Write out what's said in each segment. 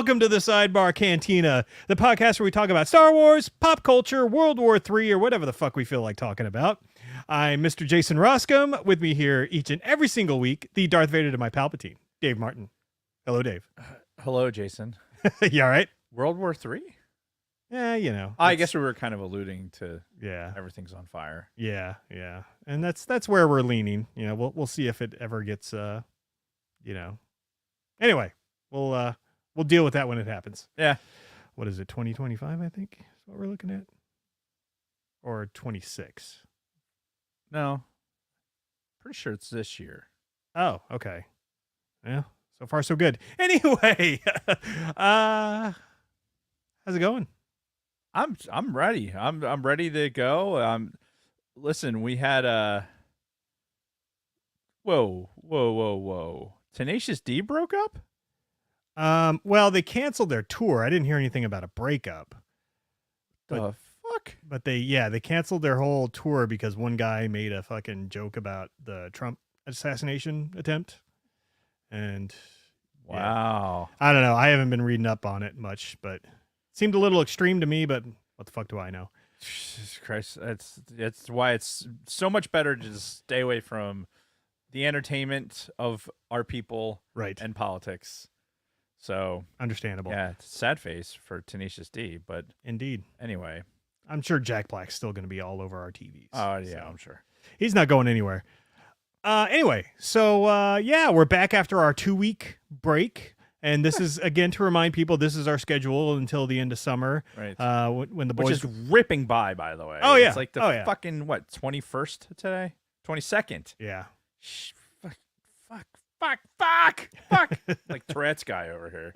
Welcome to the Sidebar Cantina, the podcast where we talk about Star Wars, pop culture, World War III, or whatever the fuck we feel like talking about. I'm Mr. Jason Roscom. With me here each and every single week, the Darth Vader to my Palpatine, Dave Martin. Hello, Dave. Hello, Jason. You all right? World War III? Yeah, you know. I guess we were kind of alluding to yeah, everything's on fire. yeah, and that's where we're leaning. You know, we'll see if it ever gets Anyway, we'll deal with that when it happens. Yeah. What is it? 2025, I think is what we're looking at, or 26. No. Pretty sure it's this year. Oh, okay. Yeah. So far, so good. Anyway, how's it going? I'm ready. I'm ready to go. Listen, we had a whoa. Tenacious D broke up? Well, they canceled their tour. I didn't hear anything about a breakup. The fuck? But they canceled their whole tour because one guy made a fucking joke about the Trump assassination attempt. And wow. Yeah. I don't know. I haven't been reading up on it much, but it seemed a little extreme to me, but what the fuck do I know? Jesus Christ. That's why it's so much better to just stay away from the entertainment of our people, right, and politics. So understandable. Yeah, it's a sad face for Tenacious D, but indeed. Anyway, I'm sure Jack Black's still going to be all over our TVs. Oh yeah, so I'm sure he's not going anywhere. Anyway, so we're back after our 2-week break. And this is, again, to remind people, this is our schedule until the end of summer. Right. When the boys... Which is ripping by the way. Oh, yeah. It's like the fucking, 21st today? 22nd. Yeah. Fuck. Like Tourette's guy over here.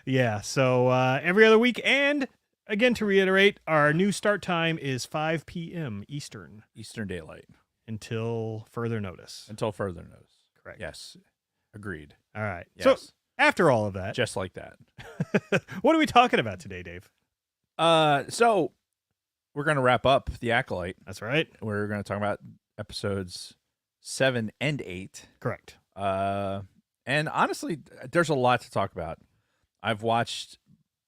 Yeah, so every other week. And, again, to reiterate, our new start time is 5 p.m. Eastern. Eastern Daylight. Until further notice. Correct. Yes. Agreed. All right. Yes. So, after all of that. Just like that. What are we talking about today, Dave? So we're going to wrap up The Acolyte. That's right. We're going to talk about episodes 7 and 8. Correct. And honestly, there's a lot to talk about. I've watched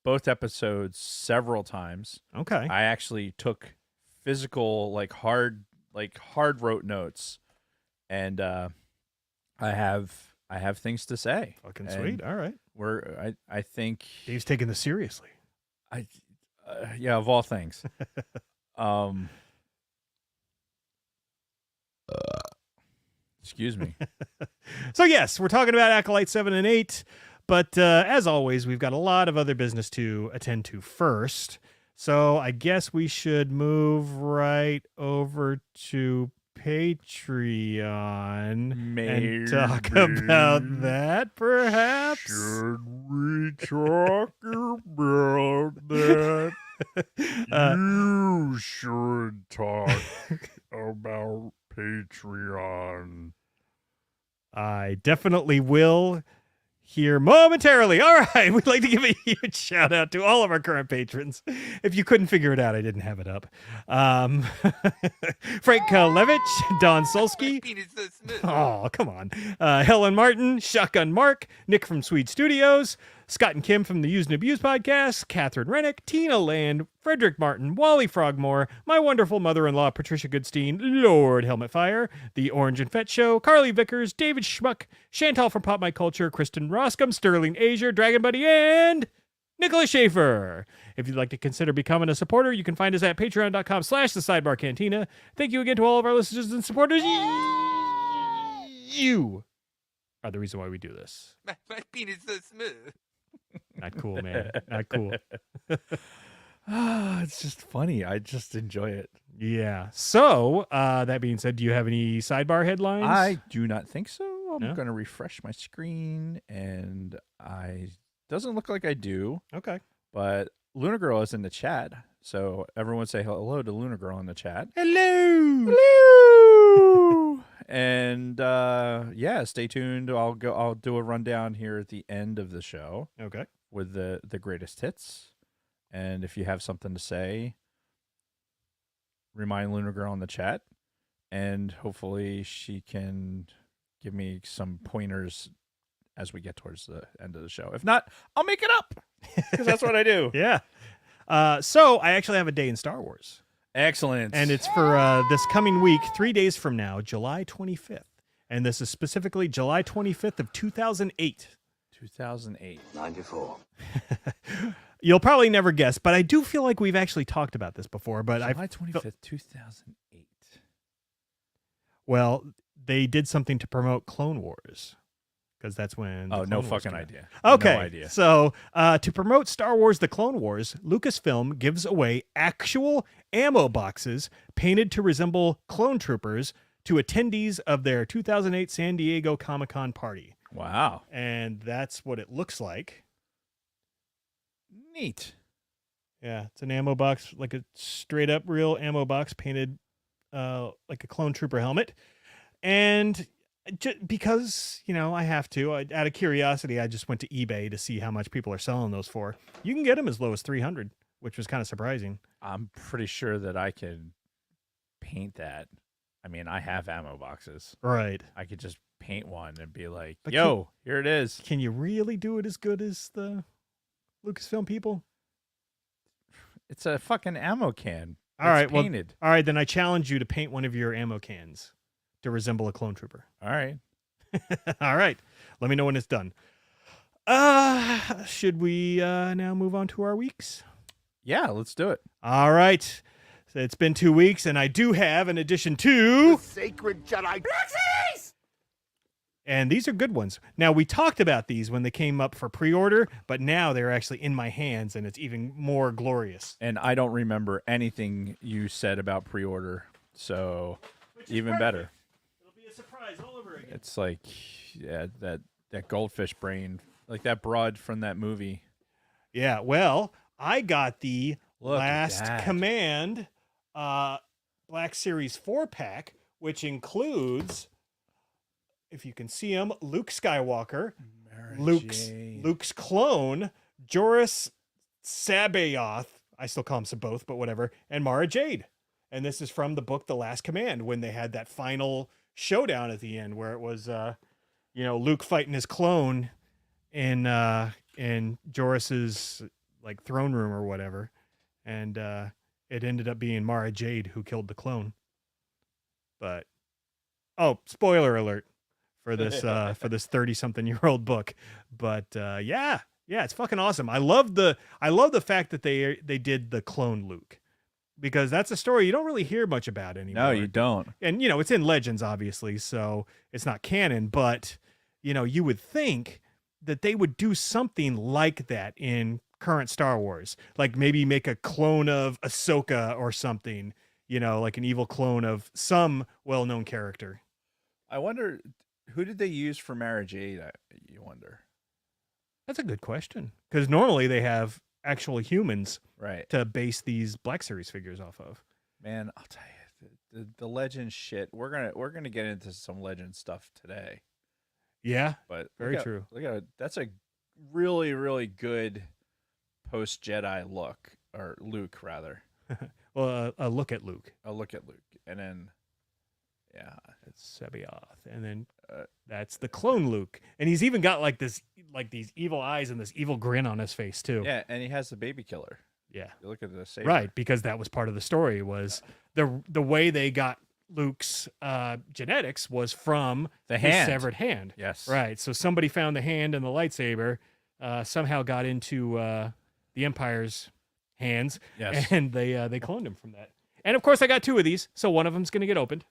both episodes several times. Okay. I actually took physical, hard wrote notes, and I have things to say. Fucking sweet. All right. I think Dave's taking this seriously. Yeah, of all things. Excuse me. So yes, we're talking about Acolyte 7 and 8, but as always, we've got a lot of other business to attend to first. So I guess we should move right over to Patreon and talk about that, perhaps. Should we talk about that? You should talk about Patreon. I definitely will here momentarily. All right, we'd like to give a huge shout out to all of our current patrons. If you couldn't figure it out, I didn't have it up. Frank Kalevich, Don Solsky. Oh, come on. Helen Martin, Shotgun Mark, Nick from Swede Studios, Scott and Kim from the Use and Abuse podcast, Catherine Rennick, Tina Land, Frederick Martin, Wally Frogmore, my wonderful mother-in-law, Patricia Goodstein, Lord Helmet Fire, The Orange and Fett Show, Carly Vickers, David Schmuck, Chantal from Pop My Culture, Kristen Roscom, Sterling Asia, Dragon Buddy, and Nicholas Schaefer. If you'd like to consider becoming a supporter, you can find us at patreon.com/thesidebarcantina. Thank you again to all of our listeners and supporters. You are the reason why we do this. My penis is so smooth. Not cool, man. Not cool. It's just funny. I just enjoy it. Yeah. So, that being said, do you have any sidebar headlines? I do not think so. I'm No? going to refresh my screen, and doesn't look like I do. Okay. But Luna Girl is in the chat, so everyone say hello to Luna Girl in the chat. Hello. Hello. And stay tuned. I'll do a rundown here at the end of the show. Okay. With the greatest hits. And if you have something to say, remind Luna Girl in the chat, and hopefully she can give me some pointers as we get towards the end of the show. If not, I'll make it up. because that's what I do. Yeah. So I actually have a day in Star Wars. Excellent. And it's for this coming week, 3 days from now, July 25th. And this is specifically July 25th of 2008. 2008. 94. You'll probably never guess, but I do feel like we've actually talked about this before. But July 25th, 2008. Well, they did something to promote Clone Wars. Because that's when. Oh, no Clone Wars fucking came out. idea. Okay. No idea. So to promote Star Wars The Clone Wars, Lucasfilm gives away actual ammo boxes painted to resemble clone troopers to attendees of their 2008 San Diego Comic-Con party. Wow. And that's what it looks like. Neat. Yeah, it's an ammo box, like a straight up real ammo box painted like a clone trooper helmet. And because, I have to, out of curiosity, I just went to eBay to see how much people are selling those for. You can get them as low as $300, which was kind of surprising. I'm pretty sure that I could paint that. I mean, I have ammo boxes. Right. I could just paint one and be like, But yo, here it is. Can you really do it as good as the Lucasfilm people? It's a fucking ammo can. All right, painted. All right, then I challenge you to paint one of your ammo cans to resemble a clone trooper. All right. All right. Let me know when it's done. Should we now move on to our weeks? Yeah, let's do it. All right. So it's been 2 weeks, and I do have an addition to... Sacred Jedi. And these are good ones. Now, we talked about these when they came up for pre-order, but now they're actually in my hands, and it's even more glorious. And I don't remember anything you said about pre-order, so even better. It'll be a surprise all over again. It's like, yeah, that goldfish brain, like that broad from that movie. Yeah, well, I got the Look at Last that. Command Black Series 4-pack, which includes, if you can see him, Luke Skywalker, Luke's clone, Joris Sabayoth, I still call him both, but whatever, and Mara Jade. And this is from the book The Last Command, when they had that final showdown at the end where it was Luke fighting his clone in Joris's like throne room or whatever. And it ended up being Mara Jade who killed the clone. But spoiler alert for this 30-something-year-old book. But yeah, it's fucking awesome. I love the fact that they did the clone Luke, because that's a story you don't really hear much about anymore. No, you don't. And it's in Legends, obviously, so it's not canon, but you would think that they would do something like that in current Star Wars, like maybe make a clone of Ahsoka or something, like an evil clone of some well-known character. I wonder, who did they use for Mara Jade? You wonder. That's a good question, because normally they have actual humans Right. to base these Black Series figures off of. Man, I'll tell you, the legend shit. We're gonna get into some legend stuff today. Yeah, But very true. Look at that's a really, really good post Jedi look, or Luke rather. Well, a look at Luke. A look at Luke, and then yeah, It's Sabayoth, and then that's the clone Luke, and he's even got these evil eyes and this evil grin on his face too. yeah, and he has the baby killer. Yeah. You look at the saber. Right, because that was part of the story, was the way they got Luke's genetics was from The his hand. severed hand. Yes. Right, so somebody found the hand and the lightsaber, somehow got into the Empire's hands, Yes. and they cloned him from that. And of course, I got 2 of these, so one of them's going to get opened.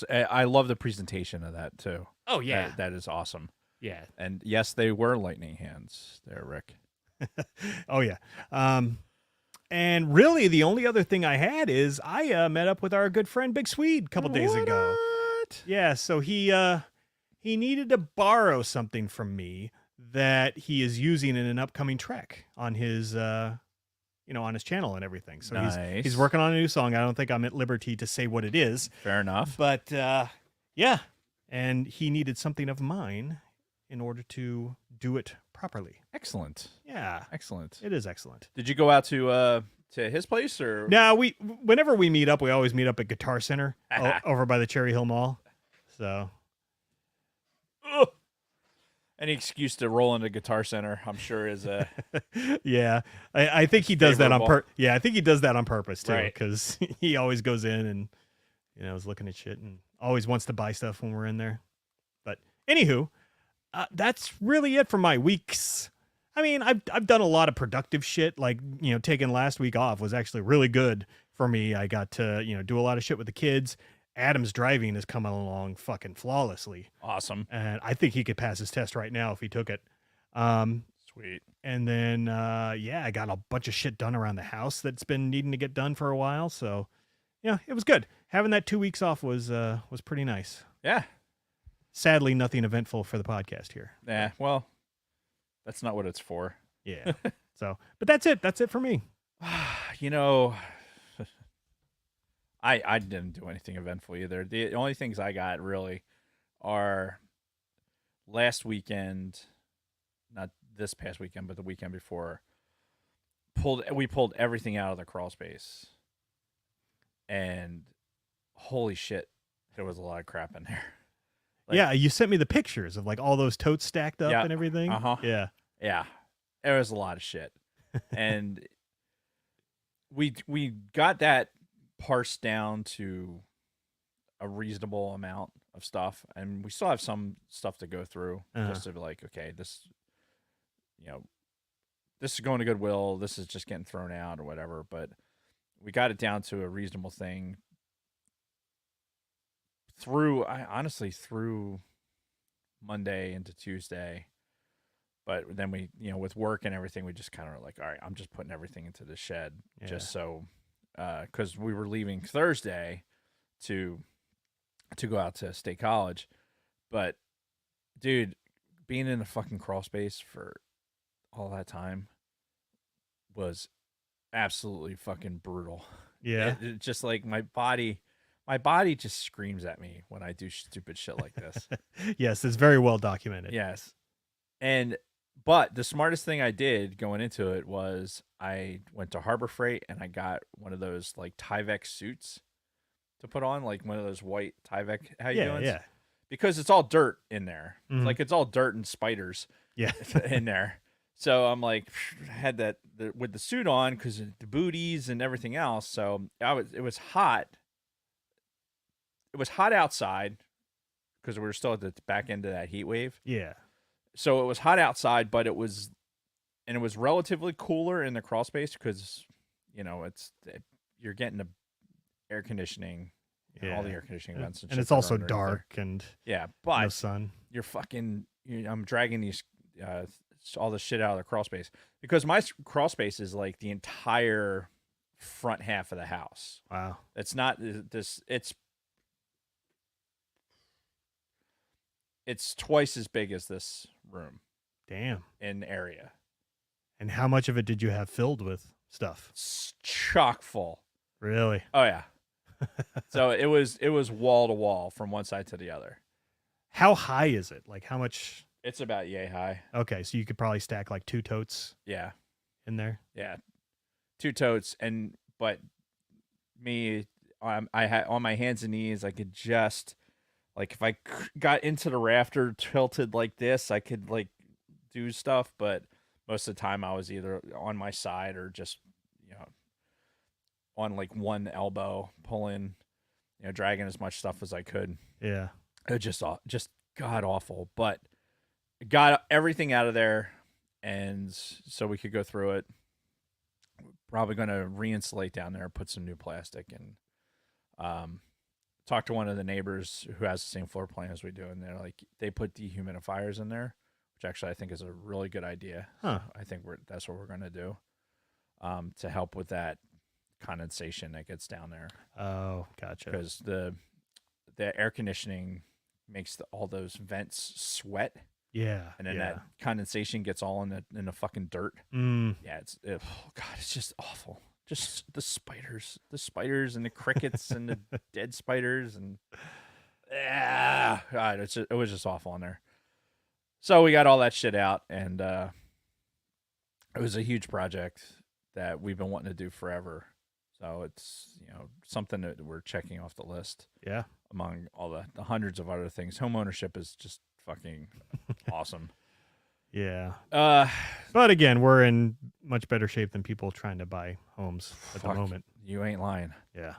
I love the presentation of that too. Oh yeah, That is awesome. yeah. And yes, they were lightning hands there, Rick. Oh yeah. And really, the only other thing I had is I met up with our good friend Big Swede a couple days ago. What? Yeah, so he needed to borrow something from me that he is using in an upcoming trek on his on his channel and everything. So Nice. he's working on a new song. I don't think I'm at liberty to say what it is, Fair enough. but yeah, and he needed something of mine in order to do it properly. Excellent. Yeah, Excellent. it is excellent. Did you go out to his place or? Now whenever we meet up, we always meet up at Guitar Center over by the Cherry Hill Mall. So Any excuse to roll into Guitar Center, I'm sure, is Yeah, I think he does that on favorable. Yeah, I think he does that on purpose too, Right. because he always goes in and is looking at shit and always wants to buy stuff when we're in there. But anywho, that's really it for my weeks. I mean, I've done a lot of productive shit. Like taking last week off was actually really good for me. I got to do a lot of shit with the kids. Adam's driving is coming along fucking flawlessly. awesome. And I think he could pass his test right now if he took it. Sweet. And then, I got a bunch of shit done around the house that's been needing to get done for a while. So, yeah, it was good. Having that 2 weeks off was pretty nice. Yeah. Sadly, nothing eventful for the podcast here. Yeah. Well, that's not what it's for. Yeah. So, but that's it. That's it for me. I didn't do anything eventful either. The only things I got really are last weekend, not this past weekend, but the weekend before. We pulled everything out of the crawl space, and holy shit, there was a lot of crap in there. Yeah, you sent me the pictures of like all those totes stacked up Yeah, and everything. Yeah. Yeah, there was a lot of shit, and we got that parsed down to a reasonable amount of stuff, and we still have some stuff to go through just to be like, okay, this is going to Goodwill, this is just getting thrown out or whatever, but we got it down to a reasonable thing through Monday into Tuesday. But then we, with work and everything, we just kind of like, all right, I'm just putting everything into the shed just so, because we were leaving Thursday to go out to State College. But, dude, being in the fucking crawl space for all that time was absolutely fucking brutal. Yeah. It just like my body just screams at me when I do stupid shit like this. Yes, it's very well documented. Yes. But the smartest thing I did going into it was I went to Harbor Freight and I got one of those like Tyvek suits to put on, like one of those white Tyvek. How you doing? Yeah. Because it's all dirt in there. Mhm. Like it's all dirt and spiders. Yeah. In there. So I'm like, had that with the suit on because the booties and everything else. So it was hot. It was hot outside because we were still at the back end of that heat wave. Yeah. So it was hot outside, but it was relatively cooler in the crawl space because, you're getting the air conditioning, all the air conditioning vents, and it's also dark and but no sun. I'm dragging these all the shit out of the crawl space because my crawl space is like the entire front half of the house. Wow. It's not this. It's twice as big as this room. Damn. In area. And how much of it did you have filled with stuff? It's chock full. Really? Oh yeah. So it was wall to wall from one side to the other. How high is it? Like how much? It's about yay high. Okay, so you could probably stack like 2 totes. Yeah. In there. Yeah. 2 totes, but me, I had on my hands and knees. I could just like if I got into the rafter tilted like this, I could like do stuff. But most of the time, I was either on my side or just on like one elbow, pulling, dragging as much stuff as I could. Yeah. It was just god awful, but got everything out of there, and so we could go through it. Probably going to re-insulate down there, put some new plastic, and talk to one of the neighbors who has the same floor plan as we do, and they're like, they put dehumidifiers in there, which actually I think is a really good idea. Huh. So I think that's what we're going to do to help with that condensation that gets down there. Oh, gotcha. Because the air conditioning makes all those vents sweat. Yeah. And then that condensation gets all in the fucking dirt. Mm. Yeah, oh god, it's just awful. Just the spiders and the crickets and the dead spiders and god, it was just awful in there. So we got all that shit out, and it was a huge project that we've been wanting to do forever. So it's something that we're checking off the list. Yeah. Among all the hundreds of other things, home ownership is just fucking awesome. Yeah. Uh, But again, we're in much better shape than people trying to buy homes at the fuck, moment. you ain't lying. Yeah.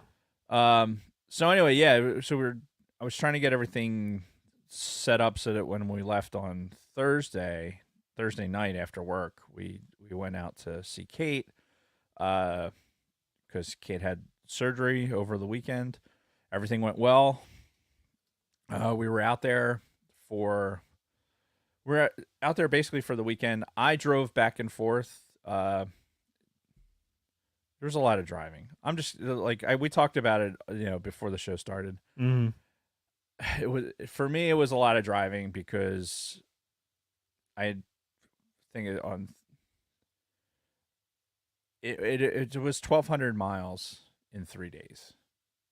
So anyway, yeah. So I was trying to get everything set up so that when we left on Thursday night after work, we went out to see Kate, because Kate had surgery over the weekend. Everything went well. We were out there for basically for the weekend. I drove back and forth. There was a lot of driving. I'm just like we talked about it, before the show started. Mm-hmm. It was for me. It was a lot of driving because I think it was 1,200 miles in 3 days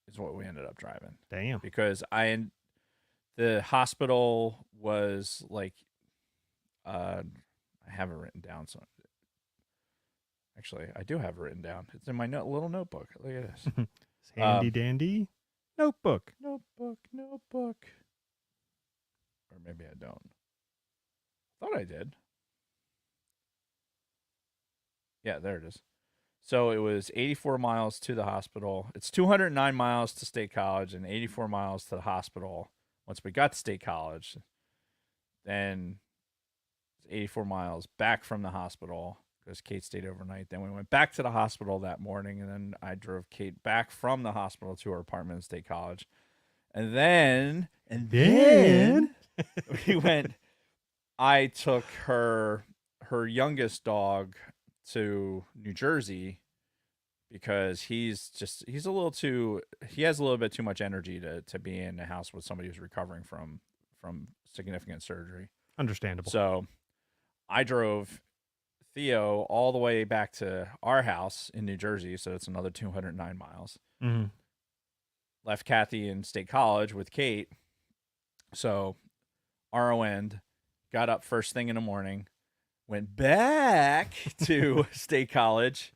is what we ended up driving. Damn. Because the hospital was like, I have it written down. So actually, I do have it written down. It's in my little notebook. Look at this. Handy dandy notebook. Notebook. Or maybe I don't. Thought I did. Yeah, there it is. So it was 84 miles to the hospital. It's 209 miles to State College and 84 miles to the hospital. Once we got to State College, then 84 miles back from the hospital because Kate stayed overnight. Then we went back to the hospital that morning, and then I drove Kate back from the hospital to her apartment in State College. And then we went. I took her youngest dog to New Jersey because he has a little bit too much energy to be in a house with somebody who's recovering from significant surgery. Understandable. So I drove Theo all the way back to our house in New Jersey, so it's another 209 miles. Mm-hmm. Left Kathy in State College with Kate. So RON got up first thing in the morning, went back to State College.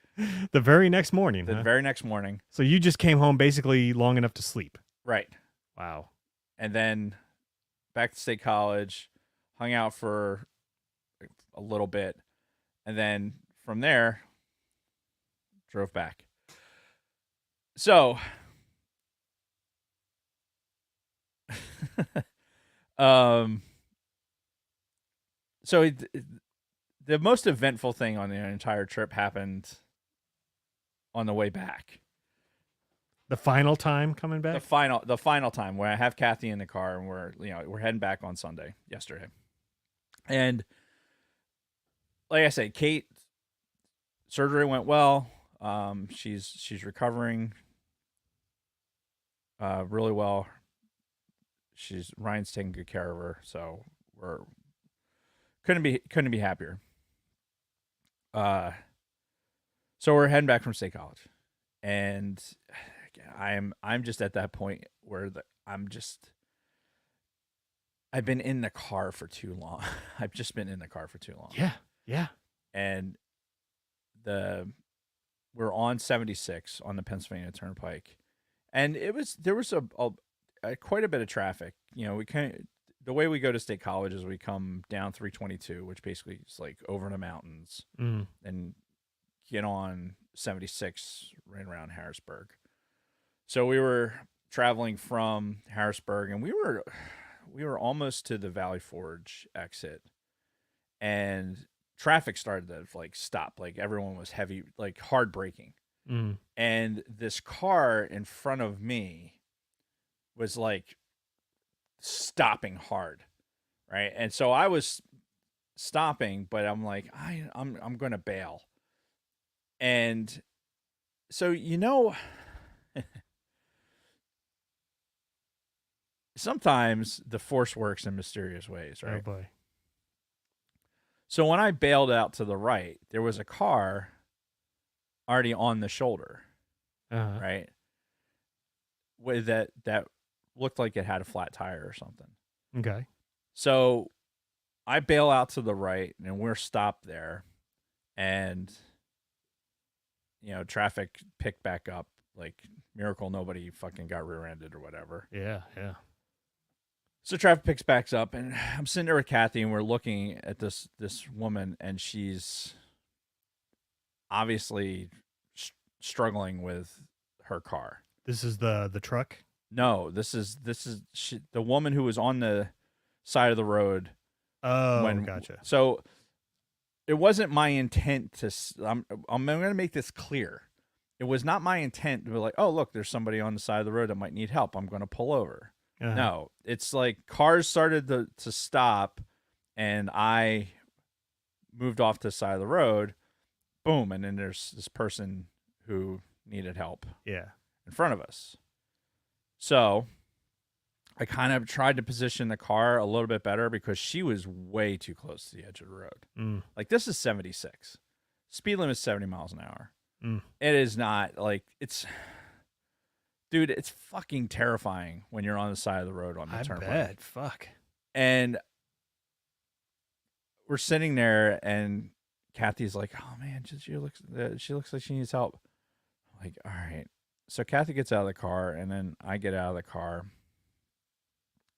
The very next morning. The very next morning. So you just came home basically long enough to sleep. Right. Wow. And then back to State College, hung out for a little bit, and then from there, drove back. So, the most eventful thing on the entire trip happened on the way back. The final time coming back? The final time where I have Kathy in the car and we're heading back on Sunday, yesterday. And like I said, Kate, surgery went well. She's recovering really well. Ryan's taking good care of her, so we're couldn't be happier. So we're heading back from State College, and I'm just at that point where I've been in the car for too long. I've just been in the car for too long. Yeah. And we're on 76 on the Pennsylvania Turnpike, and there was a quite a bit of traffic. The way we go to State College is we come down 322, which basically is like over the mountains, and get on 76 right around Harrisburg. So we were traveling from Harrisburg, and we were almost to the Valley Forge exit, and traffic started to stop. Like everyone was heavy, like hard braking. And this car in front of me was like stopping hard, right? And so I was stopping, but I'm like, I'm gonna bail. And so sometimes the force works in mysterious ways, right? Oh boy. So when I bailed out to the right, there was a car already on the shoulder, right? With that looked like it had a flat tire or something. Okay. So I bail out to the right, and we're stopped there, and traffic picked back up. Like miracle, nobody fucking got rear-ended or whatever. Yeah. So traffic picks back up, and I'm sitting there with Kathy, and we're looking at this woman, and she's obviously struggling with her car. This is the truck. No, this is the woman who was on the side of the road. Oh, gotcha. So it wasn't my intent to. I'm going to make this clear. It was not my intent to be like, oh look, there's somebody on the side of the road that might need help. I'm going to pull over. No, it's like cars started to stop, and I moved off to the side of the road. Boom, and then there's this person who needed help. Yeah, in front of us. So I kind of tried to position the car a little bit better because she was way too close to the edge of the road. Like, this is 76. Speed limit is 70 miles an hour. It is not like dude, it's fucking terrifying when you're on the side of the road on the turnpike. I bet. Fuck. And we're sitting there, and Kathy's like, "Oh man, she looks like she needs help." I'm like, all right. So Kathy gets out of the car, and then I get out of the car,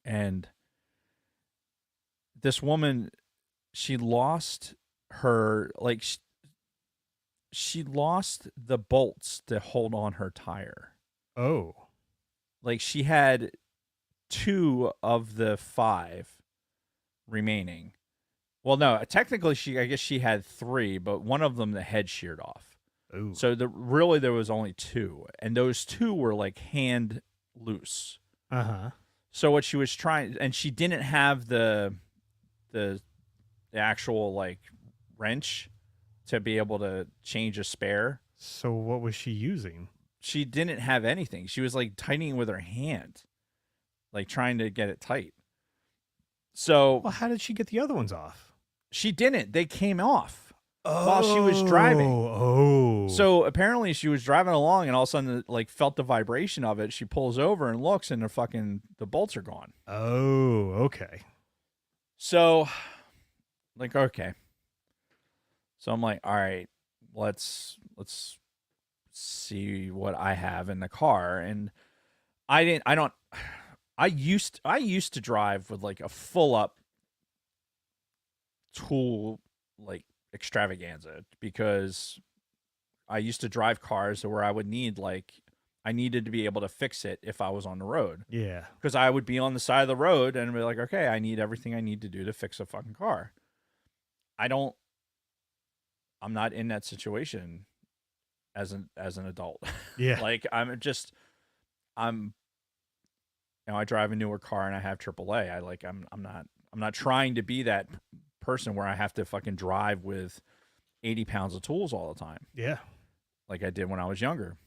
and this woman, she lost her she lost the bolts to hold on her tire. Oh. Like, she had 2 of the 5 remaining. Well, no, technically I guess she had 3, but one of them the head sheared off. Ooh. So really there was only 2, and those 2 were like hand loose. So what she was trying, and she didn't have the actual like wrench to be able to change a spare. So what was she using? She didn't have anything. She was like tightening with her hand, like trying to get it tight. So, well, how did she get the other ones off? She didn't. They came off while she was driving. Oh. So apparently she was driving along, and all of a sudden, like, felt the vibration of it. She pulls over and looks, and the bolts are gone. Oh, okay. So, like, okay. So I'm like, all right, let's see what I have in the car. And I used to drive with like a full up tool like extravaganza, because I used to drive cars where I would need I needed to be able to fix it if I was on the road. Yeah. Because I would be on the side of the road and be like, okay, I need everything I need to do to fix a fucking car. I'm not in that situation as an adult. Yeah. Like, I drive a newer car and I have AAA. I'm not trying to be that person where I have to fucking drive with 80 pounds of tools all the time. Yeah. Like I did when I was younger.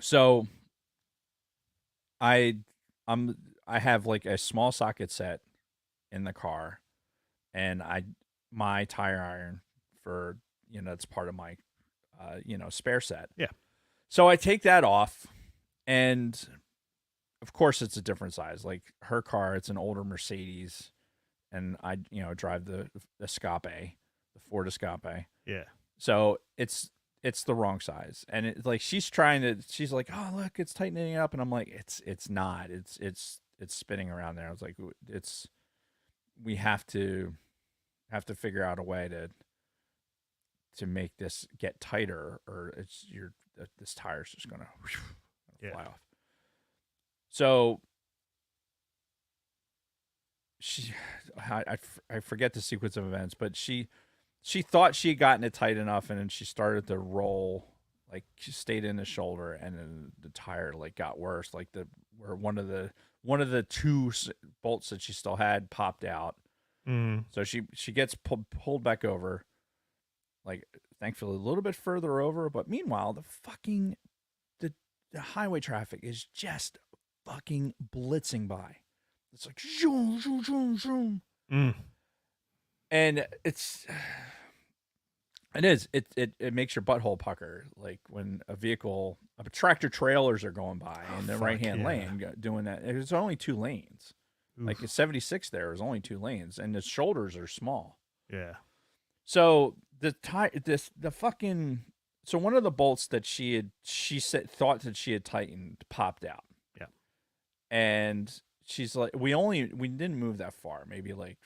So I have like a small socket set in the car, and my tire iron for, it's part of my spare set. Yeah. So I take that off, and of course it's a different size. Like her car, it's an older Mercedes, and I drive the Escape, the Ford Escape. Yeah. So it's the wrong size, and it's like she's like, oh look, it's tightening up, and I'm like, it's not. It's spinning around there. I was like, we have to figure out a way to make this get tighter, or this tire's just gonna fly off. So I forget the sequence of events, but she thought she had gotten it tight enough, and then she started to roll, like she stayed in the shoulder, and then the tire like got worse, like where one of the 2 bolts that she still had popped out. So she gets pulled back over, like thankfully a little bit further over, but meanwhile the highway traffic is just fucking blitzing by. It's like zoom, zoom, zoom, zoom. And it makes your butthole pucker, like when a tractor trailers are going by in the right hand lane doing that. There's only 2 lanes. Oof. Like at 76 there is only 2 lanes, and the shoulders are small. Yeah. So so one of the bolts that thought that she had tightened popped out. Yeah. And she's like, we didn't move that far, maybe like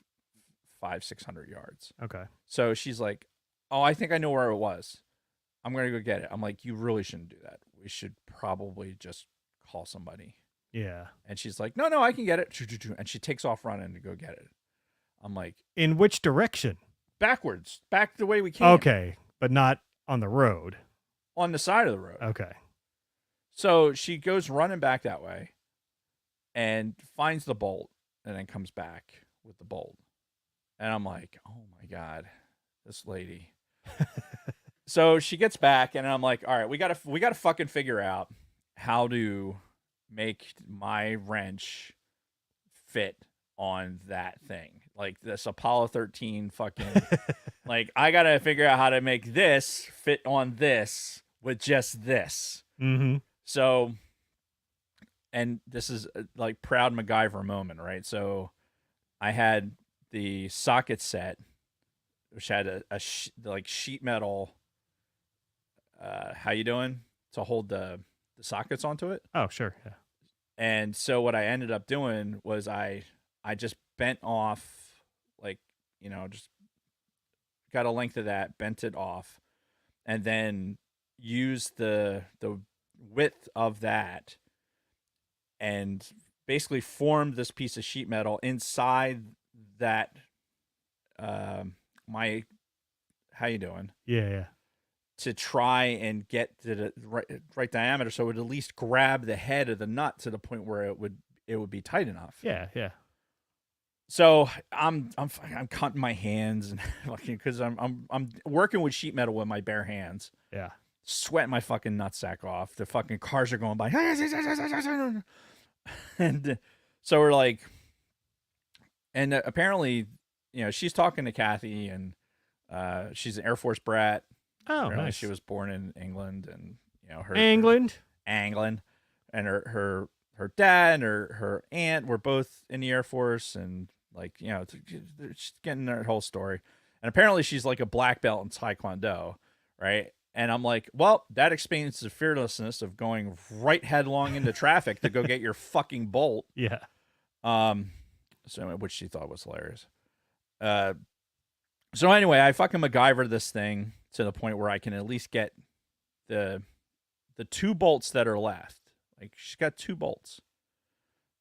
500-600 yards. Okay. So she's like, oh, I think I know where it was. I'm going to go get it. I'm like, you really shouldn't do that. We should probably just call somebody. Yeah. And she's like, no, I can get it. And she takes off running to go get it. I'm like, in which direction? Backwards, back the way we came. Okay, but not on the road. On the side of the road. Okay. So she goes running back that way and finds the bolt and then comes back with the bolt. And I'm like, oh my God, this lady. So she gets back and I'm like, all right, we gotta fucking figure out how to make my wrench fit on that thing. Like this Apollo 13 fucking like I gotta figure out how to make this fit on this with just this. Mm-hmm. So, and this is like proud MacGyver moment, right? So I had the socket set, which had like sheet metal. How you doing? To hold the sockets onto it. Oh, sure. Yeah. And so what I ended up doing was I just bent off, like, just got a length of that, bent it off, and then used the width of that and basically formed this piece of sheet metal inside that my how you doing? Yeah. To try and get to the right diameter so it would at least grab the head of the nut to the point where it would be tight enough. Yeah. So I'm cutting my hands and fucking because I'm working with sheet metal with my bare hands. Yeah. Sweating my fucking nutsack off. The fucking cars are going by. And so we're like, and apparently, she's talking to Kathy and she's an Air Force brat. Oh, Apparently nice. she was born in England and, her England. and her dad and her aunt were both in the Air Force and like, she's getting her whole story. And apparently she's like a black belt in Taekwondo, right? And I'm like, well, that explains the fearlessness of going right headlong into traffic to go get your fucking bolt. Yeah. So which she thought was hilarious. So anyway, I fucking MacGyvered this thing to the point where I can at least get the 2 bolts that are left. Like she's got 2 bolts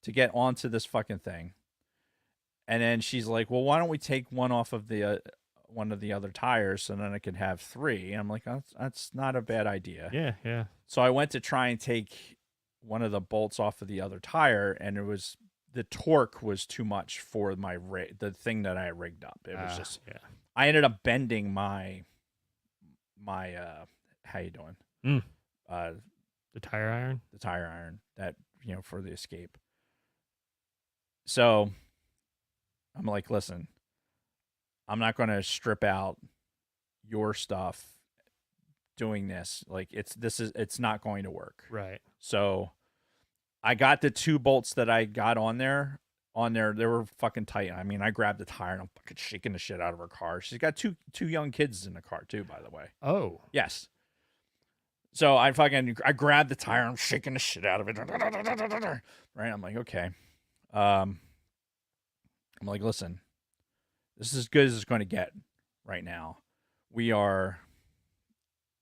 to get onto this fucking thing. And then she's like, well, why don't we take one off of the one of the other tires so then I can have 3. And I'm like, that's not a bad idea. Yeah. So I went to try and take one of the bolts off of the other tire, and the torque was too much for the thing that I rigged up. It was just, yeah. I ended up bending my how you doing? The tire iron. The tire iron that, for the escape. So I'm like, listen, I'm not going to strip out your stuff doing this. Like it's not going to work. Right. So I got the 2 bolts that I got on there. They were fucking tight. I mean, I grabbed the tire and I'm fucking shaking the shit out of her car. She's got two young kids in the car too, by the way. Oh. Yes. So I grabbed the tire. I'm shaking the shit out of it. Right. I'm like, okay. I'm like, listen, this is as good as it's going to get right now. We were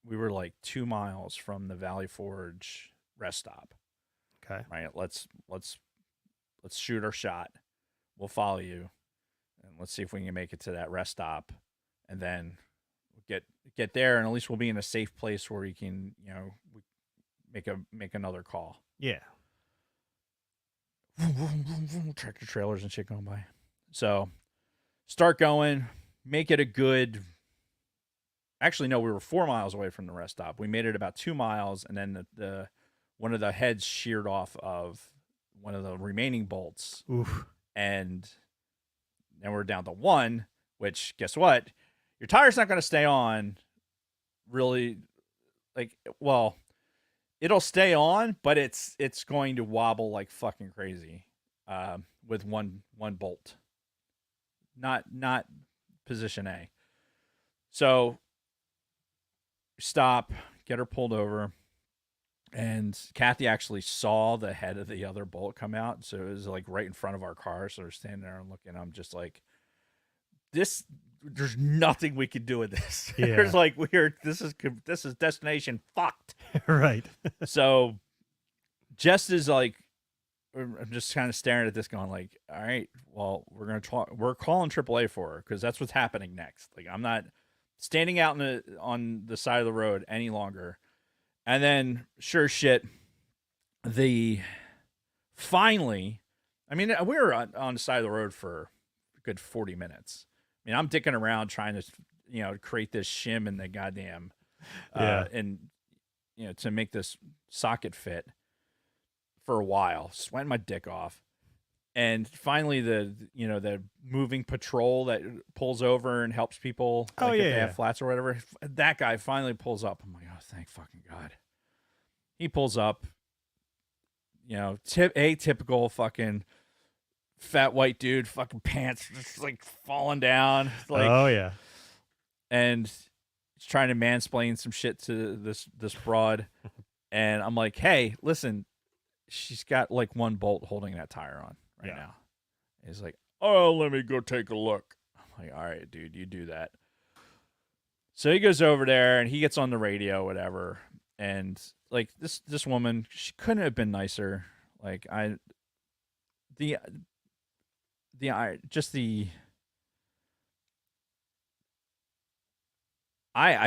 like 2 miles from the Valley Forge rest stop. Okay. Right. Let's shoot our shot. We'll follow you, and let's see if we can make it to that rest stop, and then get there, and at least we'll be in a safe place where we can, make another call. Yeah. Tractor trailers and shit going by. So start going, make it a good. Actually, no, we were 4 miles away from the rest stop. We made it about 2 miles, and then the one of the heads sheared off of one of the remaining bolts. Oof. And then we're down to 1, which guess what? Your tire's not going to stay on really it'll stay on, but it's going to wobble like fucking crazy with one bolt. Not position A. So stop, get her pulled over. And Kathy actually saw the head of the other bolt come out, so it was like right in front of our car. So we're standing there and looking. I'm just like, this. There's nothing we can do with this. Yeah. There's like this is destination fucked. Right. So, just as like, I'm just kind of staring at this, going like, all right, well, we're calling AAA for her because that's what's happening next. Like, I'm not standing out on the side of the road any longer. And then, sure shit, finally, I mean, we were on the side of the road for a good 40 minutes. I mean, I'm dicking around trying to, create this shim in the goddamn, and, to make this socket fit for a while, sweating my dick off. And finally, the moving patrol that pulls over and helps people, like if they have flats or whatever, that guy finally pulls up. I'm like, oh, thank fucking God. He pulls up, typical fucking fat white dude, fucking pants just like falling down. Like, oh yeah. And he's trying to mansplain some shit to this broad. And I'm like, hey, listen, she's got like one bolt holding that tire on now. He's like, oh, let me go take a look. I'm like, all right, dude, you do that. So he goes over there and he gets on the radio, whatever. And like this woman, she couldn't have been nicer. Like I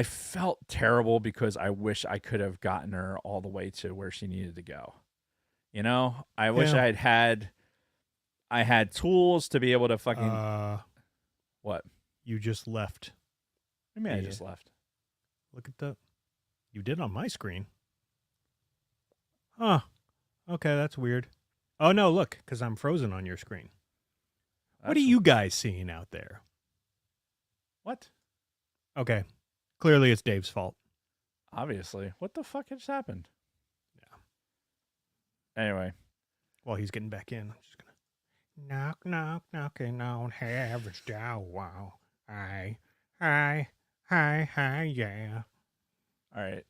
felt terrible because I wish I could have gotten her all the way to where she needed to go. I wish I had tools to be able to fucking what? You just left. I mean, I just left. Look at you did on my screen. Huh. Okay, that's weird. Oh no, look, because I'm frozen on your screen. What are you guys seeing out there? What? Okay. Clearly it's Dave's fault. Obviously. What the fuck has happened? Yeah. Anyway. While he's getting back in, I'm just gonna knock, knock, knocking on heaven's door. Wow. Hi, yeah. All right.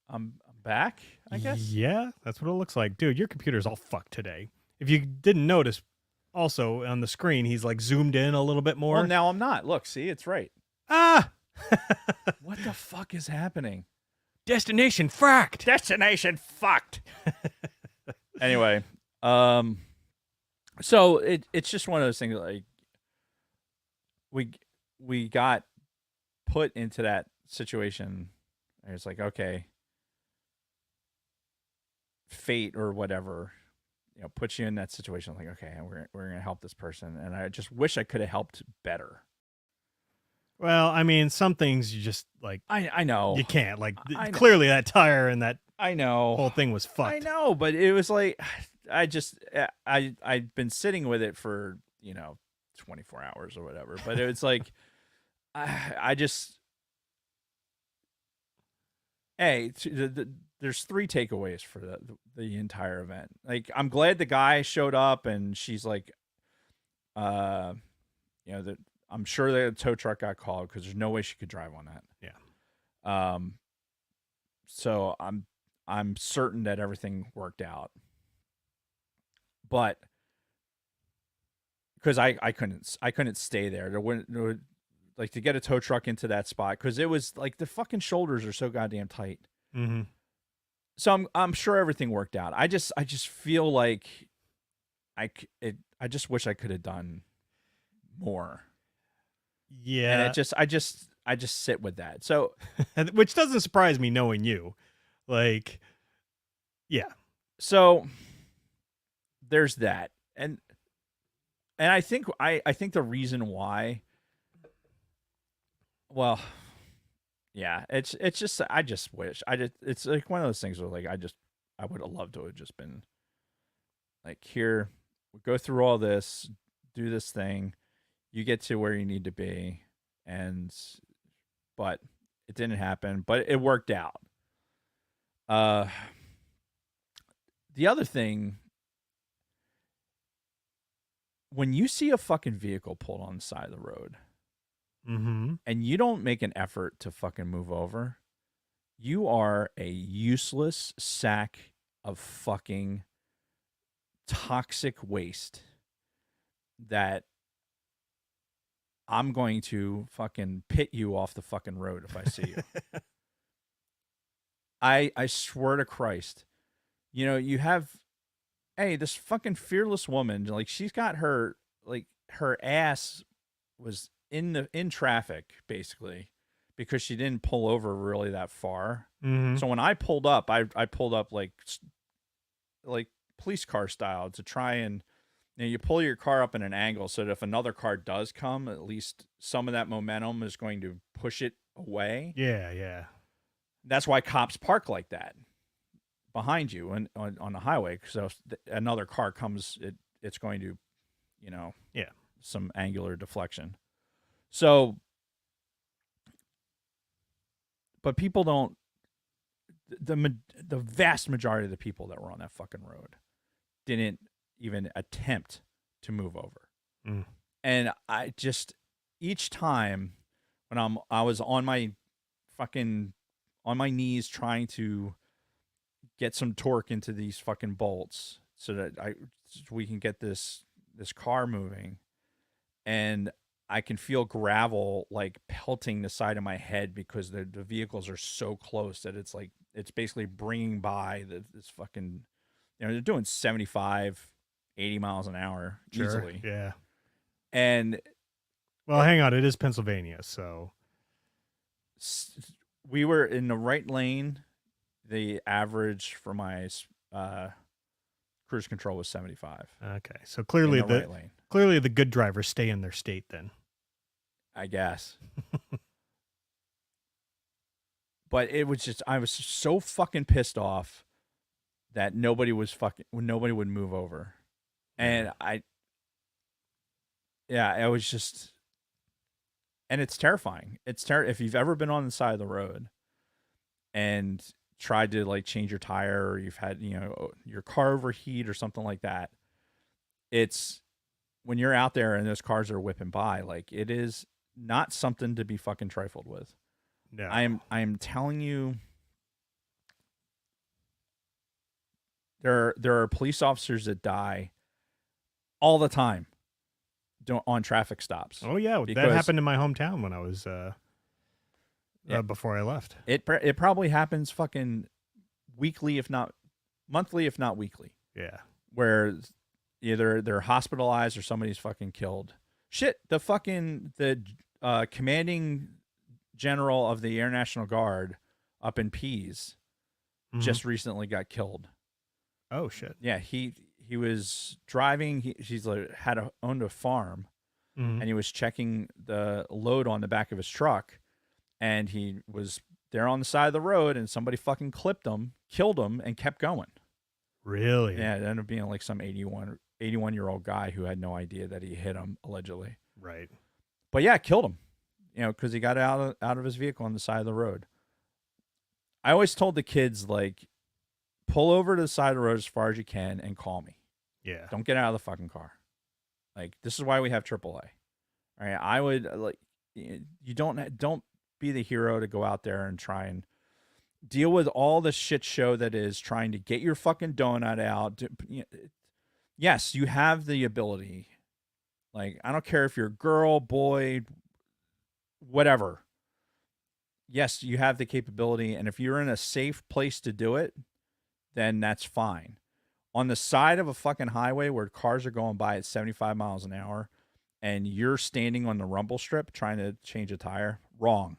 I'm back, I guess. Yeah, that's what it looks like. Dude, your computer's all fucked today. If you didn't notice, also on the screen, he's like zoomed in a little bit more. Well, now I'm not. Look, see, it's right. Ah! What the fuck is happening? Destination fucked. Destination fucked. Anyway, so it's just one of those things. Like we got put into that situation. And it's like, okay, fate or whatever, puts you in that situation. Like, okay, we're gonna help this person, and I just wish I could have helped better. Well, I mean, some things you just like. I know you can't. Like, clearly that tire and that whole thing was fucked. I know, but it was like I'd been sitting with it for 24 hours or whatever. But it was like I just there's 3 takeaways for the entire event. Like, I'm glad the guy showed up, and she's like, that I'm sure the tow truck got called because there's no way she could drive on that. Yeah. So I'm certain that everything worked out, but because I couldn't stay there. There wouldn't like to get a tow truck into that spot because it was like the fucking shoulders are so goddamn tight. Mm-hmm. So I'm sure everything worked out. I just feel like I just wish I could have done more. Yeah. And I just sit with that. So, which doesn't surprise me knowing you. Like, yeah. So there's that. And I think the reason why, well, yeah, it's just I just wish it's like one of those things where like I would have loved to have just been like, here, we go through all this, do this thing, you get to where you need to be, but it didn't happen, but it worked out. The other thing, when you see a fucking vehicle pulled on the side of the road, mm-hmm. and you don't make an effort to fucking move over, you are a useless sack of fucking toxic waste that I'm going to fucking pit you off the fucking road if I see you. I swear to Christ. You know, you have this fucking fearless woman, like she's got her ass was in traffic basically because she didn't pull over really that far. Mm-hmm. So when I pulled up, I pulled up like police car style to try and you pull your car up in an angle so that if another car does come, at least some of that momentum is going to push it away. Yeah, yeah. That's why cops park like that behind you and on the highway. So if another car comes, it's going to, some angular deflection. So, but people don't. The vast majority of the people that were on that fucking road didn't even attempt to move over. Mm. And I just each time when I was on my knees trying to get some torque into these fucking bolts so that we can get this car moving, and I can feel gravel like pelting the side of my head because the vehicles are so close that it's basically bringing by this fucking, they're doing 75, 80 miles an hour easily. Yeah. And well, hang on, it is Pennsylvania, so we were in the right lane. The average for my cruise control was 75. Okay, so clearly right lane. Clearly the good drivers stay in their state then, I guess. But it was just, I was so fucking pissed off that nobody would move over. And I was just, and it's terrifying. If you've ever been on the side of the road and tried to like change your tire, or you've had, your car overheat or something like that, it's when you're out there and those cars are whipping by, like it is not something to be fucking trifled with. No. I am telling you, there are police officers that die all the time on traffic stops. Oh yeah, that happened in my hometown when I was before I left. It probably happens fucking weekly, if not monthly, if not weekly. Yeah, where either they're hospitalized or somebody's fucking killed. Shit, the commanding general of the Air National Guard up in Pease just recently got killed. Oh shit. Yeah, he was driving. He's owned a farm, and he was checking the load on the back of his truck, and he was there on the side of the road, and somebody fucking clipped him, killed him, and kept going. Really? Yeah, it ended up being like some 81-year-old guy who had no idea that he hit him, allegedly. Right. But yeah, killed him. Because he got out of his vehicle on the side of the road. I always told the kids, like, pull over to the side of the road as far as you can and call me. Yeah. Don't get out of the fucking car. Like, this is why we have AAA. All right. I would you don't be the hero to go out there and try and deal with all the shit show that is trying to get your fucking donut out. Yes, you have the ability. Like, I don't care if you're a girl, boy, whatever. Yes, you have the capability, and if you're in a safe place to do it, then that's fine. On the side of a fucking highway where cars are going by at 75 miles an hour and you're standing on the rumble strip trying to change a tire, wrong.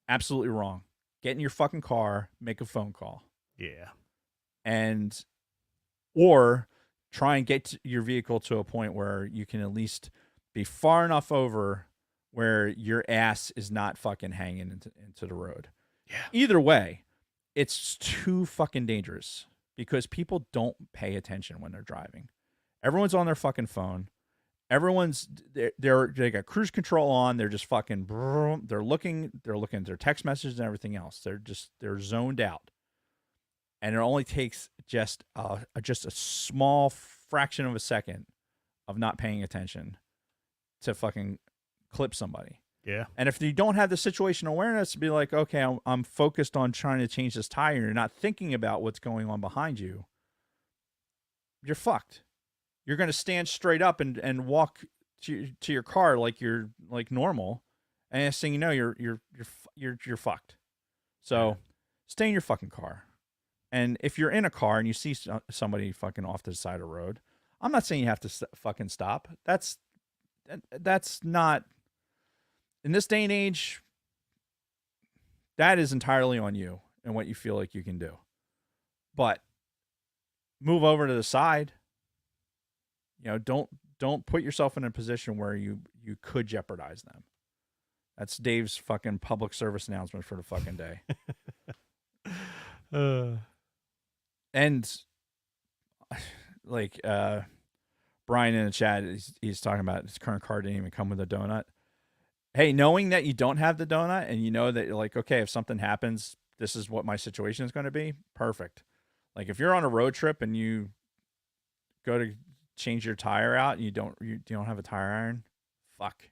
Absolutely wrong. Get in your fucking car, make a phone call. Yeah. Or try and get your vehicle to a point where you can at least be far enough over where your ass is not fucking hanging into the road. Yeah. Either way, it's too fucking dangerous because people don't pay attention when they're driving. Everyone's on their fucking phone. Everyone's they got cruise control on. They're just fucking they're looking at their text messages and everything else. They're zoned out. And it only takes just a small fraction of a second of not paying attention to fucking clip somebody. Yeah. And if you don't have the situation awareness to be like, okay, I'm focused on trying to change this tire, and you're not thinking about what's going on behind you, you're fucked. You're going to stand straight up and walk to your car like you're like normal, and next thing you know, you're fucked. So stay in your fucking car. And if you're in a car and you see somebody fucking off the side of the road, I'm not saying you have to fucking stop. That's not, in this day and age, that is entirely on you and what you feel like you can do. But move over to the side. Don't put yourself in a position where you could jeopardize them. That's Dave's fucking public service announcement for the fucking day. And like Brian in the chat, he's talking about his current car didn't even come with a donut. Hey, knowing that you don't have the donut and you know that you're like, okay, if something happens, this is what my situation is going to be. Perfect. Like if you're on a road trip and you go to change your tire out and you don't have a tire iron, fuck.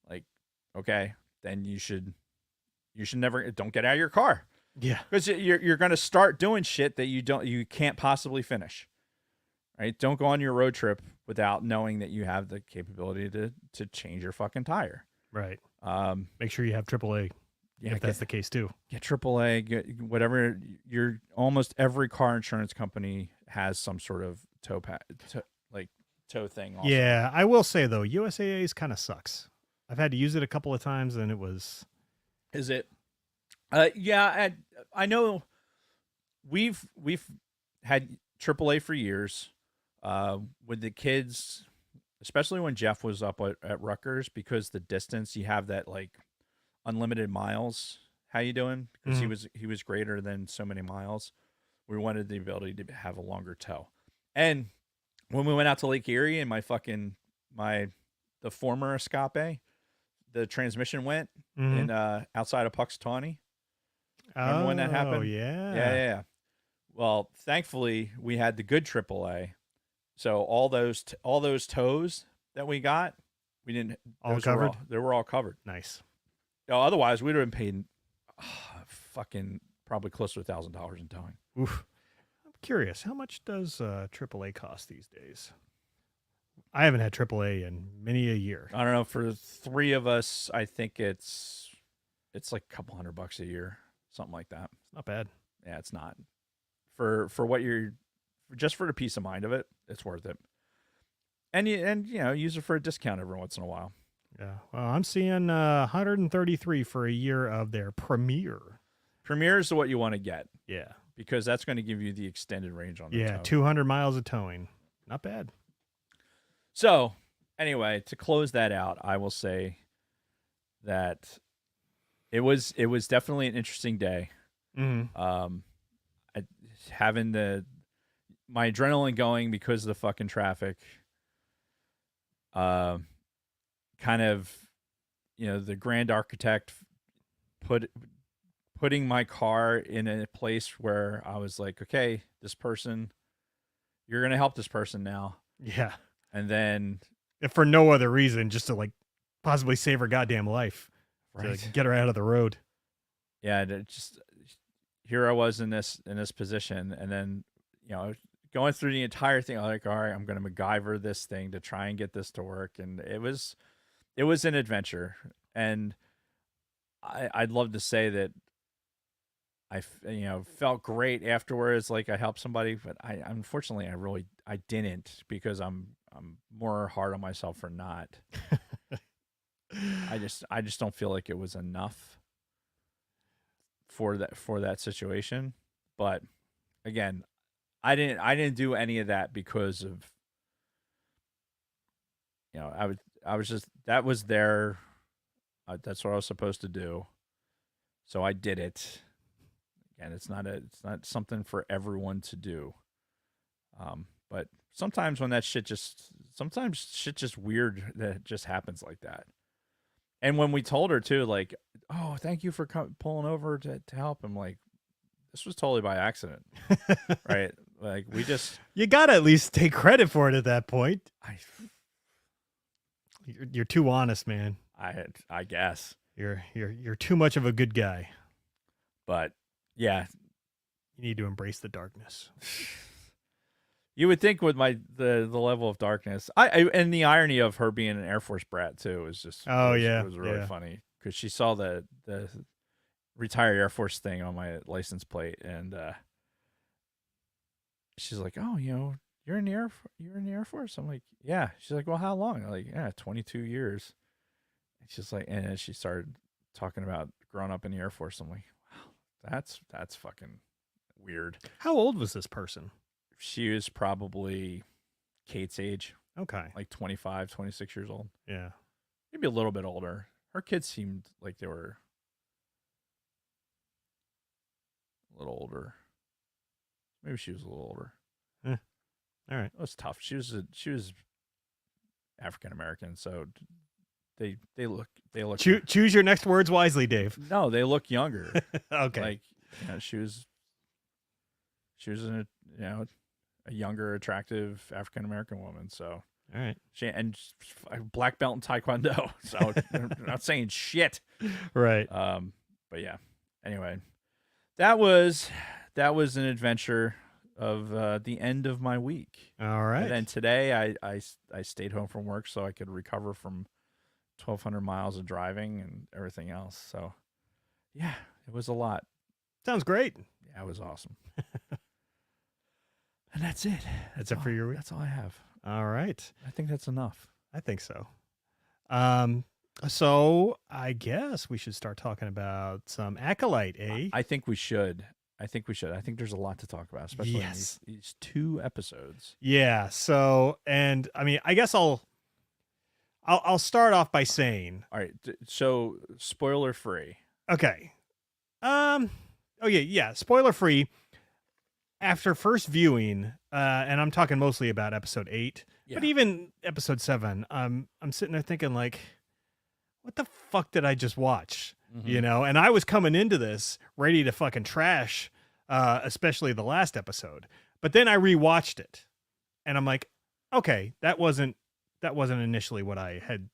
Like, okay, then you should never, don't get out of your car. Yeah. Because you're going to start doing shit that you can't possibly finish. Right? Don't go on your road trip without knowing that you have the capability to change your fucking tire. Right. Make sure you have AAA. Yeah, if that's the case too. Get AAA, get whatever. Almost every car insurance company has some sort of tow thing. Also. Yeah, I will say though, USAA's kind of sucks. I've had to use it a couple of times, and it was. Is it? Yeah, I know. We've had AAA for years. With the kids, especially when Jeff was up at Rutgers, because the distance, you have that like unlimited miles. How you doing? Because he was greater than so many miles. We wanted the ability to have a longer tow. And when we went out to Lake Erie and the former Escape, the transmission went in outside of Puxatawney. Remember when that happened? Oh yeah. Yeah. Well, thankfully we had the good AAA. So all those tows that we got, we didn't all covered. They were all covered. Nice. No, otherwise we'd have been paid fucking probably close to $1,000 in towing. Oof. I'm curious, how much does AAA cost these days? I haven't had AAA in many a year. I don't know. For three of us, I think it's like a couple $100 a year, something like that. Not bad. Yeah, it's not. For what you're, just for the peace of mind of it, it's worth it. And use it for a discount every once in a while. Yeah. Well, I'm seeing 133 for a year of their Premier. Premier is what you want to get. Yeah. Because that's going to give you the extended range on the tow. 200 miles of towing. Not bad. So, anyway, to close that out, I will say that it was definitely an interesting day. Having my adrenaline going because of the fucking traffic. Kind of, the grand architect putting my car in a place where I was like, okay, this person, you're going to help this person now. Yeah. And then, if for no other reason, just to like possibly save her goddamn life, right, to get her out of the road. Yeah, just here I was in this position, and then going through the entire thing, I'm like, all right, I'm going to MacGyver this thing to try and get this to work, and it was an adventure, and I'd love to say that I felt great afterwards, like I helped somebody, but unfortunately I didn't, because I'm more hard on myself for not. I just don't feel like it was enough for that situation. But again, I didn't do any of that because of I was just, that was there. That's what I was supposed to do. So I did it. And it's not something for everyone to do. But sometimes when shit just weird that it just happens like that. And when we told her too, like, oh, thank you for pulling over to help. I'm like, this was totally by accident, right? Like you gotta at least take credit for it at that point. You're too honest, man. I guess. You're too much of a good guy. But yeah, You need to embrace the darkness. you would think with the level of darkness, and the irony of her being an Air Force brat too is just was really funny because she saw the retired Air Force thing on my license plate and she's like, oh, you're in the Air Force. I'm like, yeah. She's like, well, how long? I'm like, yeah, 22 years. And she's like, and then she started talking about growing up in the Air Force. I'm like, wow, that's fucking weird. How old was this person? She was probably Kate's age. Okay. Like 25, 26 years old. Yeah. Maybe a little bit older. Her kids seemed like they were a little older. Maybe she was a little older. All right. It was tough. She was African American, so they look Choose your next words wisely, Dave. No, they look younger. Okay. Like she was a younger, attractive African American woman. So all right. she black belt in Taekwondo. So I'm not saying shit. Right. But yeah. Anyway, that was an adventure of the end of my week. All right. And then today I stayed home from work so I could recover from 1,200 miles of driving and everything else. So yeah, it was a lot. Sounds great. Yeah, it was awesome. And that's it. That's it for your week? That's all I have. All right. I think that's enough. I think so. So I guess we should start talking about some Acolyte, eh? I think we should. I think there's a lot to talk about, especially in these 2 episodes. Yeah. So, and I mean, I guess I'll start off by saying. All right. So spoiler free. Okay. Oh yeah. Spoiler free. After first viewing, and I'm talking mostly about episode 8, but even episode 7, I'm sitting there thinking like, what the fuck did I just watch? Mm-hmm. And I was coming into this ready to fucking trash, especially the last episode. But then I rewatched it, and I'm like, okay, that wasn't initially what I had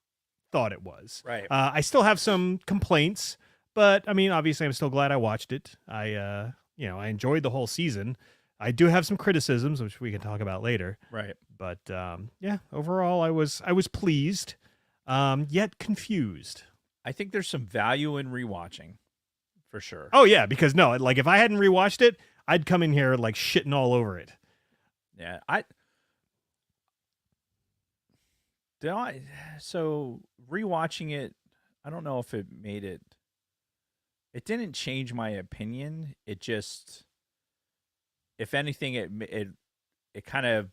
thought it was. Right. I still have some complaints, but I mean, obviously, I'm still glad I watched it. I enjoyed the whole season. I do have some criticisms, which we can talk about later. Right. But yeah, overall, I was pleased, yet confused. I think there's some value in rewatching, for sure. Oh yeah, because like if I hadn't rewatched it, I'd come in here like shitting all over it. Yeah, so rewatching it, I don't know if it made it. It didn't change my opinion. It just, if anything, it kind of,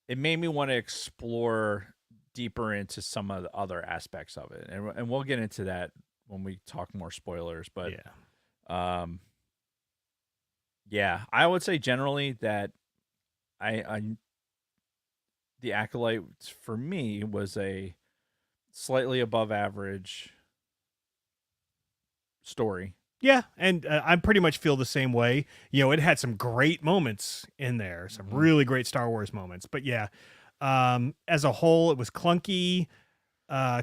it made me want to explore deeper into some of the other aspects of it, and we'll get into that when we talk more spoilers. But yeah, I would say generally that the Acolyte for me was a slightly above average story. Yeah, and I pretty much feel the same way. It had some great moments in there, some really great Star Wars moments. But yeah, as a whole, it was clunky,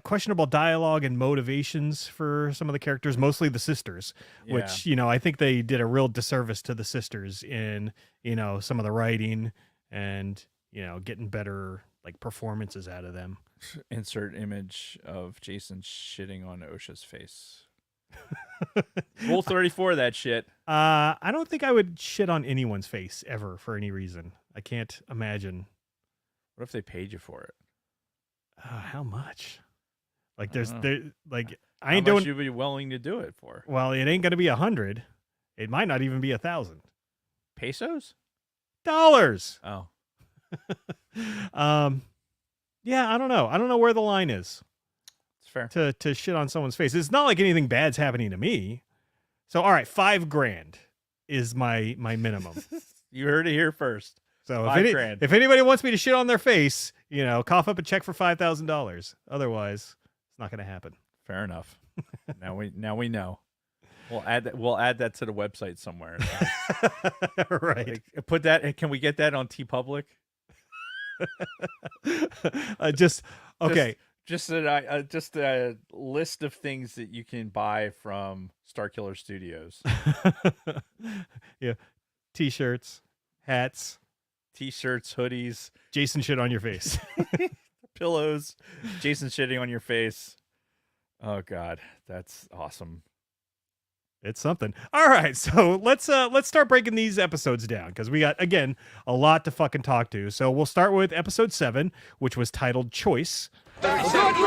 questionable dialogue and motivations for some of the characters, mostly the sisters, which, I think they did a real disservice to the sisters in, some of the writing and, getting better like performances out of them. Insert image of Jason shitting on OSHA's face. Rule 34, that shit. I don't think I would shit on anyone's face ever for any reason. I can't imagine. What if they paid you for it? How much? Like I ain't How much doing. you be willing to do it for? Well, it ain't gonna be 100. It might not even be 1,000 pesos. Dollars. Oh. Yeah, I don't know. I don't know where the line is. It's fair. To shit on someone's face. It's not like anything bad's happening to me. So all right, $5,000 is my minimum. You heard it here first. So $5,000. if anybody wants me to shit on their face, cough up a check for $5,000. Otherwise, it's not going to happen. Fair enough. Now we know. We'll add that to the website somewhere. Right. Like, put that. Can we get that on TeePublic? Okay. just a list of things that you can buy from Starkiller Studios. Yeah. T-shirts, hats, T-shirts, hoodies, Jason shit on your face. pillows, Jason shitting on your face. Oh God, that's awesome. It's something. All right, so let's start breaking these episodes down because we got, again, a lot to fucking talk to. So we'll start with episode 7, which was titled Choice. 37 dicks.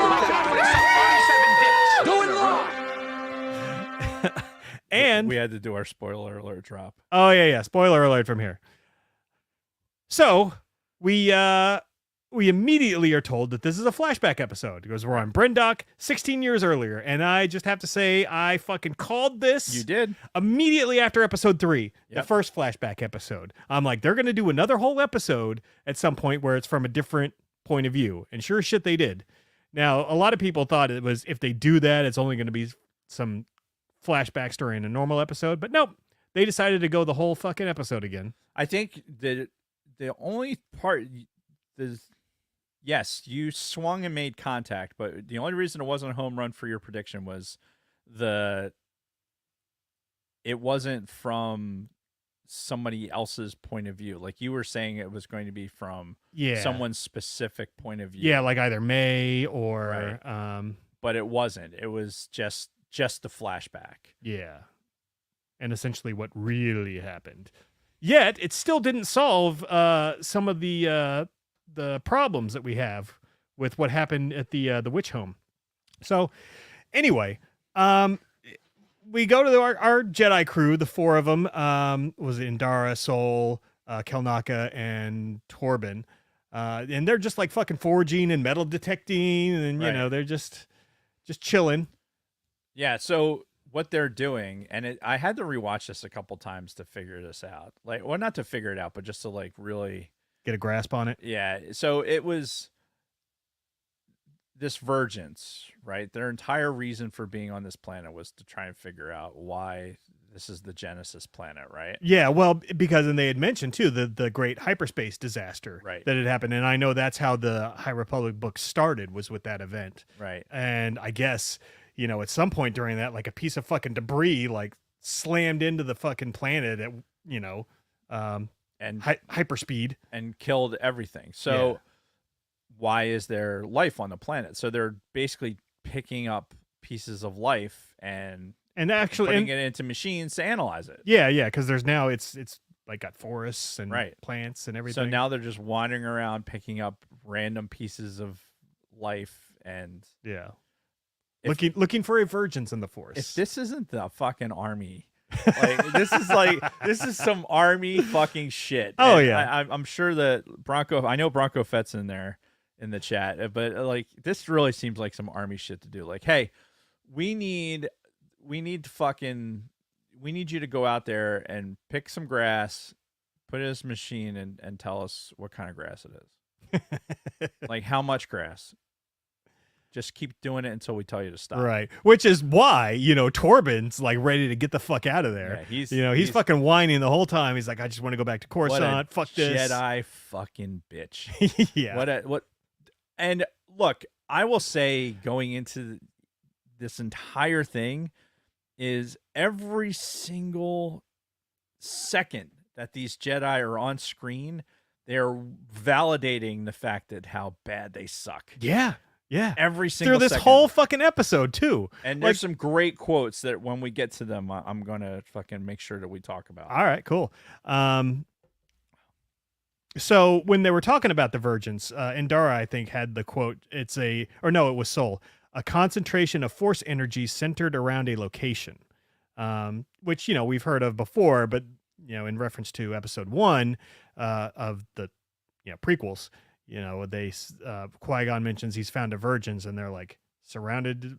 Going wrong. And we had to do our spoiler alert drop. oh yeah, spoiler alert from here. So we immediately are told that this is a flashback episode because we're on Brendock 16 years earlier, and I just have to say I fucking called this. You did Immediately after episode 3, the Yep. first flashback episode. I'm like, they're gonna do another whole episode at some point where it's from a different point of view, and sure as shit they did. Now, a lot of people thought it was, if they do that, it's only going to be some flashbacks during a normal episode, but nope, they decided to go the whole fucking episode again. I think that the only part is, yes, you swung and made contact, but the only reason it wasn't a home run for your prediction was it wasn't from somebody else's point of view. Like you were saying, it was going to be from someone's specific point of view. Yeah, like either May or but it wasn't. It was just the flashback. yeah, and essentially what really happened. Yet it still didn't solve some of the problems that we have with what happened at the witch home. So anyway, we go to our Jedi crew, the 4 of them. Was it Indara, Sol, Kelnaka, and Torben. And they're just like fucking foraging and metal detecting, and you know, they're just chilling. Yeah, so what they're doing, and I had to rewatch this a couple times to figure this out. Like, well, not to figure it out, but just to like really get a grasp on it. Yeah, so it was this Virgins, right? Their entire reason for being on this planet was to try and figure out why this is the Genesis planet, right? Yeah, well, because, and they had mentioned too the great hyperspace disaster that had happened, and I know that's how the High Republic book started, was with that event, right? And I guess, you know, at some point during that, like a piece of fucking debris like slammed into the fucking planet at, you know, and hyperspeed and killed everything. So why is there life on the planet? So they're basically picking up pieces of life and actually putting it into machines to analyze it. Yeah, because there's now it's like got forests and plants and everything. So now they're just wandering around picking up random pieces of life and looking for a virgins in the forest. If this isn't the fucking army, this is some army fucking shit. Oh, and yeah. I'm sure that I know Bronco Fett's in there in the chat, but like this really seems like some army shit to do. Like, hey, we need you to go out there and pick some grass, put it in this machine, and tell us what kind of grass it is. Like, how much grass? Just keep doing it until we tell you to stop. Right. Which is why, you know, Torben's like ready to get the fuck out of there. Yeah, he's fucking whining the whole time. He's like, I just want to go back to Coruscant. Fuck this. Jedi fucking bitch. Yeah. And look, I will say, going into this entire thing, is every single second that these Jedi are on screen, they're validating the fact that how bad they suck. Yeah. Every single through this second. whole fucking episode too. And there's some great quotes that when we get to them, I'm gonna fucking make sure that we talk about. All right, cool. So when they were talking about the virgins, Indara, I think, had the quote. It was Sol. A concentration of force energy centered around a location, which, you know, we've heard of before, but, you know, in reference to episode 1 of the prequels, you know, Qui-Gon mentions he's found a virgins, and they're like surrounded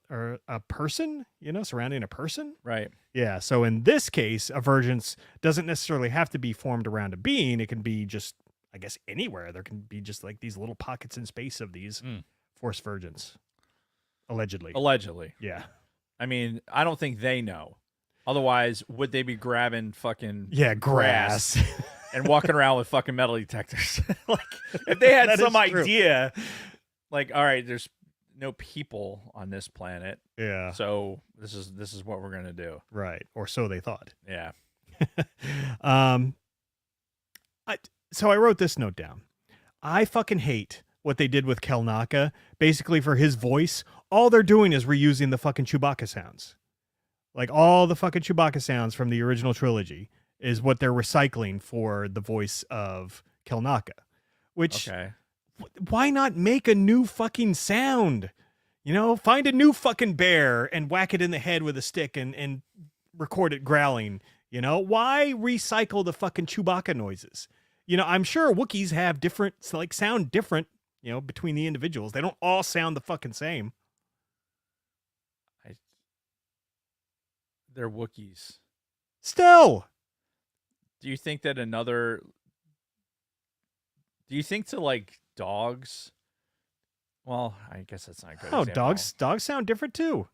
or a person, you know, surrounding a person. Right. Yeah. So in this case, a virgins doesn't necessarily have to be formed around a being. It can be just, I guess, anywhere. There can be just like these little pockets in space of these force virgins. Allegedly. Yeah. I mean, I don't think they know. Otherwise, would they be grabbing fucking grass and walking around with fucking metal detectors? Like, if they had some idea, like, all right, there's no people on this planet. Yeah. So this is what we're gonna do. Right. Or so they thought. Yeah. So I wrote this note down. I fucking hate what they did with Kelnaka. Basically, for his voice, all they're doing is reusing the fucking Chewbacca sounds. Like all the fucking Chewbacca sounds from the original trilogy is what they're recycling for the voice of Kelnaka. Which, Okay. why not make a new fucking sound? You know, find a new fucking bear and whack it in the head with a stick and record it growling. You know, why recycle the fucking Chewbacca noises? You know, I'm sure Wookiees have different, like, sound different, you know, between the individuals. They don't all sound the fucking same. They're Wookiees. Still. Do you think that do you think to like dogs? Well, I guess that's not a good. Oh, example. dogs sound different too.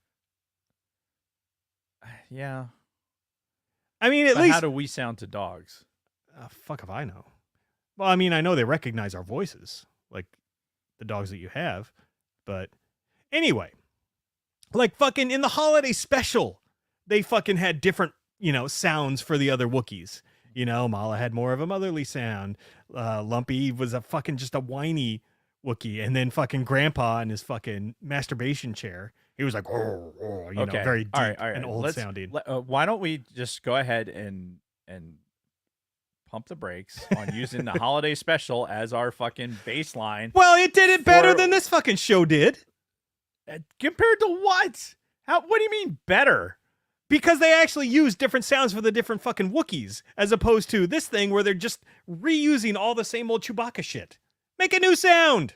Yeah. I mean, at But least. how do we sound to dogs? Fuck if I know. Well, I mean, I know they recognize our voices, like the dogs that you have. But anyway, like fucking in the holiday special, they fucking had different, you know, sounds for the other Wookiees. You know, Mala had more of a motherly sound. Lumpy was a fucking just a whiny Wookiee. And then fucking Grandpa in his fucking masturbation chair, he was like, oh, you know, very deep all right. and old sounding. Why don't we just go ahead and pump the brakes on using the holiday special as our fucking baseline? Well, it did it better than this fucking show did. Compared to what? What do you mean better? Because they actually use different sounds for the different fucking Wookiees, as opposed to this thing where they're just reusing all the same old Chewbacca shit. Make a new sound.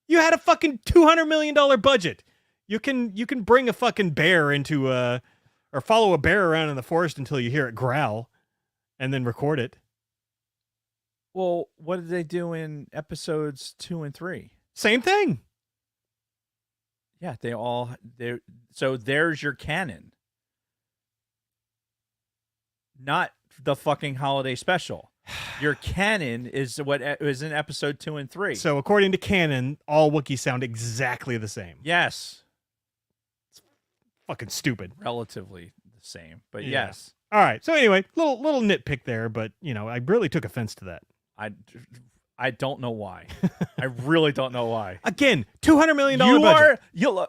You had a fucking $200 million budget. You can bring a fucking bear into or follow a bear around in the forest until you hear it growl, and then record it. Well, what did they do in episodes 2 and 3? Same thing. Yeah, so there's your canon. Not the fucking holiday special. Your canon is what is in episode 2 and 3. So according to canon, all Wookiees sound exactly the same. Yes. It's fucking stupid. Relatively the same, but Yeah. yes. All right. So anyway, little nitpick there, but you know, I really took offense to that. I don't know why. I really don't know why. Again, $200 million budget.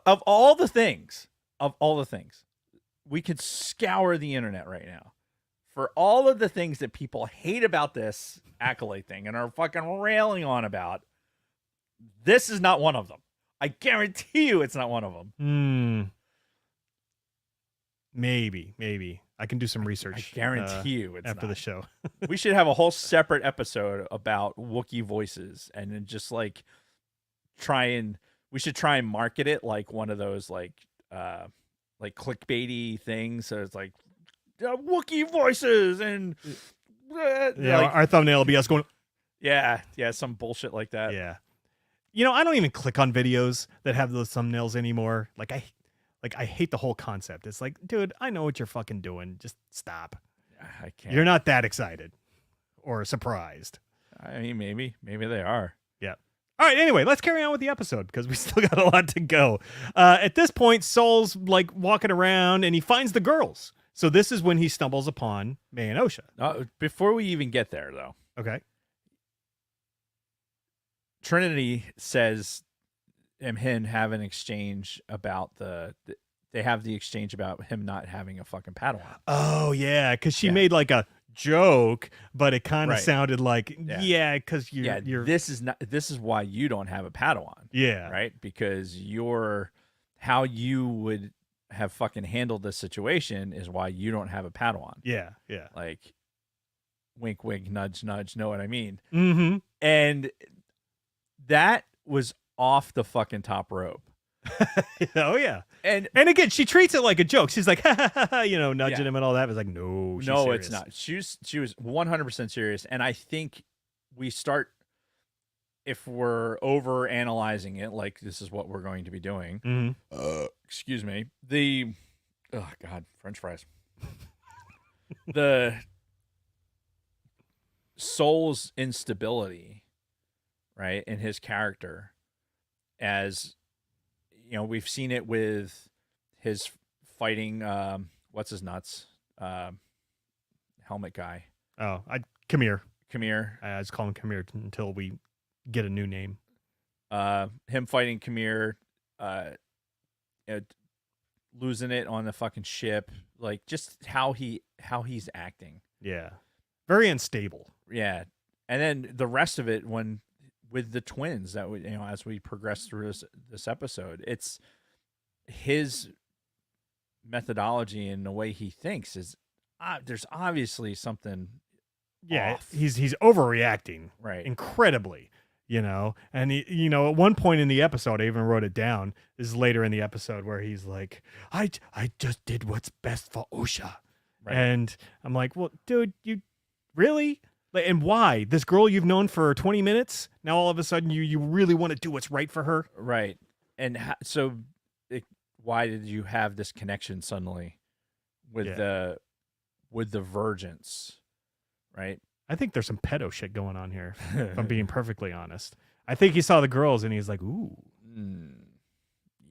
Of all the things, we could scour the internet right now for all of the things that people hate about this Acolyte thing and are fucking railing on about. This is not one of them. I guarantee you it's not one of them. Maybe. I can do some research. I guarantee you it's after not. the show. We should have a whole separate episode about Wookiee voices and then just like we should try and market it like one of those like clickbaity things. So it's like Wookiee voices and our thumbnail will be us going, yeah, some bullshit like that. yeah. You know, I don't even click on videos that have those thumbnails anymore. I hate the whole concept. It's like, dude, I know what you're fucking doing. Just stop. I can't. You're not that excited or surprised. I mean, maybe they are. Yeah. All right. Anyway, let's carry on with the episode because we still got a lot to go. At this point, Saul's like walking around and he finds the girls. So this is when he stumbles upon May and Osha. Before we even get there, though. Okay. Trinity says and him have an exchange about they have the exchange about him not having a fucking Padawan. Oh yeah, because she made like a joke, but it kind of Right. sounded like because you're This is why you don't have a Padawan. Yeah. Right, because how you would have fucking handled this situation is why you don't have a Padawan. Yeah. Like, wink, wink, nudge, nudge. Know what I mean? Mm-hmm. And that was off the fucking top rope. Oh yeah. And again, she treats it like a joke. She's like, nudging him and all that. It's like, no, she's serious. It's not. She was 100% serious. And I think if we're over analyzing it, like this is what we're going to be doing. Mm-hmm. Excuse me. Oh God, French fries. The Soul's instability, right, in his character, as we've seen it with his fighting. What's his nuts? Helmet guy. Oh, come here. I just call him Come here until we get a new name. Him fighting Kamir, losing it on the fucking ship, like just how he's acting. Yeah, very unstable. Yeah, and then the rest of it with the twins that we, as we progress through this episode, it's his methodology and the way he thinks is there's obviously something. Yeah, off. he's overreacting, right? Incredibly, and he, at one point in the episode, I even wrote it down. This is later in the episode where he's like, I just did what's best for Osha. Right. And I'm like, well, dude, you really? And why? This girl you've known for 20 minutes, now all of a sudden you really want to do what's right for her? Right. And why did you have this connection suddenly with the virgins? Right. I think there's some pedo shit going on here, if I'm being perfectly honest. I think he saw the girls and he's like, ooh.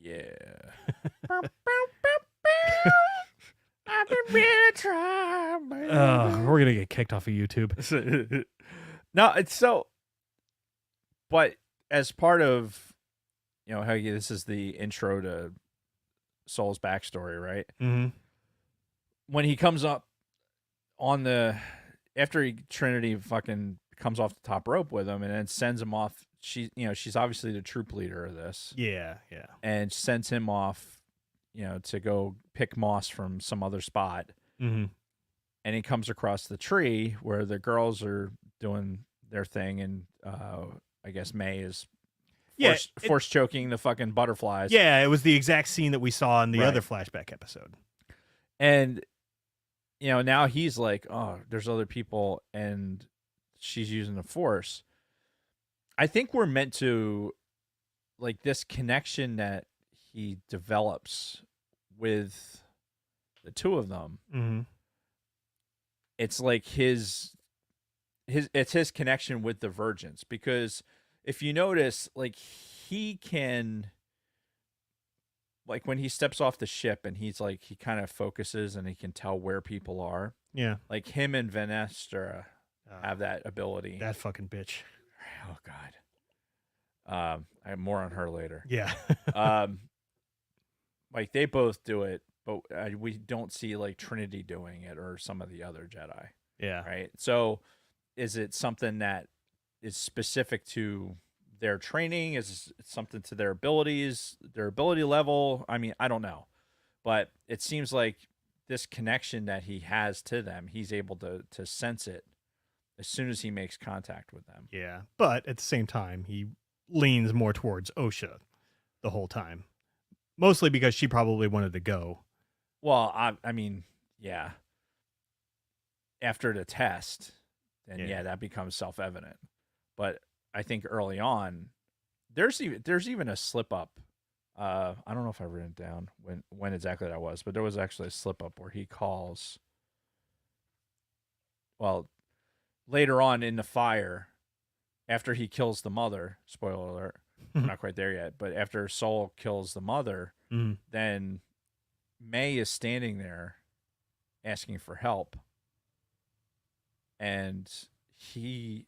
Yeah. We're gonna get kicked off of YouTube. No, it's so. But as part of, how this is the intro to Soul's backstory, right? Mm-hmm. When he comes up after Trinity fucking comes off the top rope with him and then sends him off. She's obviously the troop leader of this. Yeah. And sends him off, to go pick moss from some other spot. Mm-hmm. And he comes across the tree where the girls are doing their thing, and I guess May is force choking the fucking butterflies. Yeah, it was the exact scene that we saw in the other flashback episode. And now he's like, oh, there's other people, and she's using the force. I think we're meant to, like, this connection that he develops with the two of them. Mm-hmm. It's like his connection with the virgins, because if you notice, like, he can, like, when he steps off the ship and he's like, he kind of focuses and he can tell where people are. Yeah. Like him and Venestra have that ability. That fucking bitch. Oh God. I have more on her later. Yeah. Like they both do it, but we don't see like Trinity doing it or some of the other Jedi. Yeah. Right. So is it something that is specific to their training? Is it something to their abilities, their ability level? I mean, I don't know, but it seems like this connection that he has to them, he's able to sense it as soon as he makes contact with them. Yeah. But at the same time, he leans more towards Osha the whole time, mostly because she probably wanted to go. Well, I mean, yeah. After the test, then yeah, that becomes self-evident. But I think early on, there's even a slip up. I don't know if I've written it down when exactly that was, but there was actually a slip up where he calls. Well, later on in the fire, after he kills the mother, spoiler alert, I'm not quite there yet, but after Soul kills the mother, then May is standing there asking for help. And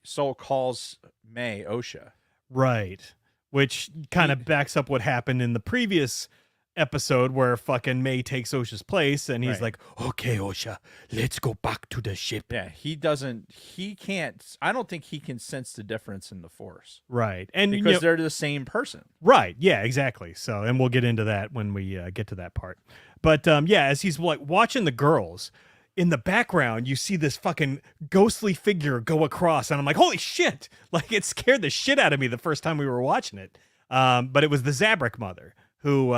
Soul calls May Osha. Right. Which kind of backs up what happened in the previous episode where fucking May takes Osha's place and he's like, okay, Osha, let's go back to the ship. Yeah, I don't think he can sense the difference in the Force. Right. And because they're the same person. Right. Yeah, exactly. So, and we'll get into that when we get to that part. But as he's like watching the girls, in the background, you see this fucking ghostly figure go across, and I'm like, holy shit! Like, it scared the shit out of me the first time we were watching it. But it was the Zabrak mother who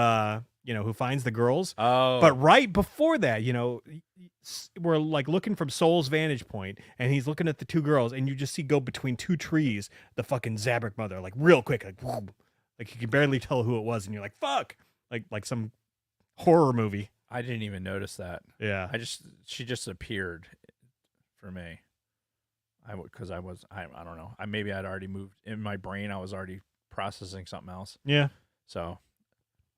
finds the girls. Oh. But right before that, we're like looking from Soul's vantage point, and he's looking at the two girls, and you just see go between two trees the fucking Zabrak mother, like real quick, like whoom. Like you can barely tell who it was, and you're like, fuck, like some horror movie. I didn't even notice that. Yeah. She just appeared for me. I don't know. Maybe I'd already moved in my brain. I was already processing something else. Yeah. So,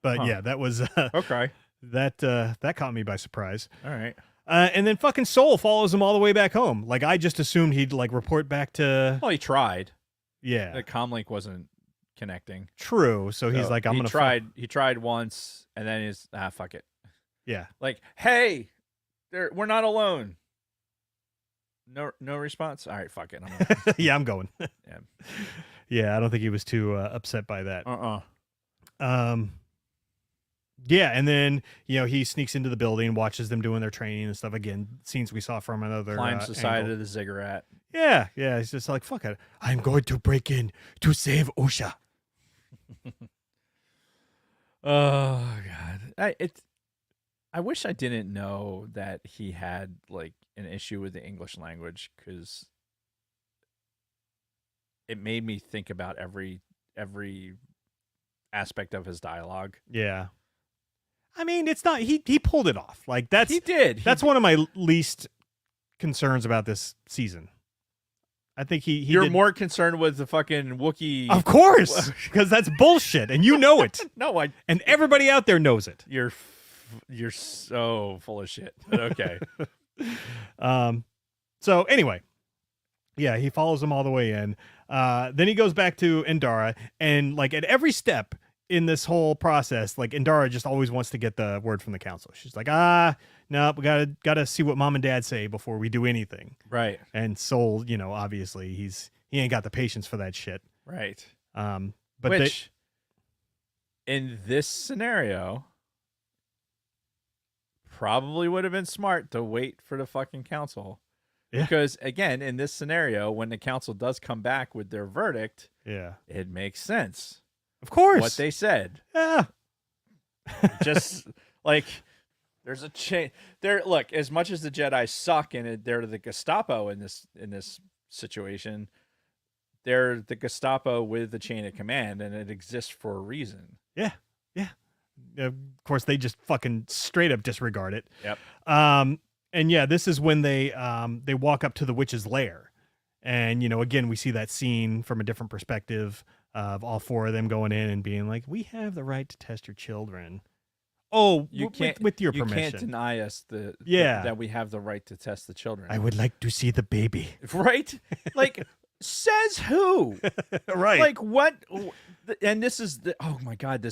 But Huh. yeah, that was Okay. that caught me by surprise. All right. And then fucking Soul follows him all the way back home. Like I just assumed he'd like report back to. Well, he tried. Yeah, The comlink wasn't connecting. true. So he's like, I'm he gonna. He tried once, and then he's fuck it. Yeah. Like, hey, we're not alone. No response. All right, fuck it. Yeah, I'm going. Yeah. Yeah, I don't think he was too upset by that. Uh-uh. Yeah, and then he sneaks into the building, watches them doing their training and stuff. Again, scenes we saw from another. Climbs the side angle. of the ziggurat. Yeah. He's just like, fuck it. I'm going to break in to save Osha. Oh God. I wish I didn't know that he had like an issue with the English language, because it made me think about every aspect of his dialogue. Yeah. I mean, it's not. He pulled it off. Like He did. That's one of my least concerns about this season. I think he. You're did, more concerned with the fucking Wookiee. of course, because that's bullshit, and you know it, No, and everybody out there knows it. You're so full of shit. But okay. So anyway, yeah, he follows him all the way in. Then he goes back to Endara, and like at every step in this whole process, like Endara just always wants to get the word from the council. She's like, no, we gotta see what mom and dad say before we do anything. Right. And Soul, obviously he ain't got the patience for that shit. Right. But which in this scenario probably would have been smart to wait for the fucking council. Yeah. Because again, in this scenario, when the council does come back with their verdict, it makes sense. Of course. What they said. Yeah. Just like there's a chain there. Look, as much as the Jedi suck and they're the Gestapo in this situation, they're the Gestapo with the chain of command, and it exists for a reason. Yeah. Of course, they just fucking straight up disregard it. Yep. And yeah, this is when they walk up to the witch's lair, and again we see that scene from a different perspective of all four of them going in and being like, "We have the right to test your children." Oh, You can't with your you permission. can't deny us that we have the right to test the children. I would like to see the baby. Right? Like, says who? Right. Like what? And this is oh my God,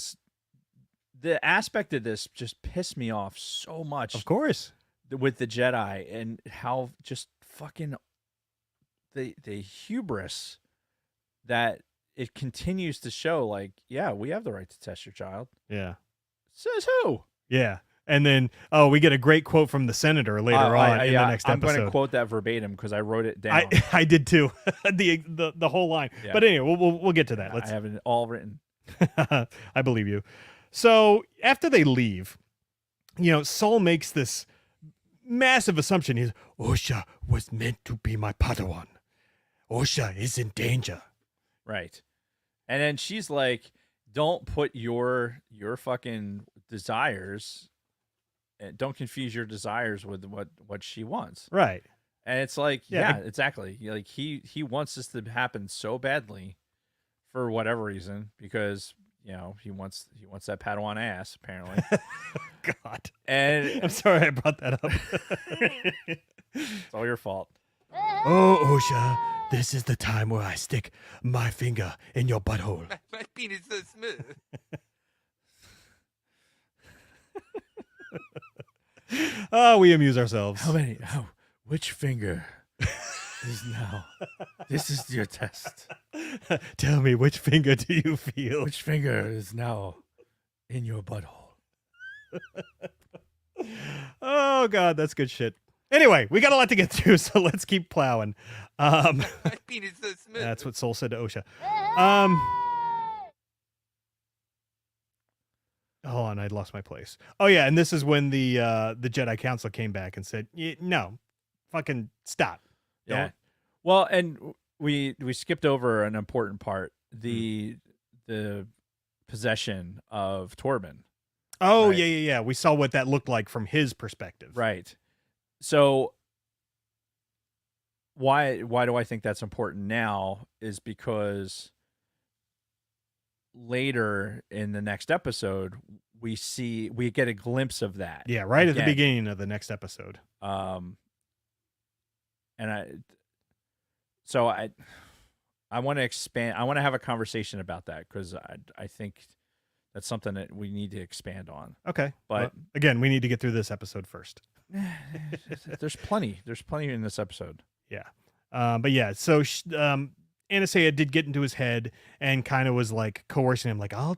the aspect of this just pissed me off so much. Of course. With the Jedi and how just fucking the hubris that it continues to show. Like, yeah, we have the right to test your child. Yeah. Says who? Yeah. And then, we get a great quote from the senator later on in the next episode. I'm going to quote that verbatim because I wrote it down. I did too. the whole line. Yeah. But anyway, we'll get to that. I have it all written. I believe you. So after they leave, Soul makes this massive assumption. He's, Osha was meant to be my Padawan. Osha is in danger. Right. And then she's like, don't put your fucking desires, and don't confuse your desires with what she wants. Right. And it's like, yeah, exactly. Like he wants this to happen so badly for whatever reason, because he wants that Padawan ass, apparently. God. And I'm sorry I brought that up. It's all your fault. Oh, Osha, this is the time where I stick my finger in your butthole. My penis is so smooth. Oh, we amuse ourselves. Which finger is now? This is your test. Tell me, which finger do you feel? Which finger is now in your butthole? Oh, God, that's good shit. Anyway, we got a lot to get to, so let's keep plowing. My penis is so smooth. That's what Soul said to Osha. Hold on, I lost my place. Oh yeah, and this is when the Jedi Council came back and said, "No, fucking stop." Yeah. Don't- Well, and we skipped over an important part: the possession of Torben. Oh Right. yeah. We saw what that looked like from his perspective. Right. So why do I think that's important now is because later in the next episode, we get a glimpse of that. Yeah, right at the again. beginning of the next episode. And I want to expand. I want to have a conversation about that because I think that's something that we need to expand on. Okay. But well, again, we need to get through this episode first. there's plenty in this episode. Yeah. But yeah, so Anastasia did get into his head and kind of was like coercing him, like, I'll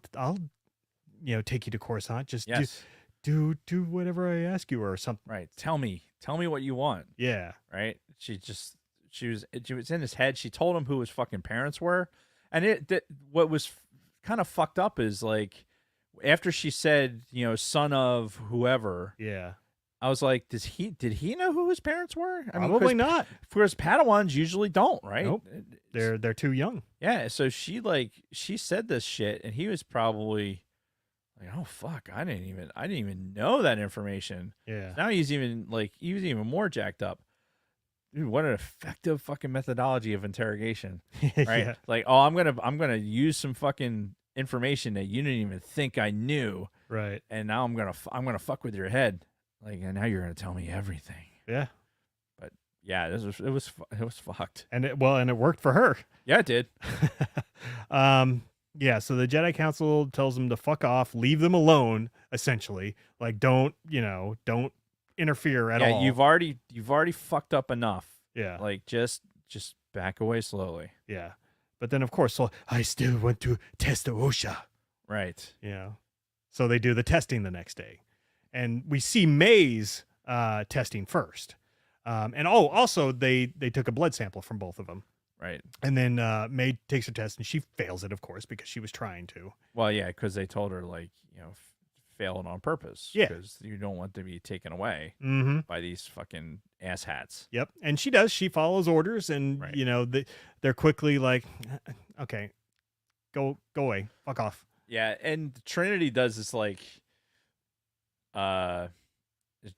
take you to Coruscant. Just do whatever I ask you or something. Right. Tell me what you want. Yeah. Right. She was in his head. She told him who his fucking parents were. And what was kind of fucked up is like, after she said, son of whoever. Yeah. I was like, did he know who his parents were? I Probably not. Because Padawans usually don't, right? Nope. They're too young. Yeah. So she said this shit, and he was probably like, oh fuck, I didn't even know that information. Yeah. Now he was even more jacked up. Dude, what an effective fucking methodology of interrogation, right? Yeah. Like, oh, I'm gonna use some fucking information that you didn't even think I knew, right? And now I'm gonna fuck with your head. Like, and now you're gonna tell me everything. Yeah, but yeah, it was fucked. And it worked for her. Yeah, it did. Yeah. So the Jedi Council tells them to fuck off, leave them alone. Essentially, like don't interfere at all. You've already fucked up enough. Yeah. Like just back away slowly. Yeah. But then of course, so I still want to test OSHA. Right. Yeah. So they do the testing the next day. And we see May's testing first. And also they took a blood sample from both of them. Right. And then May takes her test and she fails it, of course, because she was trying to. Well, yeah, because they told her, like, fail it on purpose. Yeah. Because you don't want to be taken away by these fucking asshats. Yep. And she does. She follows orders and, right. They're quickly like, okay, go away. Fuck off. Yeah. And Trinity does this, like,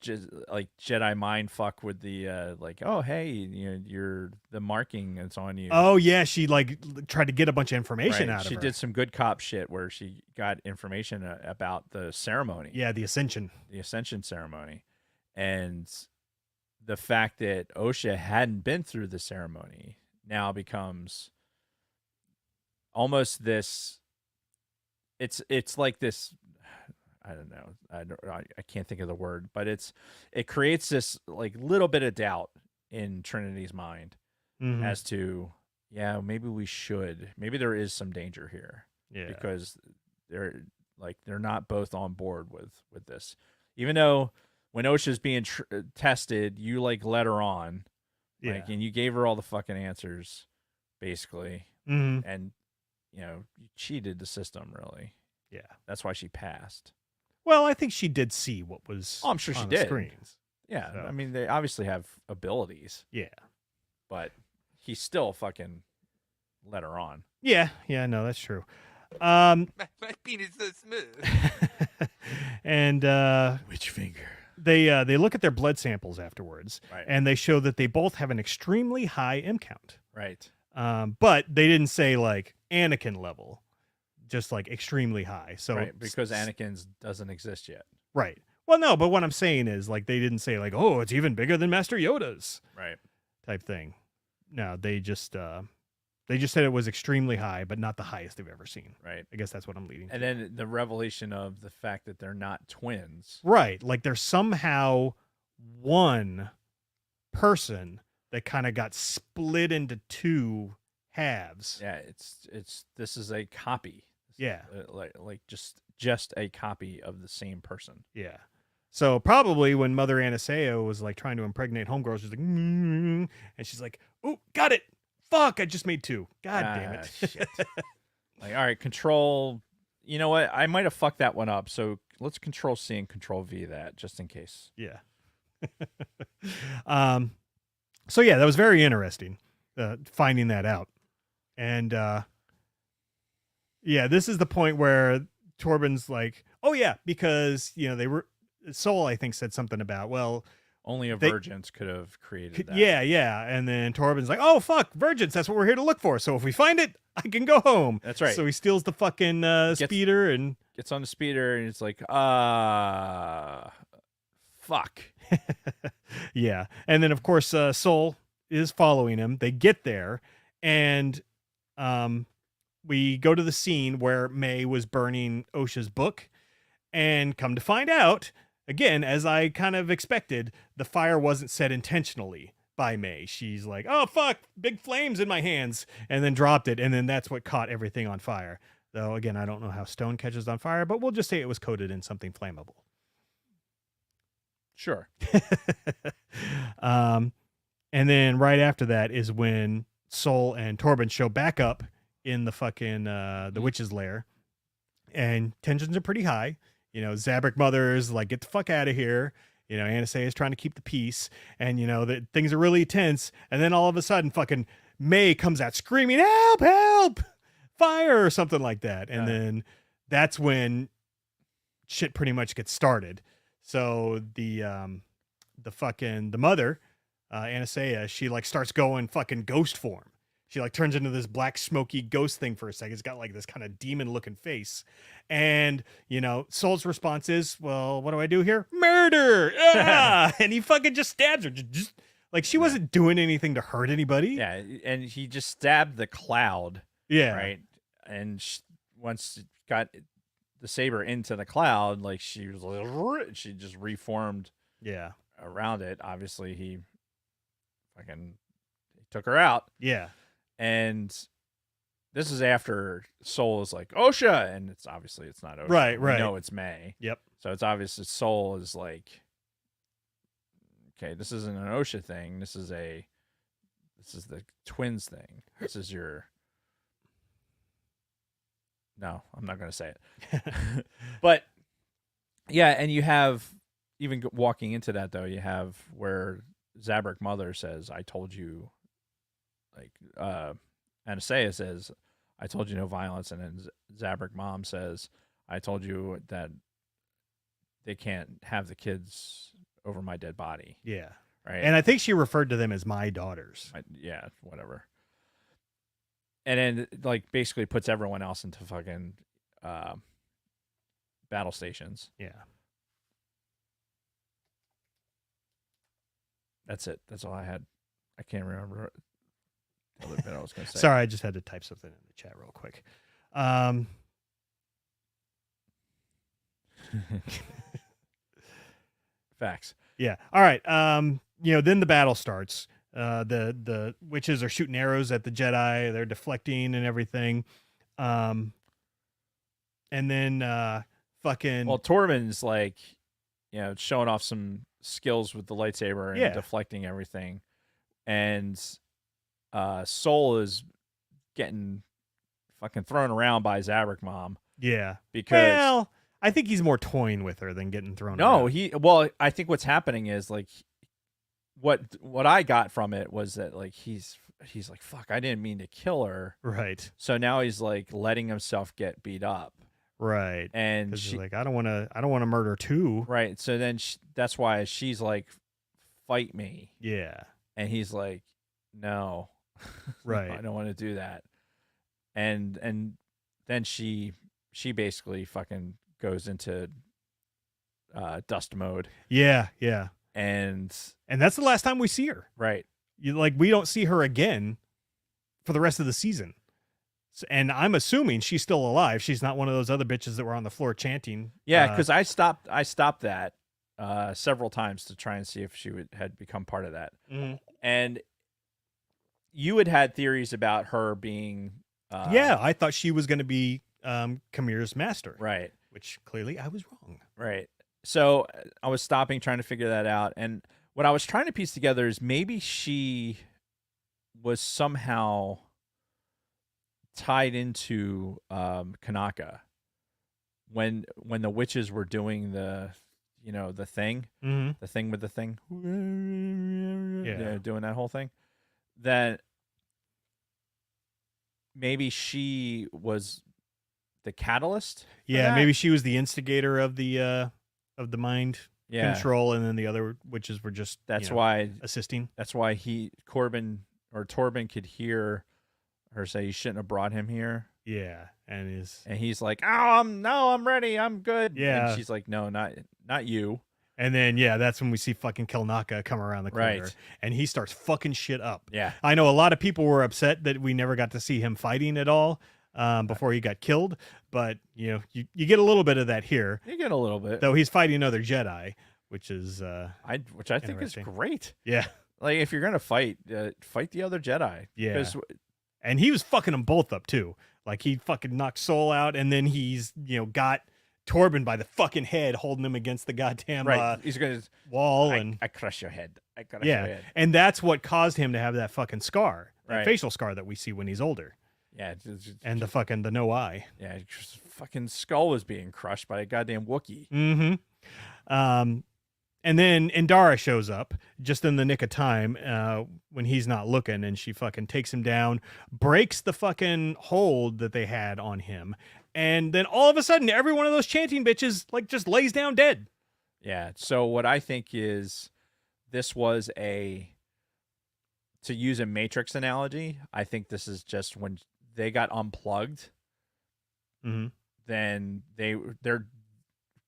just like Jedi mind fuck with the like, oh hey, you're the marking that's on you. Oh yeah, she like tried to get a bunch of information out of her. She did some good cop shit where she got information about the ceremony. Yeah, the Ascension ceremony, and the fact that Osha hadn't been through the ceremony now becomes almost this. It's like this. I don't know. I can't think of the word, but it creates this like little bit of doubt in Trinity's mind as to, maybe there is some danger here. Yeah. Because they're not both on board with this. Even though when Osha's being tested, you like let her on, like, and you gave her all the fucking answers, basically, and you cheated the system really. Yeah, that's why she passed. Well, I think she did see what was. Oh, I'm sure she on did. The screens. Yeah, So. I mean, they obviously have abilities. Yeah, but he still fucking let her on. Yeah, no, that's true. My penis so smooth. And which finger? They look at their blood samples afterwards, right. And they show that they both have an extremely high M count. Right. But they didn't say like Anakin level. Just like extremely high. So right, because Anakin's doesn't exist yet. Right. Well, no, but what I'm saying is like they didn't say like, oh, it's even bigger than Master Yoda's. Right. Type thing. No, they just said it was extremely high, but not the highest they've ever seen. Right. I guess that's what I'm leading to. And then the revelation of the fact that they're not twins. Right. Like there's somehow one person that kind of got split into two halves. Yeah, this is a copy. Yeah. Like just a copy of the same person. Yeah. So probably when Mother Anastasia was like trying to impregnate homegirls, she's like, and she's like, oh, got it. Fuck, I just made two. God damn it. Shit. Like, all right, control. You know what? I might have fucked that one up. So let's control C and control V that just in case. Yeah. So yeah, that was very interesting, finding that out. And yeah, this is the point where Torben's like, oh yeah, because they were Soul, I think, said something about, well, Only a virgins could have created that. Yeah. And then Torben's like, oh, fuck, virgins. That's what we're here to look for. So if we find it, I can go home. That's right. So he steals the fucking speeder and gets on the speeder, and it's like, fuck. yeah. And then, of course, Soul is following him. They get there, and we go to the scene where May was burning OSHA's book, and come to find out, again, as I kind of expected, the fire wasn't set intentionally by May. She's like, oh, fuck, big flames in my hands, and then dropped it, and then that's what caught everything on fire. Though, again, I don't know how stone catches on fire, but we'll just say it was coated in something flammable. Sure. And then right after that is when Soul and Torben show back up in the fucking the witch's lair, and tensions are pretty high. You know, Zabrak Mother's like, get the fuck out of here. You know, Anastasia is trying to keep the peace, and you know that things are really tense. And then all of a sudden, fucking May comes out screaming, "Help! Help! Fire!" or something like that. And then that's when shit pretty much gets started. So the mother, Anastasia, she like starts going fucking ghost form. She like turns into this black smoky ghost thing for a second. It's got like this kind of demon looking face. And, you know, Soul's response is, well, what do I do here? Murder! Ah! And he fucking just stabs her. Just like she wasn't doing anything to hurt anybody. Yeah, and he just stabbed the cloud. Yeah. Right? And once it got the saber into the cloud, like she was like, she just reformed around it. Obviously, he took her out. Yeah. And this is after Soul is like, OSHA, and it's not OSHA. Right. We know it's May. Yep. So it's obvious that Soul is like, okay, this isn't an OSHA thing. This is the twins thing. This is your. No, I'm not going to say it. But yeah, and you have, even walking into that though, you have where Zabrak Mother says, I told you, like, Anastasia says, I told you no violence. And then Zabrak Mom says, I told you that they can't have the kids over my dead body. Yeah. Right. And I think she referred to them as my daughters. Yeah, whatever. And then, like, basically puts everyone else into fucking battle stations. Yeah. That's it. That's all I had. I can't remember the other bit I was going to say. Sorry, I just had to type something in the chat real quick. Facts. Yeah. All right. You know, then the battle starts. The witches are shooting arrows at the Jedi. They're deflecting and everything. And then fucking. Well, Torben's like, you know, showing off some skills with the lightsaber and deflecting everything, and Soul is getting fucking thrown around by Zabrak Mom. Yeah. Because I think he's more toying with her than getting thrown around. No, well, I think what's happening is like what I got from it was that like he's like, fuck, I didn't mean to kill her. Right. So now he's like letting himself get beat up. Right. And she's like, I don't want to murder too. Right. So then that's why she's like, fight me. Yeah. And he's like, no. Right. I don't want to do that. And then she basically fucking goes into dust mode. Yeah, yeah. And that's the last time we see her. Right. We don't see her again for the rest of the season. And I'm assuming she's still alive. She's not one of those other bitches that were on the floor chanting. Yeah, because I stopped that several times to try and see if she had become part of that. Mm-hmm. And you had theories about her being. Yeah, I thought she was going to be Kamir's master. Right. Which clearly I was wrong. Right. So I was trying to figure that out. And what I was trying to piece together is maybe she was somehow tied into Kanaka when the witches were doing the thing, mm-hmm. the thing with the thing, yeah, doing that whole thing. That maybe she was the catalyst. Yeah, maybe she was the instigator of the mind control, and then the other witches were just that's why assisting. That's why Torben could hear her say, "You shouldn't have brought him here." Yeah, and he's like, "Oh, I'm ready. I'm good." Yeah, and she's like, "No, not you." And then that's when we see fucking Kelnaka come around the corner, and he starts fucking shit up. Yeah, I know a lot of people were upset that we never got to see him fighting at all before he got killed, but you get a little bit of that here. You get a little bit, though he's fighting another Jedi, which is which I think is great. Yeah, like if you're gonna fight the other Jedi. Yeah, and he was fucking them both up too. Like he fucking knocked Soul out, and then he's got Torben by the fucking head, holding him against the goddamn he's gonna wall, I crush your head. I crush your head. And that's what caused him to have that fucking scar, that right. facial scar that we see when he's older. Yeah, and the no eye. Yeah, fucking skull was being crushed by a goddamn Wookiee. Mm-hmm. And then Indara shows up just in the nick of time when he's not looking, and she fucking takes him down, breaks the fucking hold that they had on him, and then all of a sudden, every one of those chanting bitches just lays down dead. Yeah. So what I think is, this was to use a Matrix analogy, I think this is just when they got unplugged. Mm-hmm. Then they're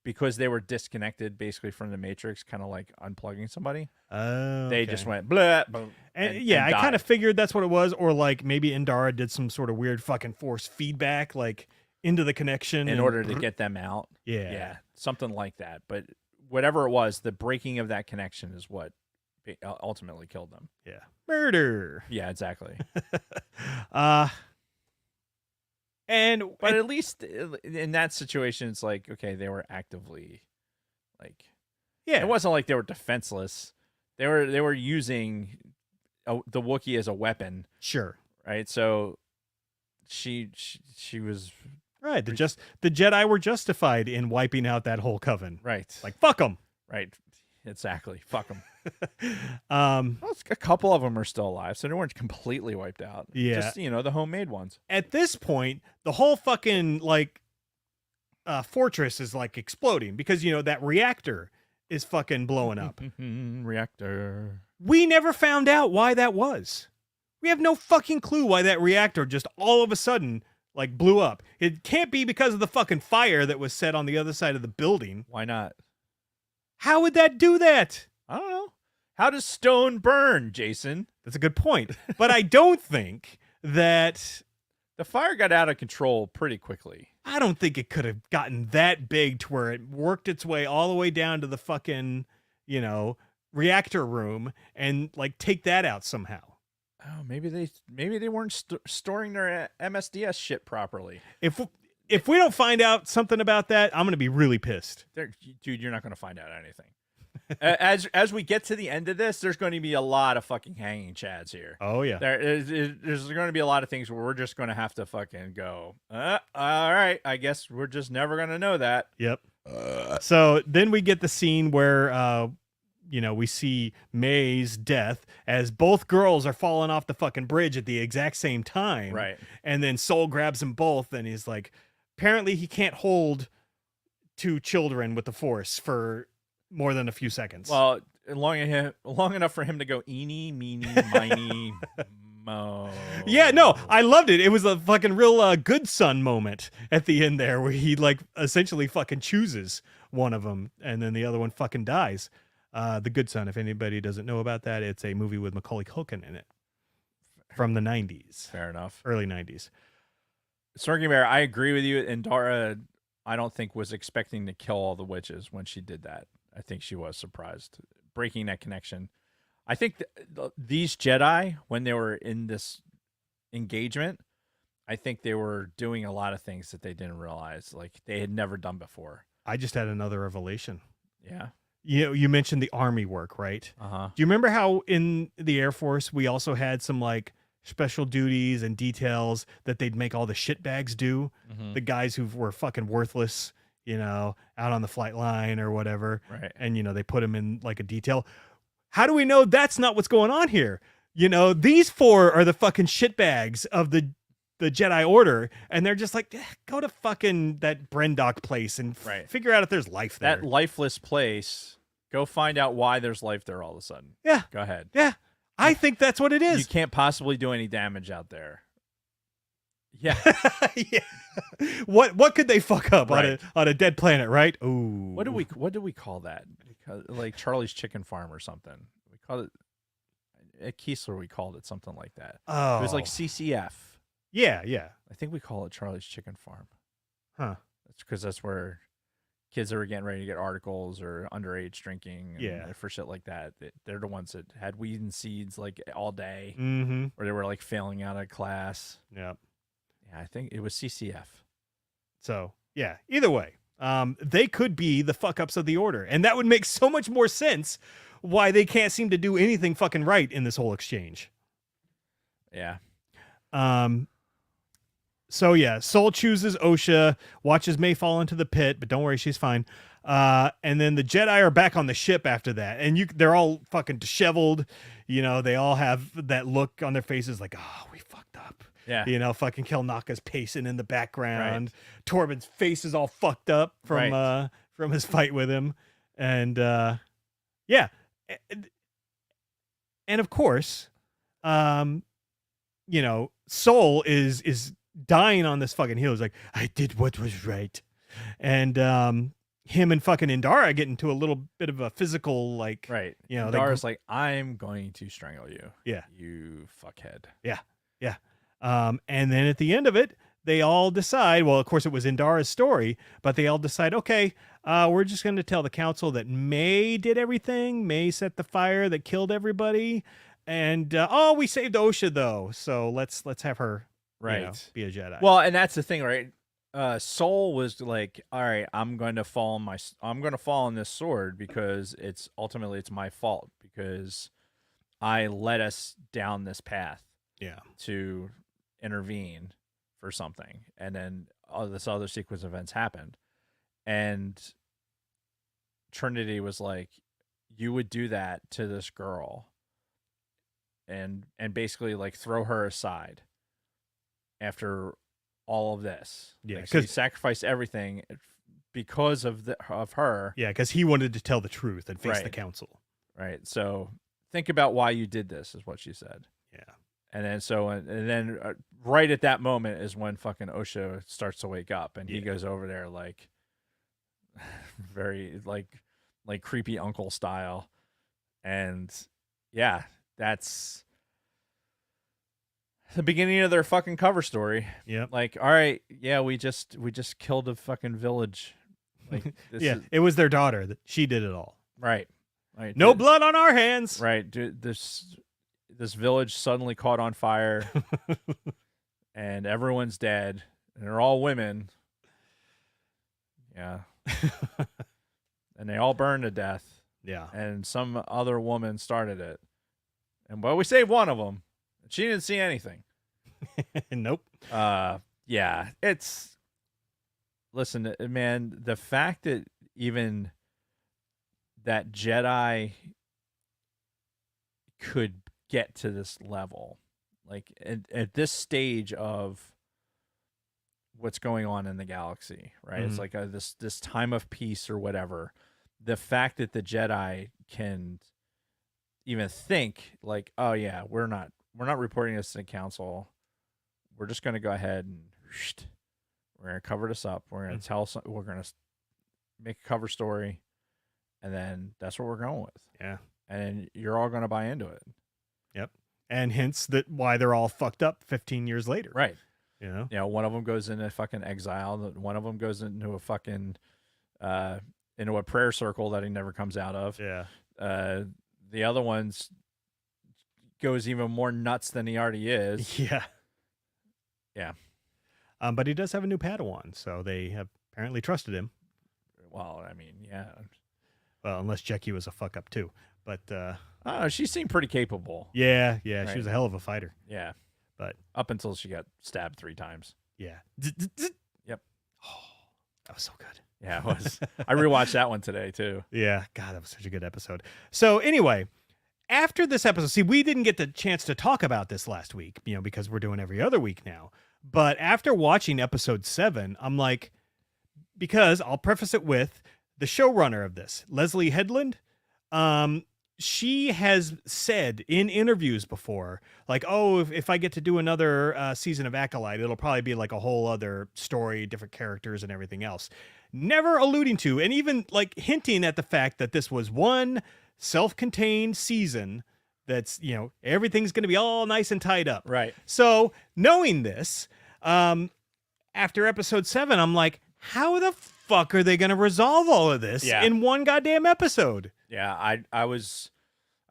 because they were disconnected basically from the Matrix, kind of like unplugging somebody. Oh, they just went blah, boom, and I kind of figured that's what it was, or like maybe Indara did some sort of weird fucking force feedback, like into the connection in order to get them out. Yeah, something like that. But whatever it was, the breaking of that connection is what ultimately killed them. Yeah, murder. Yeah, exactly. But at least in that situation, it's like, okay, they were actively, like, it wasn't like they were defenseless. They were using the Wookiee as a weapon. Sure. Right. So she was right. The Jedi were justified in wiping out that whole coven. Right. Like fuck them. Right. Exactly. Fuck them. Well, a couple of them are still alive, so they weren't completely wiped out. Yeah. Just, the homemade ones. At this point, the whole fucking fortress is like exploding because that reactor is fucking blowing up. Reactor. We never found out why that was. We have no fucking clue why that reactor just all of a sudden blew up. It can't be because of the fucking fire that was set on the other side of the building. Why not? How would that do that? I don't know. How does stone burn, Jason? That's a good point. But I don't think that the fire got out of control pretty quickly. I don't think it could have gotten that big to where it worked its way all the way down to the fucking, reactor room and take that out somehow. Oh, maybe they weren't storing their MSDS shit properly. If we don't find out something about that, I'm going to be really pissed. Dude, you're not going to find out anything. As we get to the end of this, there's going to be a lot of fucking hanging chads here. Oh, yeah. There's going to be a lot of things where we're just going to have to fucking go, all right, I guess we're just never going to know that. Yep. So then we get the scene where, we see May's death as both girls are falling off the fucking bridge at the exact same time. Right. And then Soul grabs them both and he's like, apparently he can't hold two children with the Force for more than a few seconds. Well, long enough for him to go eeny, meeny, miny, mo. Yeah, no, I loved it. It was a fucking real good son moment at the end there where he essentially fucking chooses one of them and then the other one fucking dies. The Good Son, if anybody doesn't know about that, it's a movie with Macaulay Culkin in it from the 90s. Fair enough. Early 90s. Snorky Bear, I agree with you. And Dara, I don't think was expecting to kill all the witches when she did that. I think she was surprised. Breaking that connection. I think these Jedi, when they were in this engagement, I think they were doing a lot of things that they didn't realize, they had never done before. I just had another revelation. Yeah. You mentioned the army work, right? Uh-huh. Do you remember how in the Air Force we also had some special duties and details that they'd make all the shitbags do? Mm-hmm. The guys who were fucking worthless, out on the flight line or whatever. Right. And, they put them in a detail. How do we know that's not what's going on here? These four are the fucking shitbags of the Jedi Order, and they're just go to fucking that Brendock place and figure out if there's life there. That lifeless place Go find out why there's life there all of a sudden. Yeah. Go ahead. Yeah. I think that's what it You is. can't possibly do any damage out there. Yeah. Yeah. What could they fuck up Right. on a dead planet, right? Ooh. What do we call that? Like Charlie's Chicken Farm or something. We called it at Keesler. We called it something like that. Oh. It was like CCF. Yeah, yeah. I think we call it Charlie's Chicken Farm. Huh. That's because that's where kids that were getting ready to get articles or underage drinking and for shit like that. They're the ones that had weed and seeds like all day, or they were like failing out of class. Yeah. Yeah, I think it was CCF. So yeah, either way, they could be the fuck ups of the Order, and that would make so much more sense why they can't seem to do anything fucking right in this whole exchange. Yeah. So yeah, Sol chooses Osha, watches May fall into the pit, but don't worry, she's fine. And then the Jedi are back on the ship after that, and they're all fucking disheveled. You know, they all have that look on their faces like, oh, we fucked up. Yeah. You know, fucking Kelnaka's pacing in the background. Right. Torben's face is all fucked up from his fight with him. And yeah. And of course, you know, Sol is dying on this fucking hill. He's like, I did what was right. And him and fucking Indara get into a little bit of a physical, like, right. You know, Indara's like, I'm going to strangle you. Yeah. You fuckhead. Yeah. Yeah. And then at the end of it, they all decide, well, of course it was Indara's story, but they all decide, okay, we're just going to tell the council that May did everything. May set the fire that killed everybody. And, we saved Osha though. So let's have her be a Jedi. Well, and that's the thing, right? Sol was like, all right, I'm going to fall on this sword because it's my fault because I led us down this path. Yeah. To intervene for something, and then this other sequence of events happened, and Trinity was like, you would do that to this girl and basically like throw her aside after all of this. Yeah, because he sacrificed everything because of her. Yeah, because he wanted to tell the truth and face the council. Right. So think about why you did this, is what she said. Yeah. And then right at that moment is when fucking Osha starts to wake up, and he goes over there like very like creepy uncle style, and yeah, that's the beginning of their fucking cover story. Yeah, like, all right, yeah, we just killed a fucking village. Like, this it was their daughter that she did it all. Right. No blood on our hands. Right, dude. This village suddenly caught on fire and everyone's dead and they're all women. Yeah. And they all burned to death. Yeah. And some other woman started it. And we saved one of them. She didn't see anything. Nope. Yeah, listen, man, the fact that even that Jedi could get to this level, like at this stage of what's going on in the galaxy, right? It's like this time of peace or whatever. The fact that the Jedi can even think like, oh yeah, we're not reporting this to the council. We're just going to go ahead and we're going to cover this up. We're going to we're going to make a cover story, and then that's what we're going with. Yeah. And you're all going to buy into it. Yep. And hence that why they're all fucked up 15 years later. Right. You know, one of them goes into fucking exile. One of them goes into a fucking, into a prayer circle that he never comes out of. Yeah. The other one's goes even more nuts than he already is. Yeah. Yeah. But he does have a new Padawan, so they have apparently trusted him. Well, I mean, yeah. Well, unless Jackie was a fuck up too. But she seemed pretty capable. Yeah, right. She was a hell of a fighter. Yeah. But up until she got stabbed 3 times. Yeah. Yep. Oh, that was so good. Yeah, it was. I rewatched that one today too. Yeah. God, that was such a good episode. So anyway, after this episode, see, we didn't get the chance to talk about this last week, because we're doing every other week now. But after watching episode 7, I'm like, because I'll preface it with the showrunner of this, Leslie Headland, She has said in interviews before, like, oh, if I get to do another season of Acolyte, it'll probably be like a whole other story, different characters and everything else. Never alluding to, and even like hinting at the fact that this was one self-contained season that's, everything's going to be all nice and tied up. Right. So knowing this, after episode 7, I'm like, how the fuck are they going to resolve all of this in one goddamn episode? Yeah, I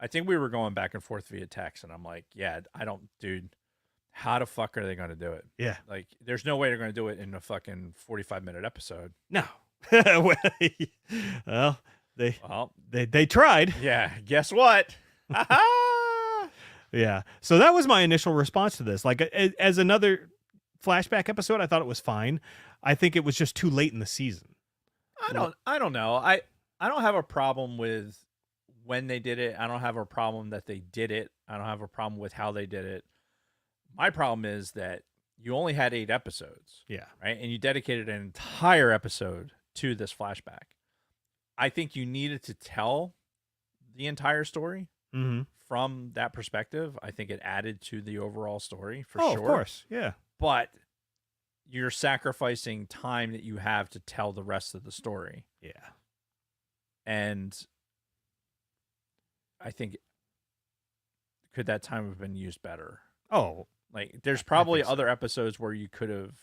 think we were going back and forth via text, and I'm like, yeah, dude, how the fuck are they going to do it? Yeah. Like, there's no way they're going to do it in a fucking 45-minute episode. No. well, they tried. Yeah, guess what? Yeah. So that was my initial response to this. Like, as another flashback episode, I thought it was fine. I think it was just too late in the season. I don't know. I don't have a problem with when they did it. I don't have a problem that they did it. I don't have a problem with how they did it. My problem is that you only had 8 episodes. Yeah. Right? And you dedicated an entire episode to this flashback. I think you needed to tell the entire story from that perspective. I think it added to the overall story for sure. Of course. Yeah. But you're sacrificing time that you have to tell the rest of the story. Yeah. And I think, could that time have been used better? Oh, like there's probably other episodes where you could have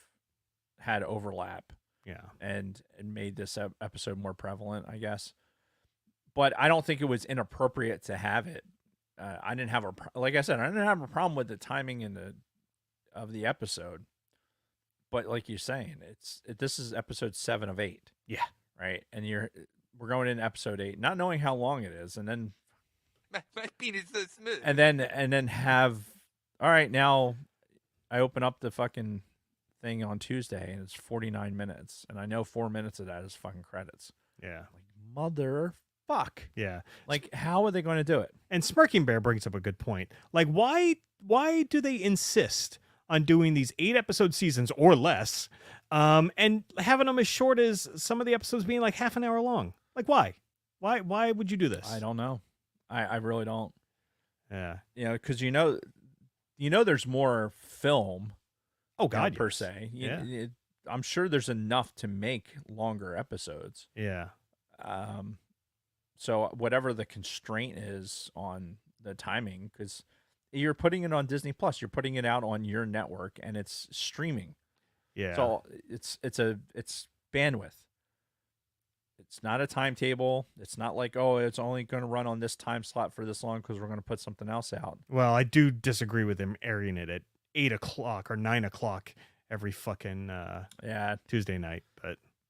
had overlap. Yeah. And made this episode more prevalent, I guess. But I don't think it was inappropriate to have it. I didn't have like I said, I didn't have a problem with the timing of the episode. But like you're saying, this is episode 7 of 8. Yeah. Right. And we're going into episode 8, not knowing how long it is, and then my penis is so smooth. and then have, all right, now I open up the fucking thing on Tuesday and it's 49 minutes, and I know 4 minutes of that is fucking credits. Yeah. Like, motherfuck. Yeah. Like, how are they going to do it? And Smirking Bear brings up a good point. Like, why do they insist on doing these 8-episode seasons or less, and having them as short as some of the episodes being like half an hour long? Like, why? Why would you do this? I don't know. I really don't. Yeah. Because there's more film. Oh God, per yes. se. Yeah. I'm sure there's enough to make longer episodes. Yeah. So whatever the constraint is on the timing, because you're putting it on Disney Plus, you're putting it out on your network, and it's streaming. Yeah. So it's bandwidth. It's not a timetable. It's not like, oh, it's only going to run on this time slot for this long because we're going to put something else out. Well, I do disagree with them airing it at 8 o'clock or 9 o'clock every fucking Tuesday night.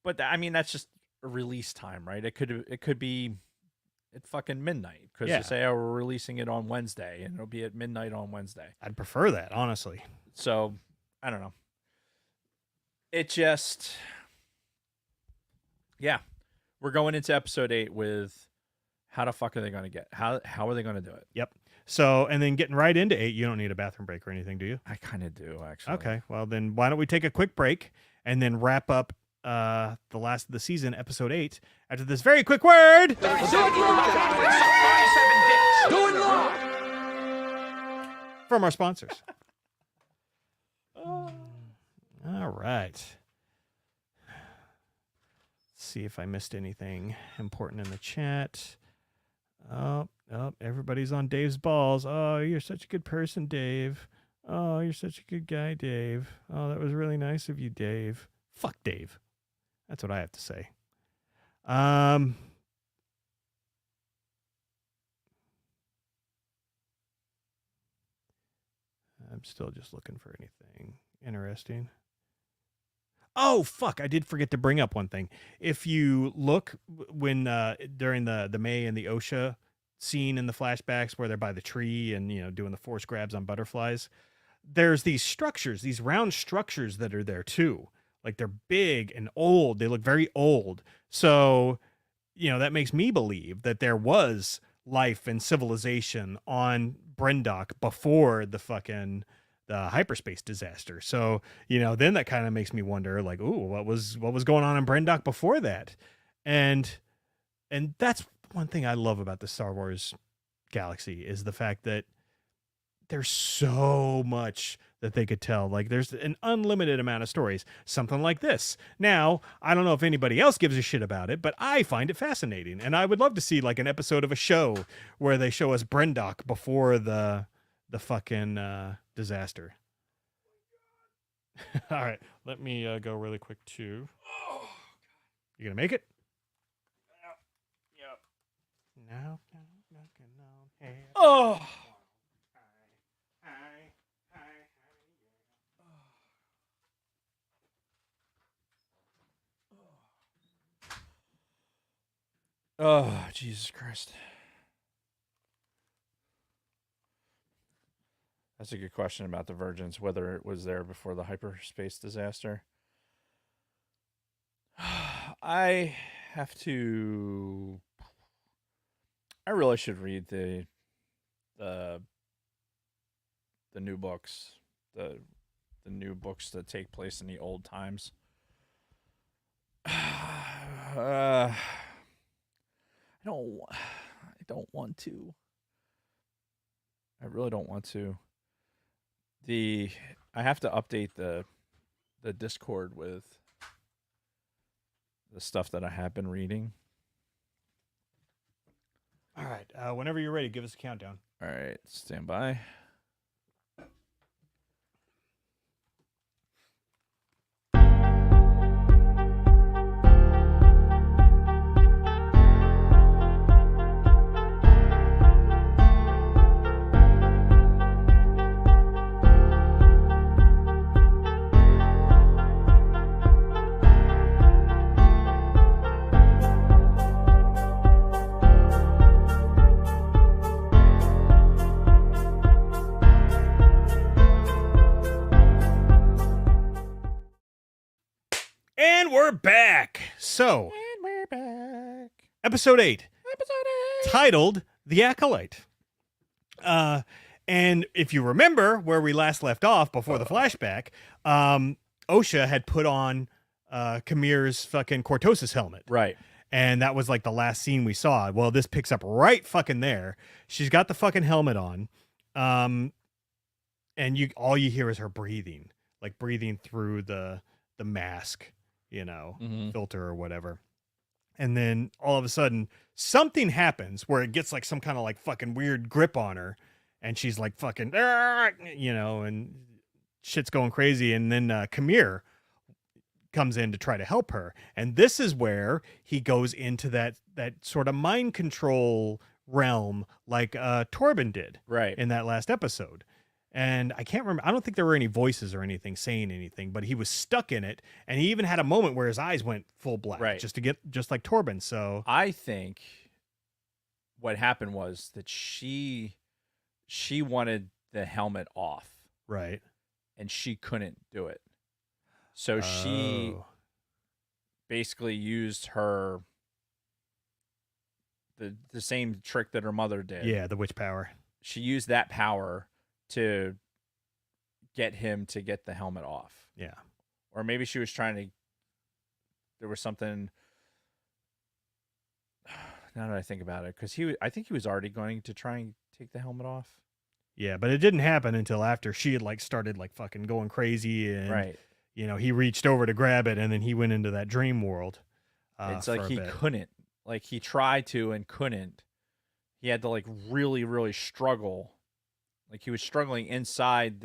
But I mean, that's just a release time, right? It could be at fucking midnight because you say, oh, we're releasing it on Wednesday, and it'll be at midnight on Wednesday. I'd prefer that, honestly. So I don't know. It just, yeah, we're going into episode 8 with how the fuck are they going to get? How are they going to do it? Yep. So, and then getting right into 8, you don't need a bathroom break or anything, do you? I kind of do, actually. Okay. Well, then why don't we take a quick break and then wrap up the last of the season, episode 8, after this very quick word from our sponsors. All right. Let's see if I missed anything important in the chat. Oh, everybody's on Dave's balls. Oh, you're such a good person, Dave. Oh, you're such a good guy, Dave. Oh, that was really nice of you, Dave. Fuck Dave. That's what I have to say. I'm still just looking for anything interesting. Oh, fuck. I did forget to bring up one thing. If you look when during the May and the OSHA scene in the flashbacks where they're by the tree and, doing the force grabs on butterflies, there's these structures, these round structures that are there too. Like they're big and old. They look very old. So, that makes me believe that there was life and civilization on Brendock before the hyperspace disaster. So, then that kind of makes me wonder, like, ooh, what was going on in Brendock before that? And that's one thing I love about the Star Wars galaxy is the fact that there's so much that they could tell. Like there's an unlimited amount of stories. Something like this. Now, I don't know if anybody else gives a shit about it, but I find it fascinating. And I would love to see like an episode of a show where they show us Brendok before the fucking disaster. All right, let me go really quick too. You gonna make it? Yep. No. Oh. Oh, Jesus Christ. That's a good question about the Virgins, whether it was there before the hyperspace disaster. I really should read the new books, the new books that take place in the old times. I don't want to. I really don't want to. I have to update the Discord with the stuff that I have been reading. All right. Whenever you're ready, give us a countdown. All right, stand by. And we're back. So, And we're back. episode 8, Episode 8. titled The Acolyte. And if you remember where we last left off before the flashback, Osha had put on Kamir's fucking Cortosis helmet. Right. And that was like the last scene we saw. Well, this picks up right fucking there. She's got the fucking helmet on. And all you hear is her breathing, like breathing through the mask, filter or whatever. And then all of a sudden something happens where it gets like some kind of like fucking weird grip on her, and she's like fucking, and shit's going crazy. And then Kamir comes in to try to help her. And this is where he goes into that sort of mind control realm like Torben did Right. in that last episode. And I can't remember. I don't think there were any voices or anything saying anything, but he was stuck in it. And he even had a moment where his eyes went full black, Right. just like Torben. So I think what happened was that she wanted the helmet off, right. and she couldn't do it. So she basically used the same trick that her mother did. Yeah, the witch power. She used that power to get him to get the helmet off. Yeah. Or maybe she was trying to, there was something, now that I think about it, because I think he was already going to try and take the helmet off. Yeah, but it didn't happen until after she had like started like fucking going crazy, and Right. he reached over to grab it, and then he went into that dream world. It's for like a he bit. couldn't. Like he tried to and couldn't. He had to like really, really struggle. Like he was struggling inside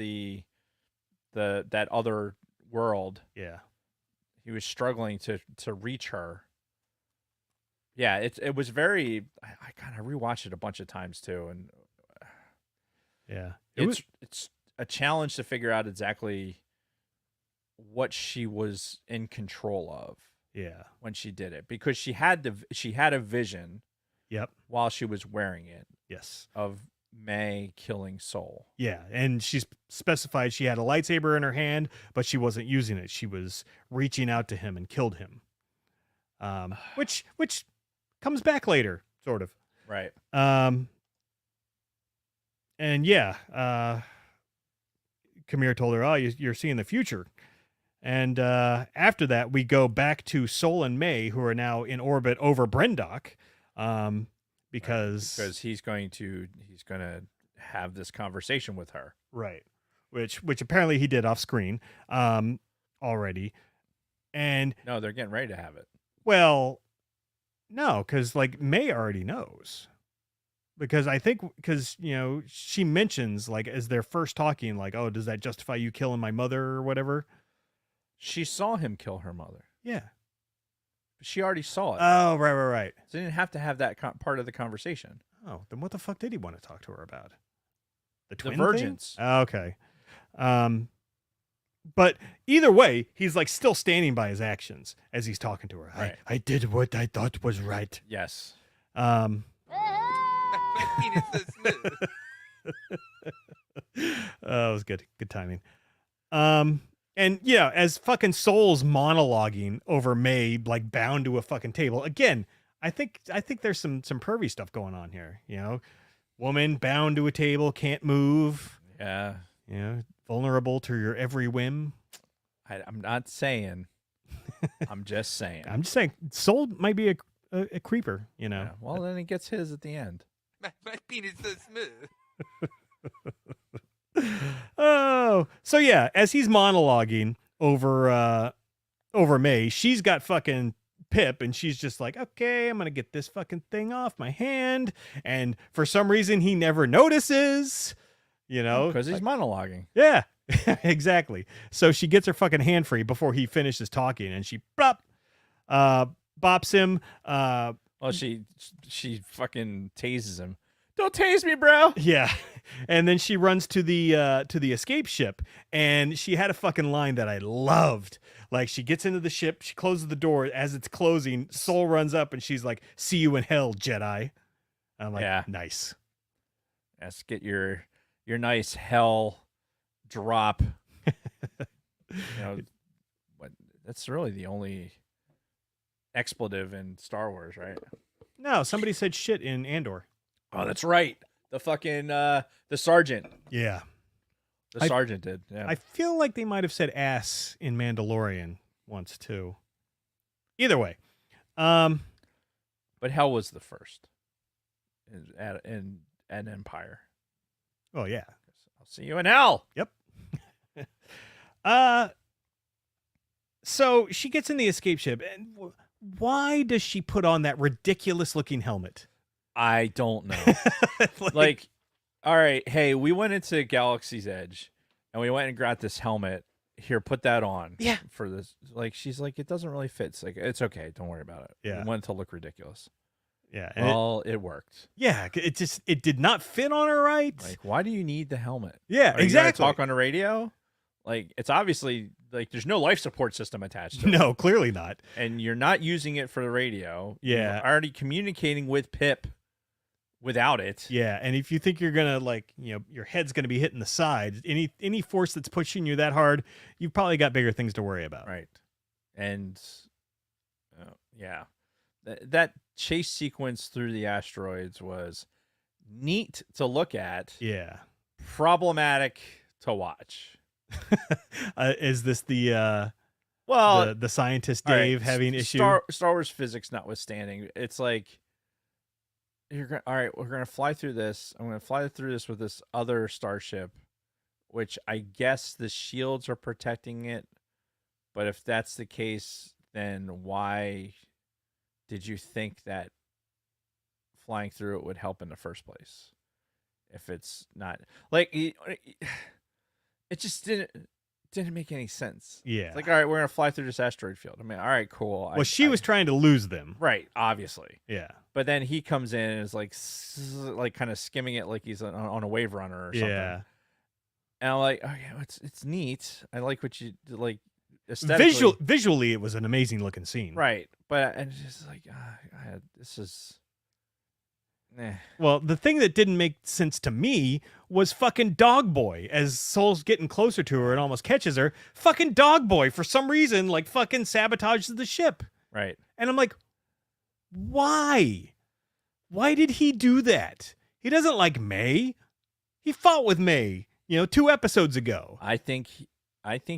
that other world. Yeah. He was struggling to reach her. Yeah, it was very. I kind of rewatched it a bunch of times too, and Yeah. it's a challenge to figure out exactly what she was in control of. Yeah. When she did it, because she had a vision. Yep. While she was wearing it. Yes. Of May killing Soul. Yeah, and she's specified she had a lightsaber in her hand, but she wasn't using it. She was reaching out to him and killed him. Which comes back later, sort of. Right. And yeah, Kamir told her, "Oh, you're seeing the future." And after that, we go back to Sol and May, who are now in orbit over Brendok. because he's going to have this conversation with her. right, which apparently he did off screen already, and No, they're getting ready to have it. well, no, because like May already knows. Because I think, she mentions, like, as they're first talking, like, oh, does that justify you killing my mother or whatever? She saw him kill her mother. Yeah. She already saw it. Oh, right. So they didn't have to have that part of the conversation. Oh, then what the fuck did he want to talk to her about? The twin virgins. thing? Oh, okay. But either way, he's like still standing by his actions as he's talking to her. Right. I did what I thought was right. Yes. My penis so smooth. Oh, it was good. Good timing. And yeah, as fucking Soul's monologuing over May, like bound to a fucking table. Again, I think there's some pervy stuff going on here. Woman bound to a table, can't move. Yeah. Vulnerable to your every whim. I'm not saying. I'm just saying. I'm just saying, Soul might be a creeper. Yeah, well, then he gets his at the end. My penis so smooth. Oh, so yeah, as he's monologuing over May, she's got fucking Pip, and she's just like, okay, I'm gonna get this fucking thing off my hand, and for some reason he never notices, because he's monologuing. Yeah, exactly. So she gets her fucking hand free before he finishes talking, and she bops him. Well, she fucking tases him. Don't tase me, bro. Yeah. And then she runs to the escape ship, and she had a fucking line that I loved. Like, she gets into the ship, she closes the door. As it's closing, Soul runs up and she's like, "See you in hell, Jedi." I'm like, yeah. Nice. Let's get your nice hell drop. That's really the only expletive in Star Wars, right? No, somebody said shit in Andor. Oh, that's right. The fucking the sergeant. Yeah. The sergeant did. Yeah. I feel like they might have said ass in Mandalorian once too. Either way. But hell was the first at Empire. Oh yeah. I'll see you in hell. Yep. So she gets in the escape ship, and why does she put on that ridiculous looking helmet? I don't know. like, all right, hey, we went into Galaxy's Edge and we went and got this helmet. Here, put that on. Yeah. For this. Like, she's like, it doesn't really fit. It's like, it's okay. Don't worry about it. Yeah. We want it to look ridiculous. Yeah. Well, it worked. Yeah. It did not fit on her right. Like, why do you need the helmet? Yeah, Are exactly. You gonna talk on the radio? Like, it's obviously, like, there's no life support system attached to it. No, clearly not. And you're not using it for the radio. Yeah. You're already communicating with Pip without it. Yeah, and if you think you're gonna your head's gonna be hitting the side, any force that's pushing you that hard, you've probably got bigger things to worry about. Right. And yeah, that chase sequence through the asteroids was neat to look at. Yeah. Problematic to watch. Is this the scientist Dave right, having issue? Star Wars physics notwithstanding, it's like, all right, we're gonna fly through this. I'm gonna fly through this with this other starship, which I guess the shields are protecting it. But if that's the case, then why did you think that flying through it would help in the first place? If it's not, like, it just didn't make any sense. Yeah. It's like, all right, we're gonna fly through this asteroid field. I mean, all right, cool. Well, she was trying to lose them. Right, obviously. Yeah. But then he comes in and is like kind of skimming it like he's on a wave runner or something. Yeah. And I'm like, okay, it's neat. I like what you like aesthetically. Visually, it was an amazing looking scene. Right, but and it's just like this is. Well, the thing that didn't make sense to me was fucking Dog Boy. As Soul's getting closer to her and almost catches her, fucking Dog Boy for some reason like fucking sabotages the ship. Right. And I'm like, why? Why did he do that? He doesn't like May. He fought with May, 2 episodes ago. I think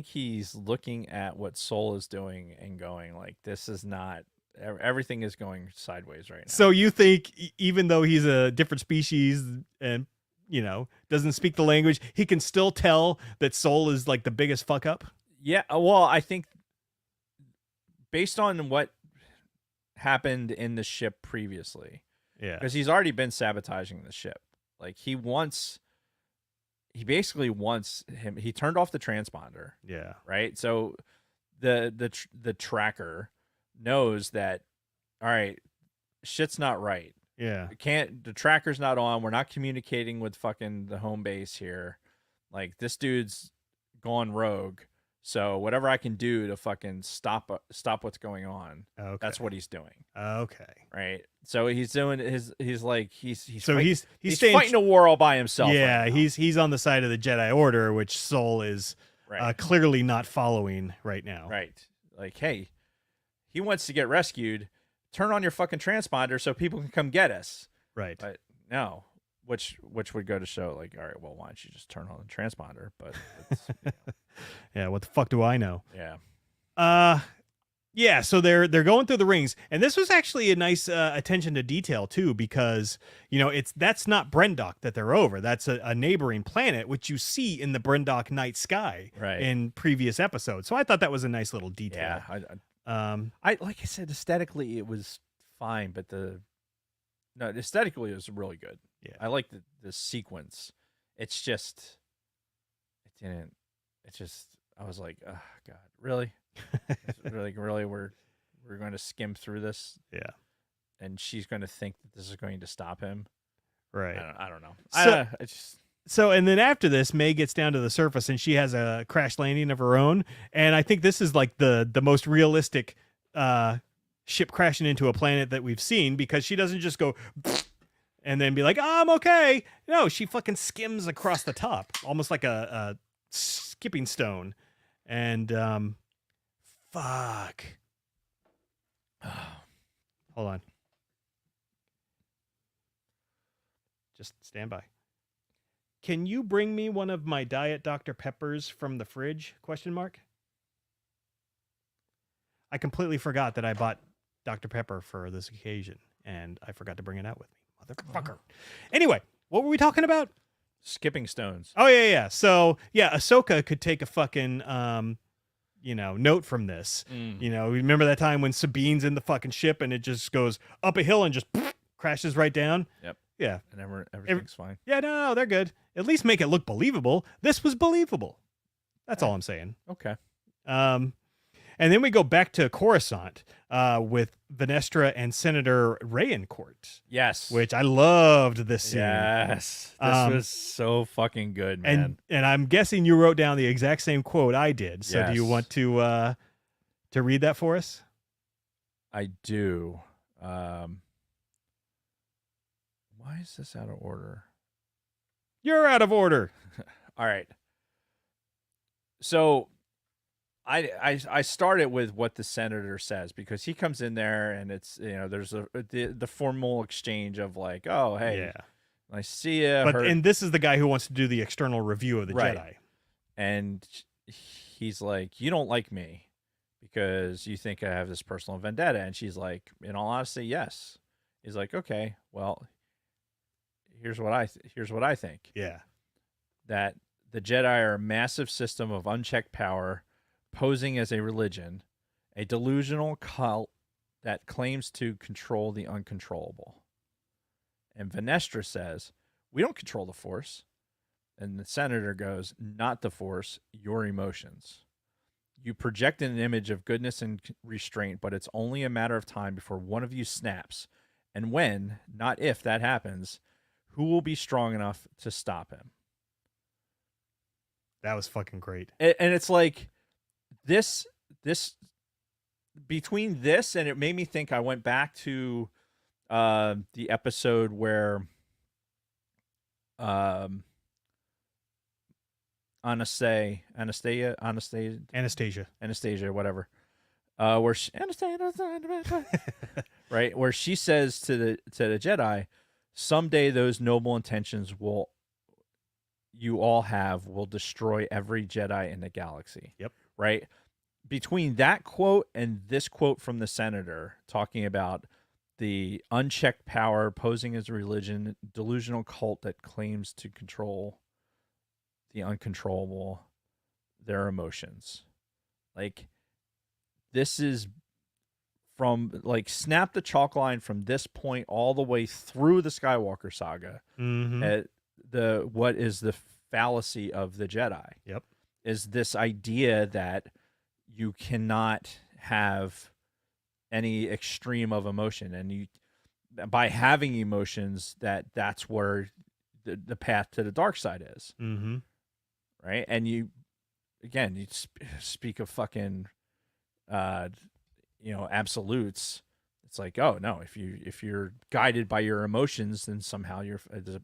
he's looking at what Soul is doing and going like, this is not everything is going sideways right now. So you think even though he's a different species and doesn't speak the language, he can still tell that Soul is like the biggest fuck up? Yeah, well, I think based on what happened in the ship previously, Yeah. because he's already been sabotaging the ship. Like he basically wants him. He turned off the transponder. Yeah. Right. So the tracker knows that. All right, shit's not right. Yeah. The tracker's not on. We're not communicating with fucking the home base here. Like this dude's gone rogue. So whatever I can do to fucking stop what's going on, Okay. that's what he's doing. Okay. Right. So he's doing he's so fighting, he's fighting a war all by himself. Yeah, right now. he's on the side of the Jedi Order, which Soul is right. clearly not following right now. Right. Like, hey, he wants to get rescued. Turn on your fucking transponder so people can come get us. Right. But no, which would go to show, like, all right, well, why don't you just turn on the transponder? But it's, yeah, what the fuck do I know? Yeah. Yeah, so they're going through the rings, and this was actually a nice attention to detail too, because that's not Brendok that they're over. That's a neighboring planet, which you see in the Brendok night sky in previous episodes. So I thought that was a nice little detail. Yeah, I like I said, aesthetically it was fine, but aesthetically it was really good. Yeah, I like the sequence. It's just I was like, oh god, really? really we're going to skim through this, and she's going to think that this is going to stop him, right? I don't know. So and then after this, May gets down to the surface and she has a crash landing of her own, and I think this is like the most realistic ship crashing into a planet that we've seen, because she doesn't just go and then be like, oh, I'm okay. No, she fucking skims across the top almost like a skipping stone. And fuck. Hold on. Just stand by. Can you bring me one of my Diet Dr. Peppers from the fridge? ? I completely forgot that I bought Dr. Pepper for this occasion, and I forgot to bring it out with me. Motherfucker. Anyway, what were we talking about? Skipping stones. Oh, yeah. So, yeah, Ahsoka could take a fucking note from this. Remember that time when Sabine's in the fucking ship and it just goes up a hill and just crashes right down? Yep. Yeah. And everything's fine. Yeah, no, they're good. At least make it look believable. This was believable. That's all I'm saying. Okay. And then we go back to Coruscant with Venestra and Senator Rayencourt. Yes. Which I loved this scene. Yes. This was so fucking good, man. And I'm guessing you wrote down the exact same quote I did. So do you want to read that for us? I do. Why is this out of order? You're out of order. All right. So I started with what the senator says, because he comes in there and it's, there's the formal exchange of like, oh, hey, I see you. And this is the guy who wants to do the external review of the Jedi. And he's like, you don't like me because you think I have this personal vendetta. And she's like, in all honesty, yes. He's like, okay, well, here's what I think. Yeah. That the Jedi are a massive system of unchecked power, posing as a religion, a delusional cult that claims to control the uncontrollable. And Venestra says, we don't control the Force. And the senator goes, not the Force, your emotions. You project an image of goodness and restraint, but it's only a matter of time before one of you snaps. And when, not if, that happens, who will be strong enough to stop him? That was fucking great. And it's like, this between this and it made me think, I went back to the episode where Anastasia, whatever, where she, right, where she says to the Jedi, someday those noble intentions you all have will destroy every Jedi in the galaxy. Yep. Right. between that quote and this quote from the senator talking about the unchecked power posing as a religion, delusional cult that claims to control the uncontrollable, their emotions. Like, this is from, like, snap the chalk line from this point all the way through the Skywalker saga. At what is the fallacy of the Jedi? Yep. Is this idea that you cannot have any extreme of emotion, and you, by having emotions, that's where the path to the dark side is. Right. And you, again, you speak of fucking absolutes. It's like, oh no, if you're guided by your emotions, then somehow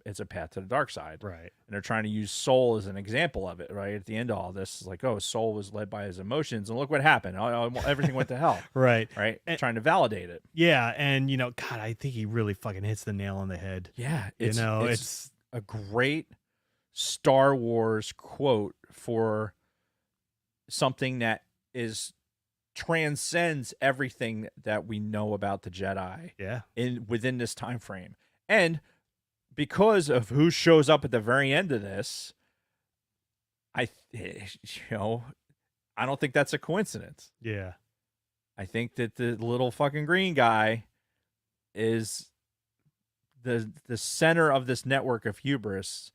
it's a path to the dark side. Right. And they're trying to use Soul as an example of it, right? At the end of all this, it's like, oh, Soul was led by his emotions, and look what happened. Everything went to hell. Right. Right. And trying to validate it. Yeah, and God, I think he really fucking hits the nail on the head. Yeah. It's a great Star Wars quote for something that transcends everything that we know about the Jedi. Yeah. Within this time frame. And because of who shows up at the very end of this, I don't think that's a coincidence. Yeah. I think that the little fucking green guy is the center of this network of hubris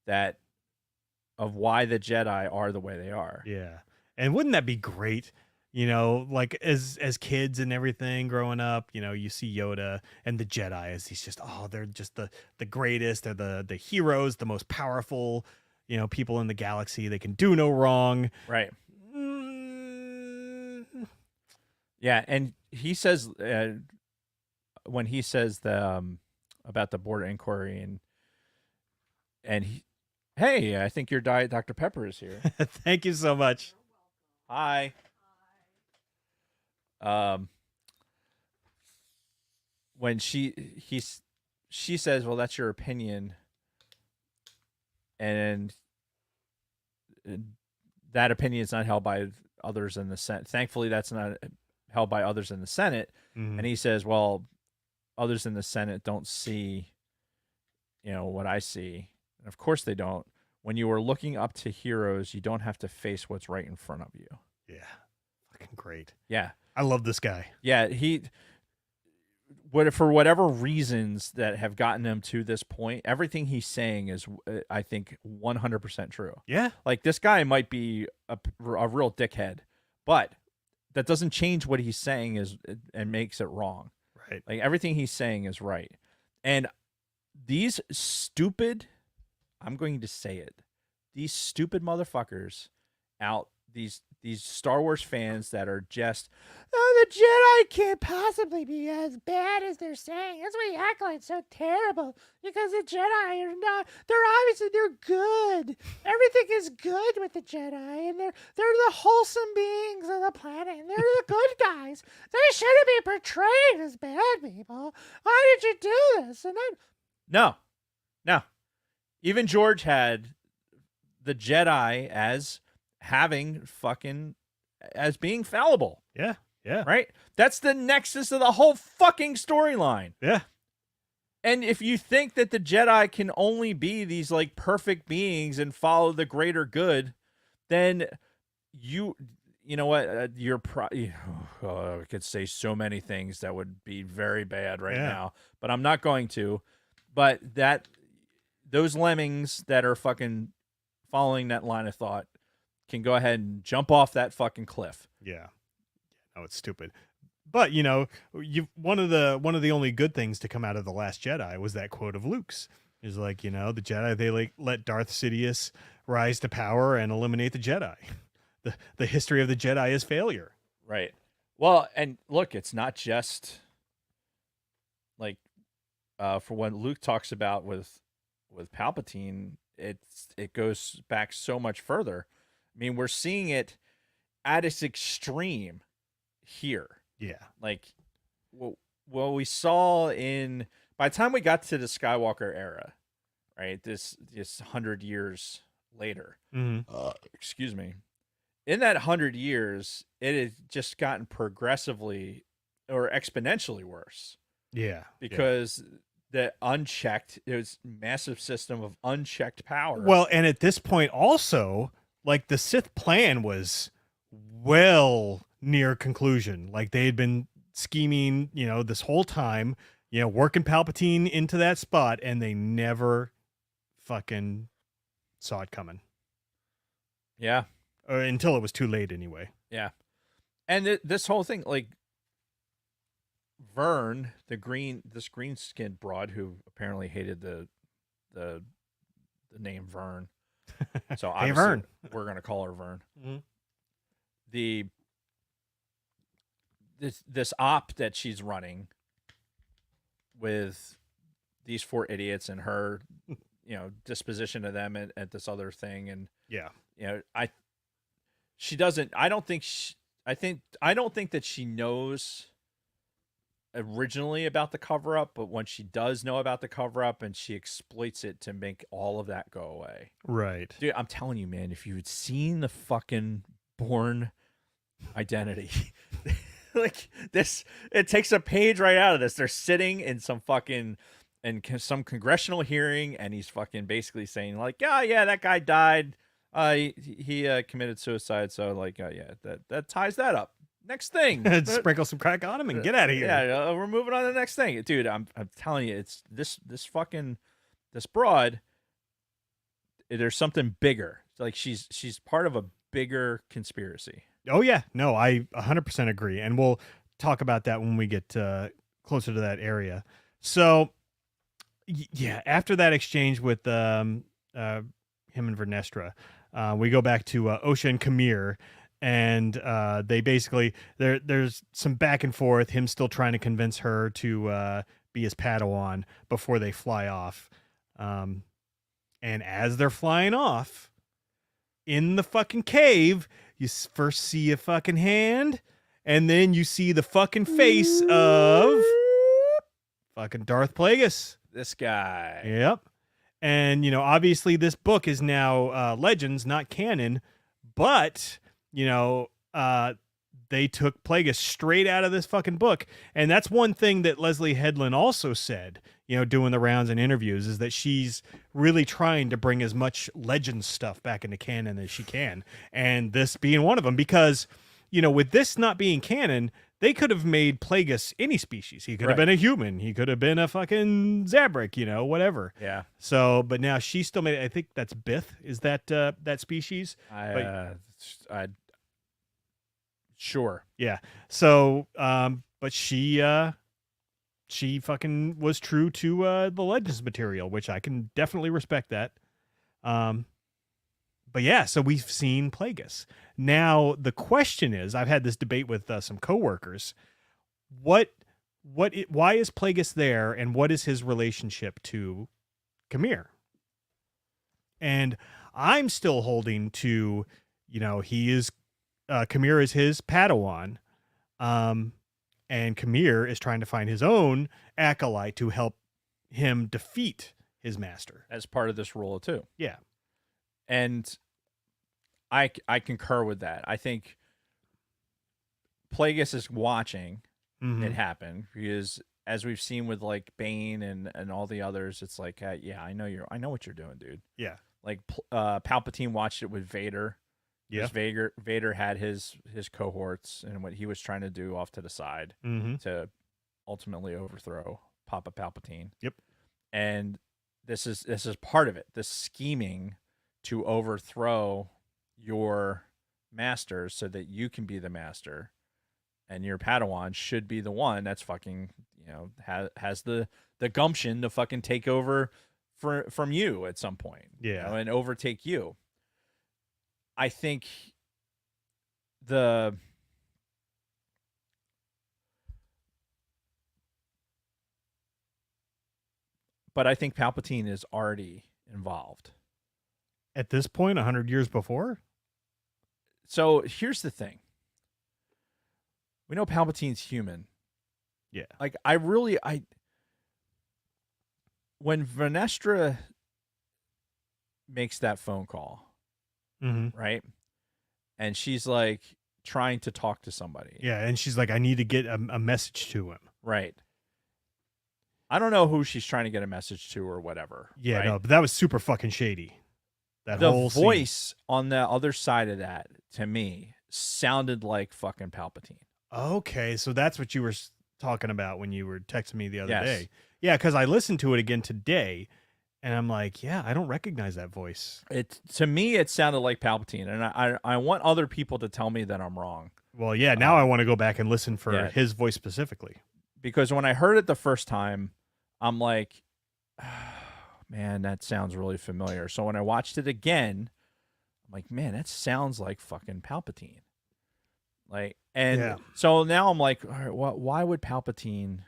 of why the Jedi are the way they are. Yeah. And wouldn't that be great? Like as kids and everything growing up, you see Yoda and the Jedi as these they're just the greatest. They're the heroes, the most powerful, people in the galaxy. They can do no wrong. Right. Yeah. And he says, when he says about the border inquiry and hey, I think your Diet Dr. Pepper is here. Thank you so much. Hi. When she says, well, that's your opinion, and that opinion is not held by others in the Senate. Thankfully, that's not held by others in the Senate. And he says, well, others in the Senate don't see, what I see. And of course they don't. When you are looking up to heroes, you don't have to face what's right in front of you. Yeah. Fucking great. Yeah. I love this guy. Yeah, for whatever reasons that have gotten him to this point, everything he's saying is, I think, 100% true. Yeah. Like, this guy might be a real dickhead, but that doesn't change what he's saying and makes it wrong. Right. Like, everything he's saying is right. And these stupid, I'm going to say it, these stupid motherfuckers out, these Star Wars fans that are just, oh, the Jedi can't possibly be as bad as they're saying. That's why the Acolyte's so terrible, because the Jedi are not, they're good. Everything is good with the Jedi, and they're the wholesome beings of the planet, and they're the good guys. They shouldn't be portrayed as bad people. Why did you do this? And then, no. Even George had the Jedi as being fallible. Yeah. Yeah. Right? That's the nexus of the whole fucking storyline. Yeah. And if you think that the Jedi can only be these like perfect beings and follow the greater good, then you know what? I could say so many things that would be very bad right now, but I'm not going to. But those lemmings that are fucking following that line of thought can go ahead and jump off that fucking cliff. Yeah. No, it's stupid. But one of the only good things to come out of The Last Jedi was that quote of Luke's. Is like, the Jedi, they let Darth Sidious rise to power and eliminate the Jedi. The history of the Jedi is failure. Right. Well, and look, it's not just like for what Luke talks about with Palpatine, it goes back so much further. I mean, we're seeing it at its extreme here. Yeah. Like, what we saw by the time we got to the Skywalker era, right? This 100 years later, excuse me, in that 100 years, it has just gotten progressively or exponentially worse Yeah. because the unchecked, it was massive system of unchecked power. Well, and at this point also, like the Sith plan was well near conclusion. Like they had been scheming, this whole time, working Palpatine into that spot, and they never fucking saw it coming. Yeah. Until it was too late anyway. Yeah. And this whole thing, like Vern, this green skinned broad who apparently hated the name Vern. So Hey, obviously Vern. we're gonna call her Vern. Mm-hmm. This op that she's running with these 4 idiots and her, disposition of them at this other thing, and Yeah. she doesn't. I don't think that she knows originally about the cover up, but when she does know about the cover up, and she exploits it to make all of that go away. Right. Dude, I'm telling you, man, if you had seen the fucking Bourne identity, like this, it takes a page right out of this. They're sitting in some some congressional hearing, and he's fucking basically saying like, yeah, that guy died. He committed suicide. So like, yeah, that ties that up. Next thing, Sprinkle some crack on him and get out of here. Yeah, we're moving on to the next thing, dude. I'm telling you, it's this broad. There's something bigger. Like she's part of a bigger conspiracy. Oh yeah, no, I 100% agree, and we'll talk about that when we get closer to that area. So, yeah, after that exchange with him and Vernestra, we go back to Osha and Kamir, and they basically there's some back and forth. Him still trying to convince her to be his Padawan before they fly off, and as they're flying off in the fucking cave, you first see a fucking hand, and then you see the fucking face of fucking Darth Plagueis. This guy. Yep. And, obviously this book is now Legends, not canon, but, they took Plagueis straight out of this fucking book. And that's one thing that Leslie Headland also said, doing the rounds and interviews, is that she's really trying to bring as much Legends stuff back into canon as she can. And this being one of them, because, with this not being canon, they could have made Plagueis any species. He could have been a human. He could have been a fucking Zabrak, whatever. Yeah. So, but now she still made it. I think that's Bith. Is that species? Sure. Yeah. So, but she fucking was true to the Legends material, which I can definitely respect that. But yeah, so we've seen Plagueis. Now the question is, I've had this debate with some coworkers. Why is Plagueis there, and what is his relationship to Kamir? And I'm still holding to, he is Kamir is his Padawan, and Kamir is trying to find his own acolyte to help him defeat his master as part of this role too. Yeah. And I concur with that. I think Plagueis is watching it happen, because as we've seen with like Bane and all the others, it's like, yeah, I know what you're doing, dude. Yeah. Like Palpatine watched it with Vader. Yeah. Vader had his cohorts and what he was trying to do off to the side to ultimately overthrow Papa Palpatine. Yep. And this is part of it. This scheming to overthrow your masters so that you can be the master, and your Padawan should be the one that's fucking, has the gumption to fucking take over from you at some point. Yeah. And overtake you. I think but I think Palpatine is already involved. At this point, 100 years before? So here's the thing. We know Palpatine's human. Yeah. Like, when Vernestra makes that phone call, right? and she's like trying to talk to somebody. Yeah, and she's like, I need to get a message to him. Right. I don't know who she's trying to get a message to or whatever. Yeah, right? no, but that was super fucking shady. That The whole voice on the other side of that, to me, sounded like fucking Palpatine. scene. Okay, so that's what you were talking about when you were texting me the other Yes. day. Yeah, because I listened to it again today, and I'm like, yeah, I don't recognize that voice. To me, it sounded like Palpatine, and I want other people to tell me that I'm wrong. Well, yeah, now I want to go back and listen for yeah. his voice specifically. Because when I heard it the first time, I'm like, oh, man, that sounds really familiar. So when I watched it again, I'm like, man, that sounds like fucking Palpatine. Like, and so now I'm like, all right, why would Palpatine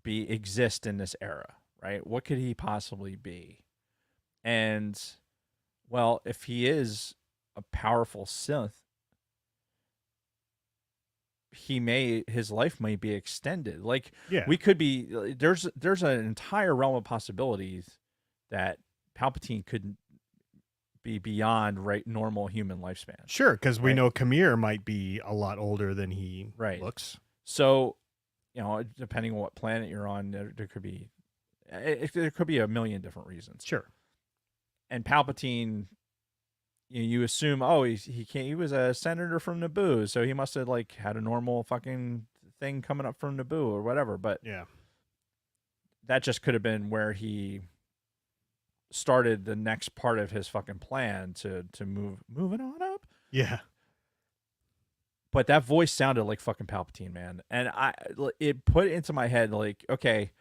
exist in this era, right? What could he possibly be? And well, if he is a powerful Sith, his life may be extended. Like, we could be there's an entire realm of possibilities that Palpatine could be beyond normal human lifespan. Sure, because we know Kamir might be a lot older than he looks. So, depending on what planet you're on, there could be there could be a million different reasons. Sure. And Palpatine, you assume, he was a senator from Naboo, so he must have like had a normal fucking thing coming up from Naboo or whatever. But yeah, that just could have been where he started the next part of his fucking plan to move it on up. Yeah. But that voice sounded like fucking Palpatine, man. And it put into my head, like, okay,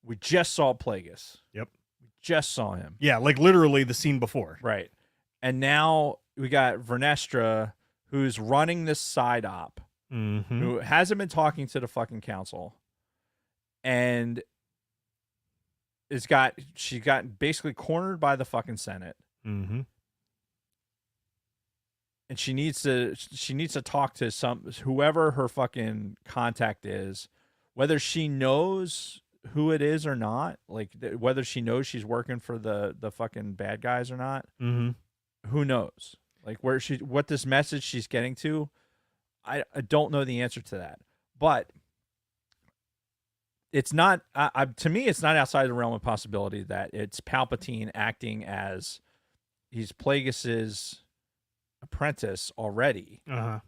we just saw Plagueis. Yep. We just saw him. Yeah, like literally the scene before. Right. And now we got Vernestra, who's running this side op, who hasn't been talking to the fucking council. And she got basically cornered by the fucking Senate. Mm-hmm. And she needs to talk to whoever her fucking contact is, whether she knows who it is or not, like whether she knows she's working for the fucking bad guys or not. Mm-hmm. Who knows? Like what this message she's getting to, I don't know the answer to that. But it's not to me, it's not outside the realm of possibility that it's Palpatine acting as he's Plagueis's apprentice already,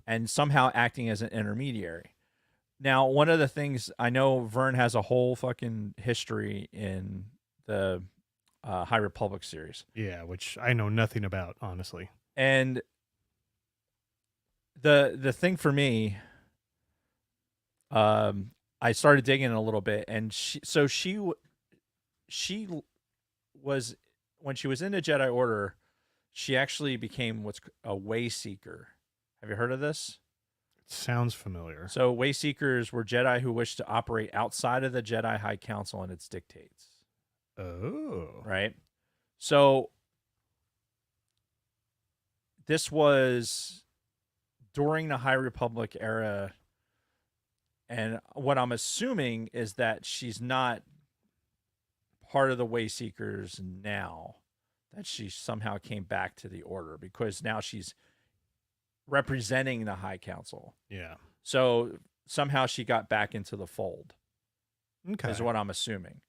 and somehow acting as an intermediary. Now, one of the things I know, Vern has a whole fucking history in the High Republic series. Yeah, which I know nothing about, honestly. And the thing for me, I started digging a little bit, and she was, when she was in the Jedi Order, she actually became what's a way seeker. Have you heard of this? It sounds familiar. So way seekers were Jedi who wished to operate outside of the Jedi High Council and its dictates. Oh. Right? So this was during the High Republic era, and what I'm assuming is that she's not part of the way seekers now, that she somehow came back to the Order, because now she's representing the High Council. Yeah. So somehow she got back into the fold. Okay. Is what I'm assuming.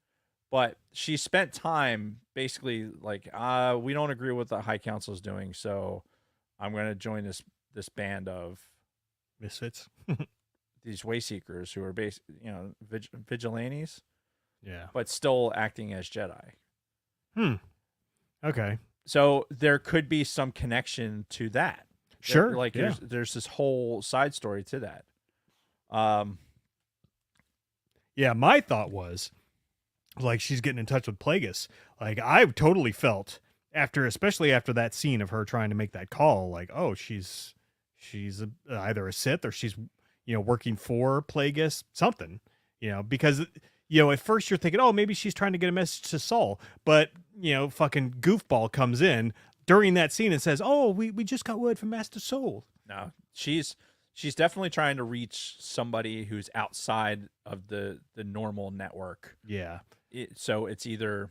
But she spent time basically like, we don't agree with what the High Council is doing, so I'm going to join this band of misfits, these way seekers who are vigilantes. Yeah. But still acting as Jedi. Okay. So there could be some connection to that. Sure. There's this whole side story to that. Yeah, my thought was, like, she's getting in touch with Plagueis. Like, I totally felt especially after that scene of her trying to make that call, like, oh, she's either a Sith or she's, working for Plagueis, something, because, at first you're thinking, oh, maybe she's trying to get a message to Saul, but, fucking goofball comes in during that scene and says, oh, we just got word from Master Soul. No, she's definitely trying to reach somebody who's outside of the normal network. Yeah. So it's either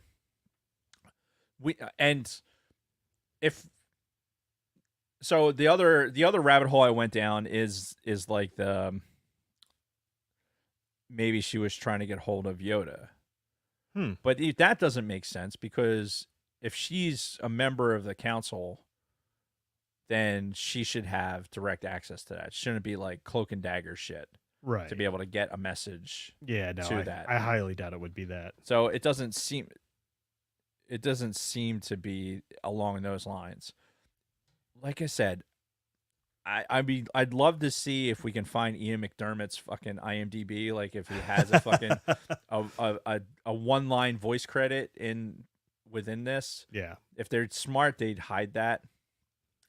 and if So the other rabbit hole I went down is like maybe she was trying to get hold of Yoda. But that doesn't make sense because if she's a member of the council, then she should have direct access to that. It shouldn't be like cloak and dagger shit Right. to be able to get a message. Yeah, no, to that. I highly doubt it would be that. So it doesn't seem to be along those lines. Like I said, I mean, I'd love to see if we can find Ian McDermott's fucking IMDb, like if he has a fucking a one-line voice credit within this. Yeah. If they're smart, they'd hide that,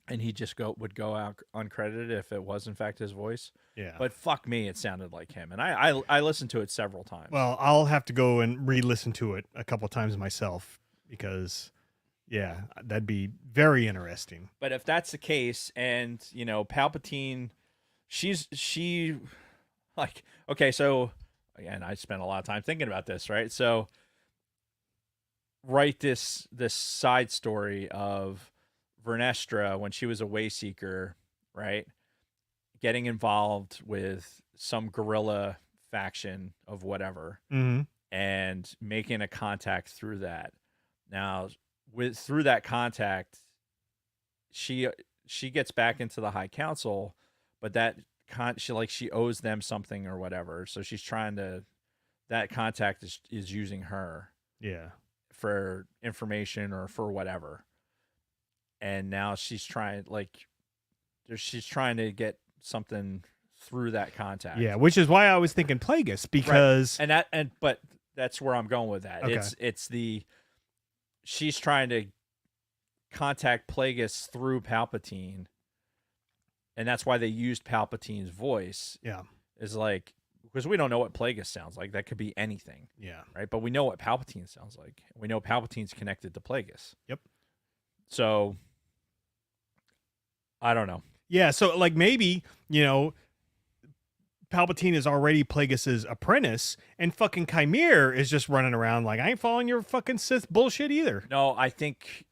and he just would go out uncredited if it was in fact his voice. Yeah. But fuck me, it sounded like him, and I listened to it several times. Well, I'll have to go and re-listen to it a couple times myself because, yeah, that'd be very interesting. But if that's the case, and Palpatine, she like, okay, so again, I spent a lot of time thinking about this, right? So write this side story of Vernestra when she was a Wayseeker, right? Getting involved with some guerrilla faction of whatever, and making a contact through that. Now, through that contact, she gets back into the High Council, but she owes them something or whatever. So she's trying to, that contact is using her, Yeah, for information or for whatever. And now she's trying to get something through that contact. yeah, which is why I was thinking Plagueis because but that's where I'm going with that. Okay. She's trying to contact Plagueis through Palpatine, and that's why they used Palpatine's voice. Yeah, is like, because we don't know what Plagueis sounds like. That could be anything. Yeah, right. But we know what Palpatine sounds like. We know Palpatine's connected to Plagueis. Yep. So I don't know. Yeah, so like maybe, Palpatine is already Plagueis's apprentice, and fucking Chimere is just running around like, I ain't following your fucking Sith bullshit either. No, I think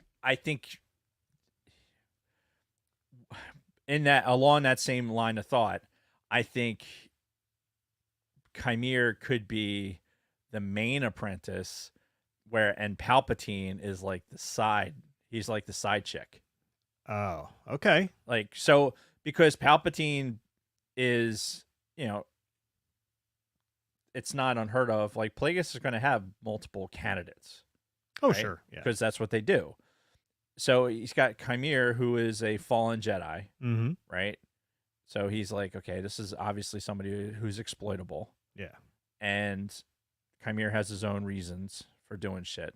in that, along that same line of thought, I think Chimere could be the main apprentice, and Palpatine is like the side. He's like the side chick. Oh, okay. Like, so because Palpatine is, it's not unheard of. Like, Plagueis is going to have multiple candidates. Oh, right? sure. Yeah. Because that's what they do. So he's got Chimere, who is a fallen Jedi, right? So he's like, okay, this is obviously somebody who's exploitable. Yeah. And Chimere has his own reasons for doing shit.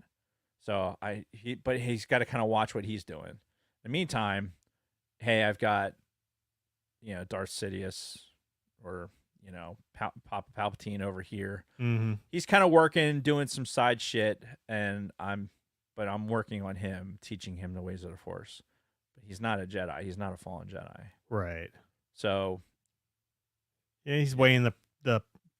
So but he's got to kind of watch what he's doing. In the meantime, hey, I've got, Darth Sidious or, Papa Palpatine over here. He's kind of working, doing some side shit, and I'm working on him, teaching him the ways of the Force. But he's not a Jedi. He's not a fallen Jedi. Right. So yeah, he's weighing the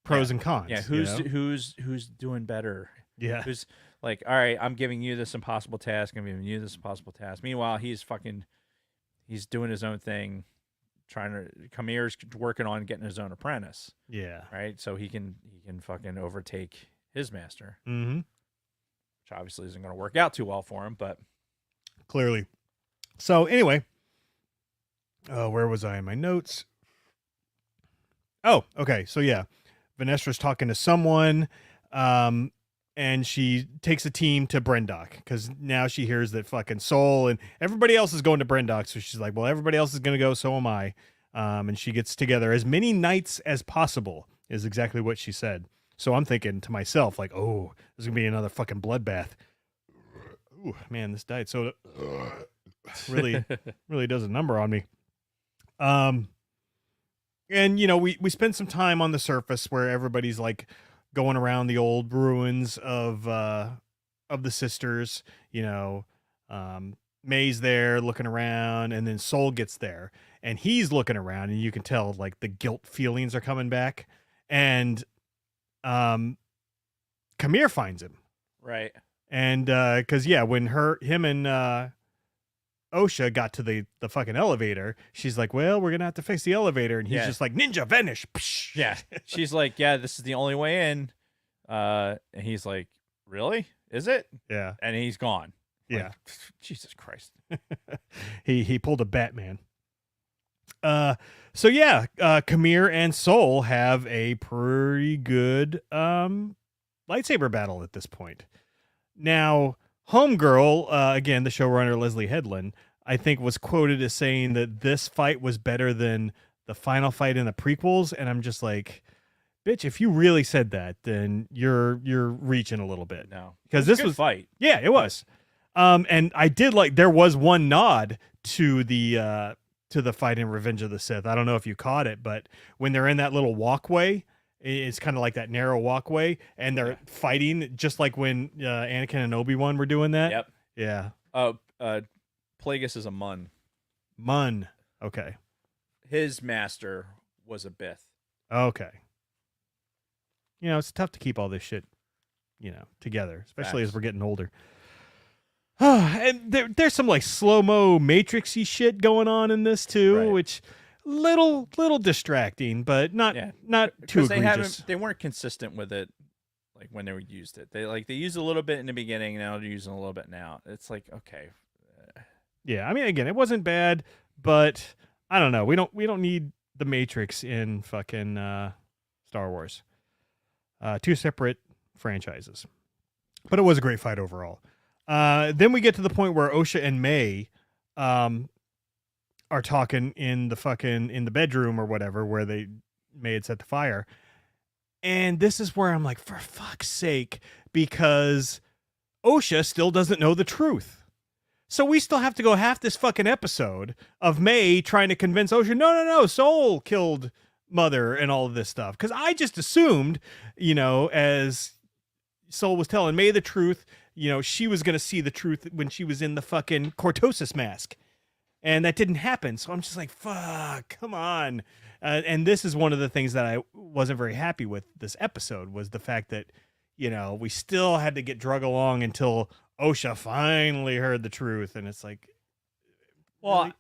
pros and cons. Yeah, who's doing better? Yeah. Who's like, all right, I'm giving you this impossible task. I'm giving you this impossible task. Meanwhile, he's doing his own thing, Chimere's working on getting his own apprentice. Yeah. Right? So he can fucking overtake his master. Which obviously isn't going to work out too well for him, but clearly. So anyway, where was I in my notes? Oh, okay. So yeah, Venestra's talking to someone, and she takes a team to Brendok because now she hears that fucking Soul and everybody else is going to Brendok. So she's like, well, everybody else is going to go. So am I. And she gets together as many knights as possible is exactly what she said. So I'm thinking to myself, like, oh, there's going to be another fucking bloodbath. Ooh, man, this diet soda really, really does a number on me. And, we spent some time on the surface where everybody's like going around the old ruins of the sisters, May's there looking around, and then Soul gets there and he's looking around, and you can tell like the guilt feelings are coming back, and Chimere finds him. Right. And, cause when him and Osha got to the fucking elevator, she's like, well, we're gonna have to fix the elevator, and he's Yeah. just like, ninja vanish. Psh. Yeah. She's like, yeah, this is the only way in. And he's like, really? Is it? Yeah. And he's gone. Yeah. Like, Jesus Christ. He pulled a Batman. So yeah, Kamir and Soul have a pretty good lightsaber battle at this point. Now, Homegirl, again, the showrunner Leslie Headland, I think was quoted as saying that this fight was better than the final fight in the prequels, and I'm just like, bitch, if you really said that, then you're reaching a little bit. No. Because It was this a good was fight. Yeah, it was. And I did like, there was one nod to the fight in Revenge of the Sith. I don't know if you caught it, but when they're in that little walkway, it's kind of like that narrow walkway, and they're fighting just like when Anakin and Obi-Wan were doing that. Yep. Yeah. Plagueis is a Mun. Mun. Okay. His master was a Bith. Okay. It's tough to keep all this shit, together, especially as Facts. we're getting older. And there's some like slow-mo Matrixy shit going on in this too, Right. which little distracting, but not too Because egregious. they weren't consistent with it, like when they used it. They used a little bit in the beginning, now they're using a little bit now. It's like, okay. Yeah, I mean, again, it wasn't bad, but I don't know. We don't need the Matrix in fucking Star Wars. Two separate franchises, but it was a great fight overall. Then we get to the point where Osha and May are talking in the bedroom or whatever, where May had set the fire. And this is where I'm like, for fuck's sake, because Osha still doesn't know the truth. So we still have to go half this fucking episode of May trying to convince Osha, no, Soul killed Mother and all of this stuff. Because I just assumed, as Soul was telling May the truth, she was going to see the truth when she was in the fucking cortosis mask. And that didn't happen. So I'm just like, fuck, come on. And this is one of the things that I wasn't very happy with this episode, was the fact that, we still had to get drug along until Osha finally heard the truth. And it's like, Well, really?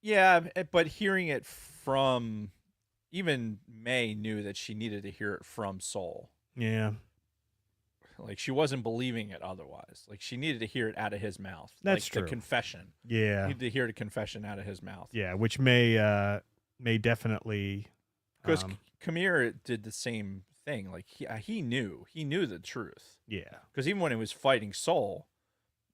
yeah, but hearing it from, even May knew that she needed to hear it from Soul. Yeah. Like, she wasn't believing it otherwise. Like, she needed to hear it out of his mouth. That's like true. The confession. Yeah. Needed to hear the confession out of his mouth. Yeah, which may definitely, Because Kamir did the same thing. Like, he knew the truth. yeah. Because even when he was fighting Soul,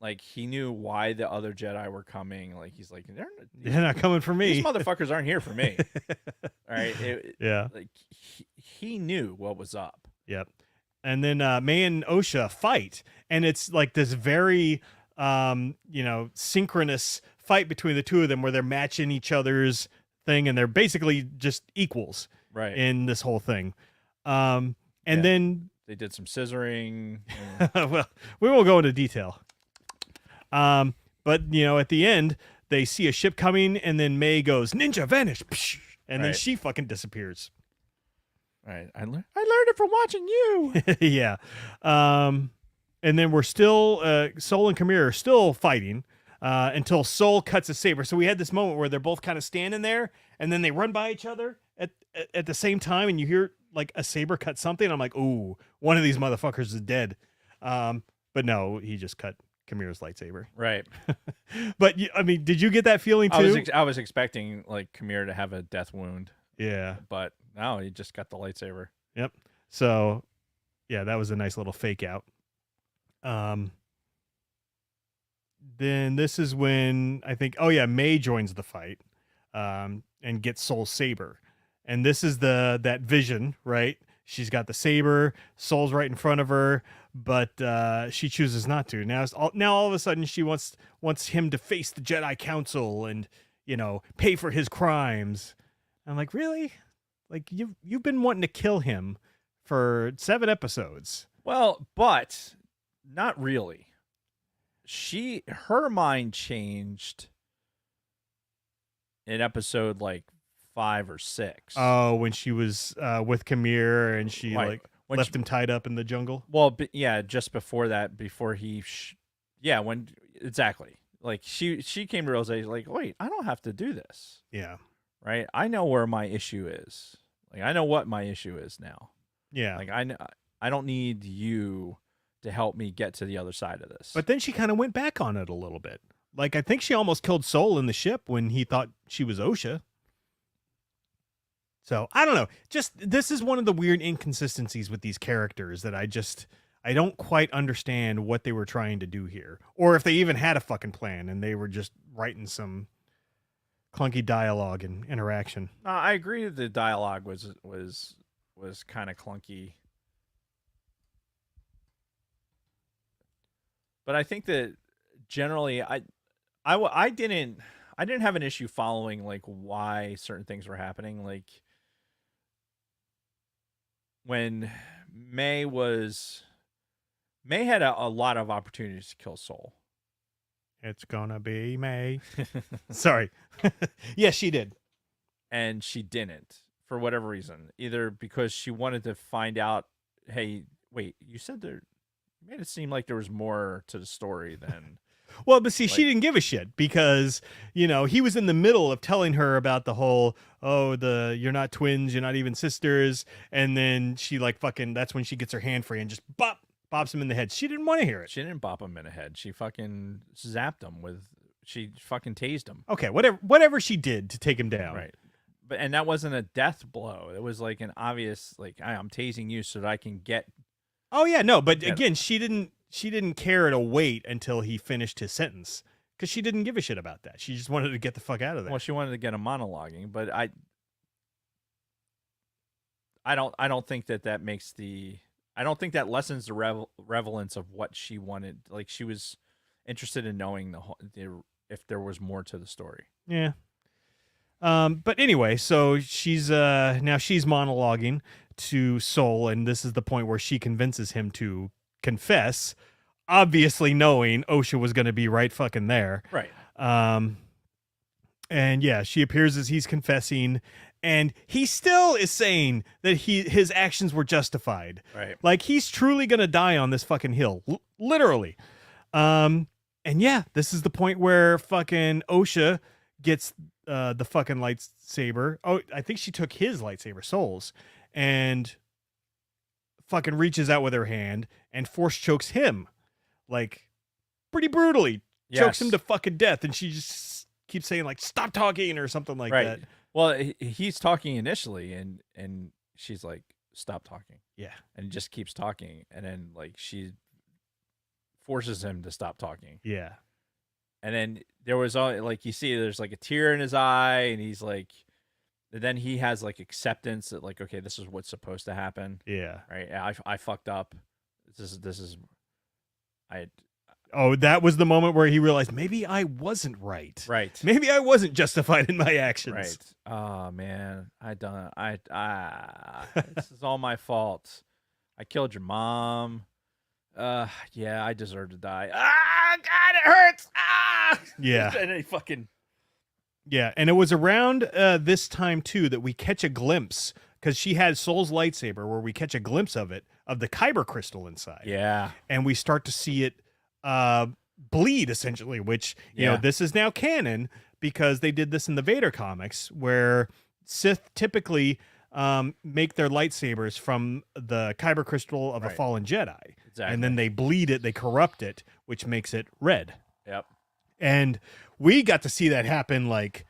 like, he knew why the other Jedi were coming. Like, he's like, They're not coming for me. these motherfuckers aren't here for me. All right. Yeah. Like, he knew what was up. Yep. And then May and Osha fight, and it's like this very synchronous fight between the two of them, where they're matching each other's thing, and they're basically just equals Right. in this whole thing. And then They did some scissoring. well, we won't go into detail. But at the end, they see a ship coming, and then May goes, "Ninja vanish," and then Right. she fucking disappears. Right. I learned it from watching you. Yeah. And then we're still, Soul and Kamir are still fighting until Soul cuts a saber. So we had this moment where they're both kind of standing there, and then they run by each other at the same time, and you hear like a saber cut something. I'm like, ooh, one of these motherfuckers is dead. But no, he just cut Kamir's lightsaber. Right. But I mean, did you get that feeling too? I was expecting like Kamir to have a death wound, Yeah. but no, he just got the lightsaber. Yep. So, yeah, that was a nice little fake out. Then this is when I think, May joins the fight, and gets Soul's saber, and this is that vision, right? She's got the saber, Soul's right in front of her, but she chooses not to. Now all of a sudden she wants him to face the Jedi Council and pay for his crimes. I'm like, really? Like, you've been wanting to kill him for 7 episodes. Well, but not really. Her mind changed in episode like 5 or 6. Oh, when she was with Kamir and she Right. When left him tied up in the jungle. Well, yeah, just before that, before he, exactly. like she came to realization like, wait, I don't have to do this. Yeah. Right? I know where my issue is. Like I know what my issue is now. Yeah. Like I don't need you to help me get to the other side of this. But then she kind of went back on it a little bit. Like I think she almost killed Soul in the ship when he thought she was OSHA. So I don't know. Just this is one of the weird inconsistencies with these characters that I don't quite understand what they were trying to do here, or if they even had a fucking plan and they were just writing some clunky dialogue and interaction. I agree that the dialogue was kind of clunky, but I think that generally I didn't have an issue following like why certain things were happening. Like when May had a lot of opportunities to kill Soul. It's gonna be May. Sorry. Yes, she did. And she didn't for whatever reason. Either because she wanted to find out, hey, wait, you said you made it seem like there was more to the story than... Well, but see, she didn't give a shit because, he was in the middle of telling her about the whole, you're not twins, you're not even sisters. And then she that's when she gets her hand free and just bops him in the head. She didn't want to hear it. She didn't bop him in the head. She fucking zapped him she fucking tased him. Okay, whatever she did to take him down. Right. And that wasn't a death blow. It was like an obvious, like, I'm tasing you so that I can get... Oh, yeah, no, but again, she didn't care to wait until he finished his sentence because she didn't give a shit about that. She just wanted to get the fuck out of there. Well, she wanted to get him monologuing, but I don't think that makes the... I don't think that lessens the relevance of what she wanted. Like, she was interested in knowing if there was more to the story. Yeah. But anyway, so she's monologuing to Soul, and this is the point where she convinces him to confess, obviously knowing OSHA was going to be right fucking there. Right. And yeah, she appears as he's confessing, and he still is saying that his actions were justified. Right. Like he's truly going to die on this fucking hill, literally. And yeah, this is the point where fucking OSHA gets the fucking lightsaber. Oh, I think she took his lightsaber, Soul's, and fucking reaches out with her hand and force chokes him, like pretty brutally. Yes. Chokes him to fucking death, and she just keeps saying like "stop talking" or something like that. Well, he's talking initially, and she's like, "Stop talking." Yeah, and just keeps talking, and then like she forces him to stop talking. Yeah. And then there was like you see there's like a tear in his eye, and he's like, and then he has like acceptance that like, okay, this is what's supposed to happen. Yeah. Right. I fucked up. This is Oh, that was the moment where he realized maybe I wasn't right. Right. Maybe I wasn't justified in my actions. Right. Oh man, this is all my fault. I killed your mom. Yeah, I deserve to die. Ah, God, it hurts. Ah. Yeah. And he fucking... Yeah, and it was around this time too that we catch a glimpse, because she had Soul's lightsaber, where we catch a glimpse of it, of the kyber crystal inside. Yeah. And we start to see it bleed, essentially, which, you know, this is now canon because they did this in the Vader comics, where Sith typically make their lightsabers from the kyber crystal of a fallen Jedi. Exactly. And then they bleed it, they corrupt it, which makes it red. Yep. And we got to see that happen, like,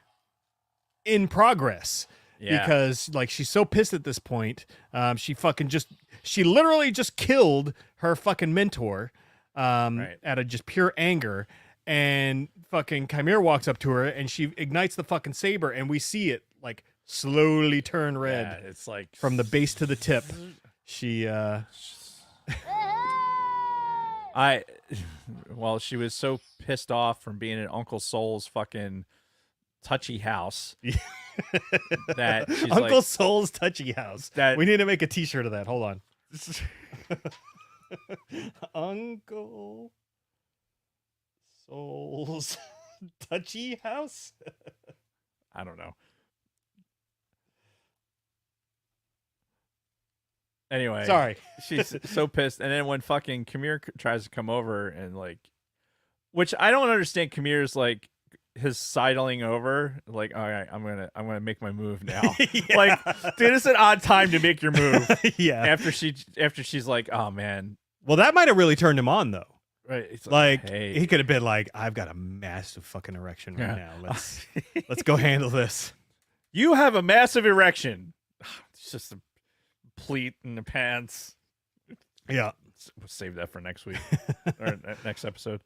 in progress. Yeah. Because, like, she's so pissed at this point. She literally just killed her fucking mentor out of just pure anger. And fucking Chimera walks up to her and she ignites the fucking saber, and we see it, like, slowly turn red. Yeah, it's like from the base to the tip. She, well, she was so pissed off from being in Uncle Soul's fucking touchy house that she's Uncle like, Soul's touchy house. That we need to make a t-shirt of that. Hold on. Uncle Soul's touchy house? I don't know. Anyway, sorry. She's so pissed, and then when fucking Kamir tries to come over and like Which I don't understand. Khmer's like his sidling over, like, all right, I'm gonna make my move now. Like, dude, it's an odd time to make your move. Yeah. After she's like, oh man. Well, that might have really turned him on though. Right. It's Like hey. he could have been like, I've got a massive fucking erection right now. Let's go handle this. You have a massive erection. It's just a pleat in the pants. Yeah. We'll save that for next week or next episode.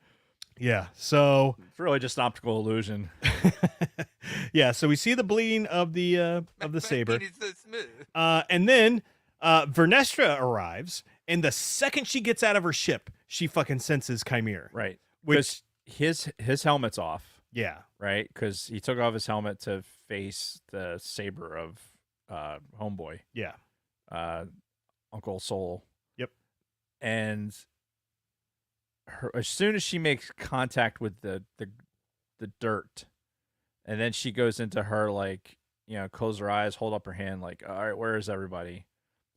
Yeah. So It's really just an optical illusion. yeah. So we see the bleeding of the saber, Penis so smooth. and then Vernestra arrives, and the second she gets out of her ship, she fucking senses Khmer. Right. Which Because his helmet's off. yeah. Right. Because he took off his helmet to face the saber of homeboy. Yeah. Uncle Soul. Yep. And as soon as she makes contact with the dirt, and then she goes into her, like, close her eyes, hold up her hand, like, all right, where is everybody?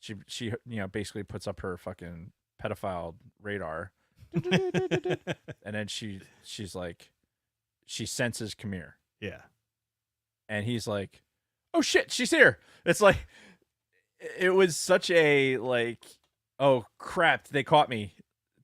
She basically puts up her fucking pedophile radar, and then she's like, she senses Khmer, Yeah. and he's like, oh shit, she's here. It's like, it was such a like, oh crap, they caught me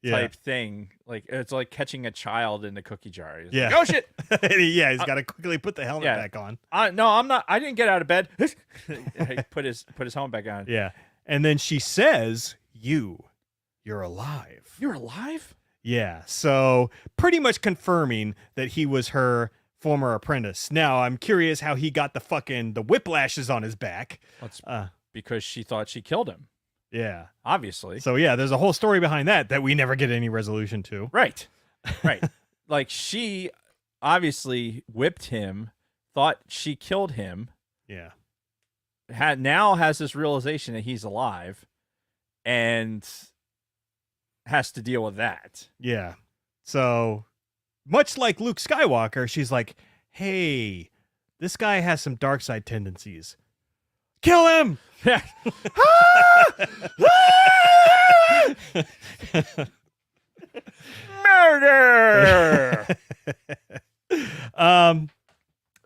type thing. Like, it's like catching a child in the cookie jar. He's like, oh shit. Yeah, he's got to quickly put the helmet back on. No, I'm not. I didn't get out of bed. He put his helmet back on. Yeah. And then she says, you're alive. You're alive? Yeah. So pretty much confirming that he was her former apprentice. Now I'm curious how he got the whiplashes on his back. That's because she thought she killed him. Yeah. Obviously. So yeah, there's a whole story behind that we never get any resolution to. Right. Right. Like, she obviously whipped him, thought she killed him. Yeah. Now has this realization that he's alive and has to deal with that. Yeah. So much like Luke Skywalker, she's like, hey, this guy has some dark side tendencies. Kill him! Murder!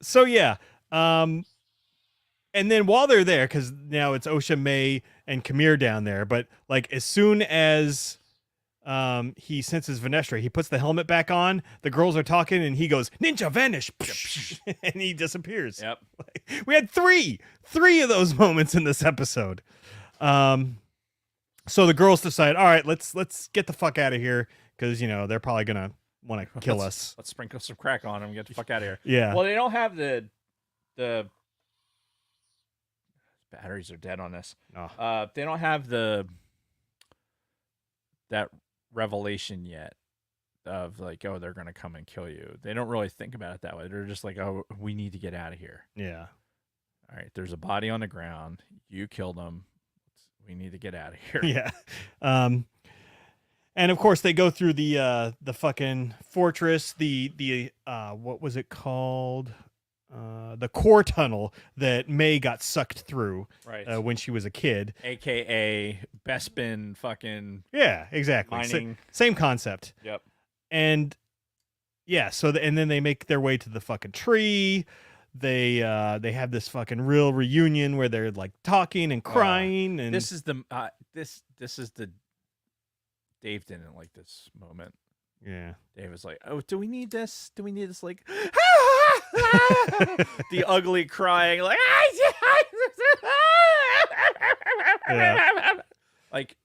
So yeah. And then while they're there, because now it's Osha, May, and Khmer down there, but like as soon as he senses Vernestra, he puts the helmet back on, the girls are talking, and he goes, ninja vanish, and he disappears. Yep. We had three of those moments in this episode. So the girls decide, all right, let's get the fuck out of here, because they're probably gonna want to kill us. Let's sprinkle some crack on them and get the fuck out of here. Yeah. Well, they don't have the batteries are dead on this. Oh. They don't have that revelation yet of like, oh, they're gonna come and kill you. They don't really think about it that way. They're just like, oh, we need to get out of here. Yeah. All right, there's a body on the ground. You killed him. We need to get out of here. Yeah. And of course they go through the fucking fortress, the what was it called? The core tunnel that May got sucked through, right, when she was a kid, aka Bespin fucking exactly mining. Same concept. Yep. And yeah, so and then they make their way to the fucking tree. They have this fucking real reunion where they're like talking and crying, and this is the this is the Dave didn't like this moment. Yeah. Dave was like, oh, do we need this? Do we need this? Like, the ugly crying, like, like,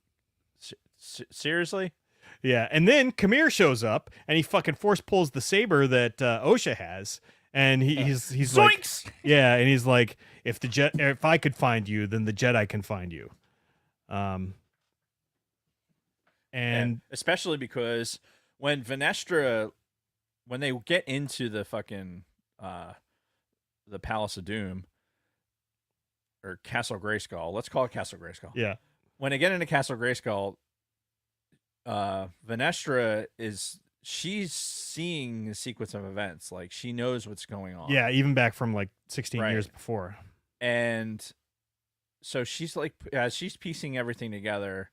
seriously? Yeah. And then Khmer shows up and he fucking force pulls the saber that Osha has. And he's Zoinks! Like, yeah. And he's like, if I could find you, then the Jedi can find you. And especially because when Vernestra, when they get into the fucking the Palace of Doom or Castle Grayskull, let's call it Castle Grayskull. Yeah. When they get into Castle Grayskull, Vernestra she's seeing the sequence of events, like she knows what's going on. Yeah, even back from like 16 years before. And so she's like, as she's piecing everything together,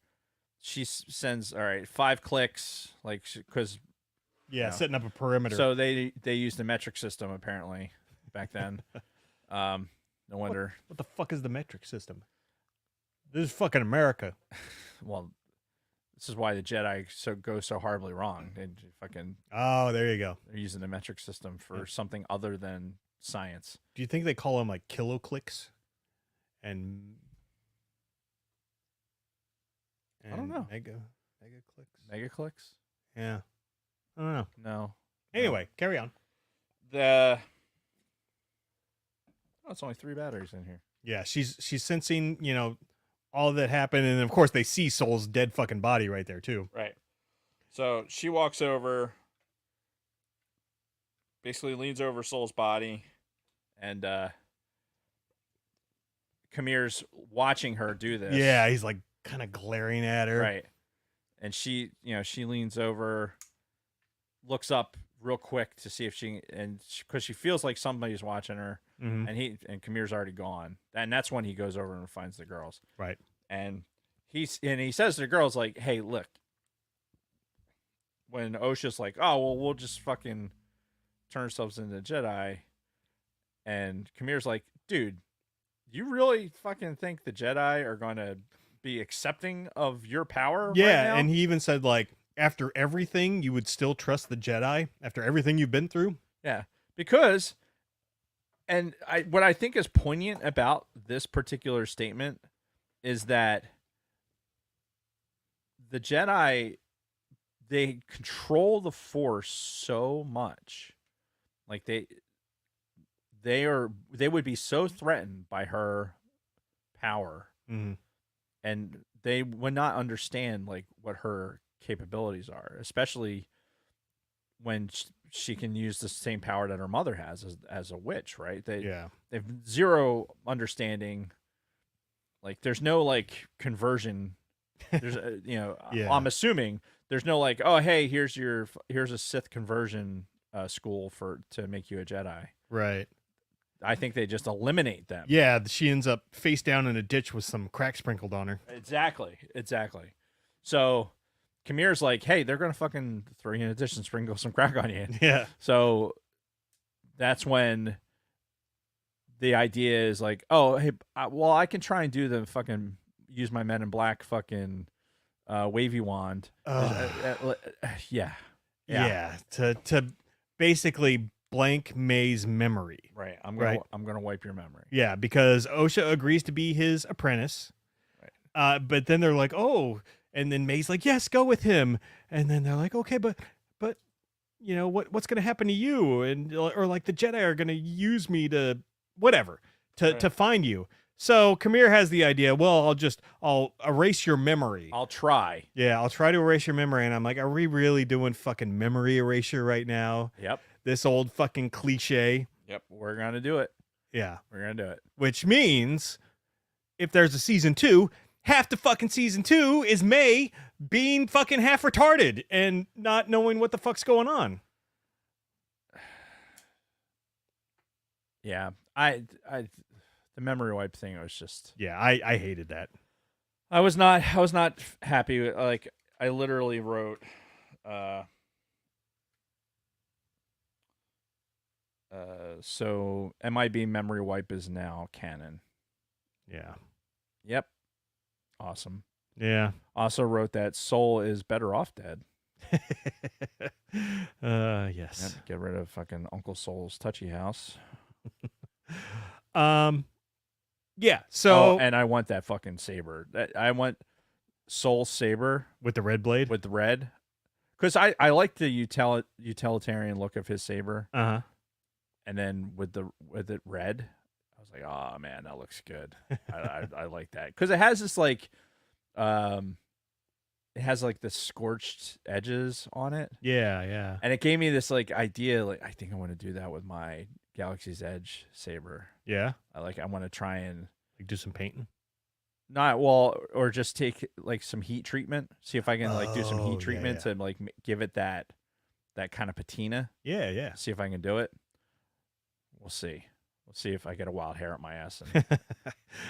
she sends, all right, 5 clicks, like, because Yeah, know. setting up a perimeter. So they used the metric system apparently back then. No wonder. What the fuck is the metric system? This is fucking America. Well, this is why the Jedi go so horribly wrong. They fucking Oh, there you go. they're using the metric system for something other than science. Do you think they call them like kiloclicks? And I don't know. Mega clicks. Mega clicks? Yeah. I don't know. No. Anyway, carry on. Oh, it's only 3 batteries in here. Yeah, she's sensing, all that happened, and of course they see Soul's dead fucking body right there too. Right. So she walks over, basically leans over Soul's body, and Kamir's watching her do this. Yeah, he's like kind of glaring at her. Right. And she leans over, looks up real quick to see if because she feels like somebody's watching her, Mm-hmm. and Kamir's already gone. And that's when he goes over and finds the girls. Right. And he says to the girls, like, hey, look, when Osha's like, oh, well, we'll just fucking turn ourselves into Jedi. And Kamir's like, dude, you really fucking think the Jedi are going to be accepting of your power? Yeah, right now? and he even said, like, after everything, you would still trust the Jedi? After everything you've been through? Yeah, because, and what I think is poignant about this particular statement is that the Jedi, they control the Force so much, like they would be so threatened by her power, Mm-hmm. and they would not understand like what her capabilities are, especially when she can use the same power that her mother has as a witch, right? They've zero understanding. Like, there's no like conversion. There's Yeah. I'm assuming there's no like, oh hey, here's a Sith conversion school to make you a Jedi. Right. I think they just eliminate them. Yeah, she ends up face down in a ditch with some crack sprinkled on her. Exactly. So Kamir's like, hey, they're gonna fucking throw you in a dish and sprinkle some crack on you. Yeah. So that's when the idea is like, oh, hey, well, I can try and do the fucking use my Men in Black fucking wavy wand. Yeah. To basically blank May's memory. Right. I'm gonna wipe your memory. Yeah, because Osha agrees to be his apprentice. Right. But then they're like, oh, and then May's like, yes, go with him. And then they're like, okay, but what's gonna happen to you? And or like the Jedi are gonna use me to whatever to find you. So Kamir has the idea, well, I'll erase your memory. I'll try. Yeah, I'll try to erase your memory. And I'm like, are we really doing fucking memory erasure right now? Yep. This old fucking cliche. Yep. We're gonna do it. Yeah. We're gonna do it. Which means if there's a season 2, half the fucking season 2 is May being fucking half retarded and not knowing what the fuck's going on. Yeah. The memory wipe thing was just. Yeah, I hated that. I was not happy with, like, I literally wrote so MIB memory wipe is now canon. Yeah. Yep. Awesome. Yeah. Also wrote that Soul is better off dead. Yes. Yep, get rid of fucking Uncle Soul's touchy house. Yeah, so and I want that fucking saber. I want Soul saber with the red blade? With the red. Cuz I like the utilitarian look of his saber. Uh-huh. And then with it red, I was like, "Oh man, that looks good." I like that cuz it has this like it has like the scorched edges on it. Yeah, yeah. And it gave me this like idea, like I think I want to do that with my Galaxy's Edge saber. Yeah. I want to try and like do some painting. Or just take like some heat treatment. See if I can like do some heat treatment yeah. to like give it that kind of patina. Yeah, yeah. See if I can do it. We'll see. We'll see if I get a wild hair up my ass. And...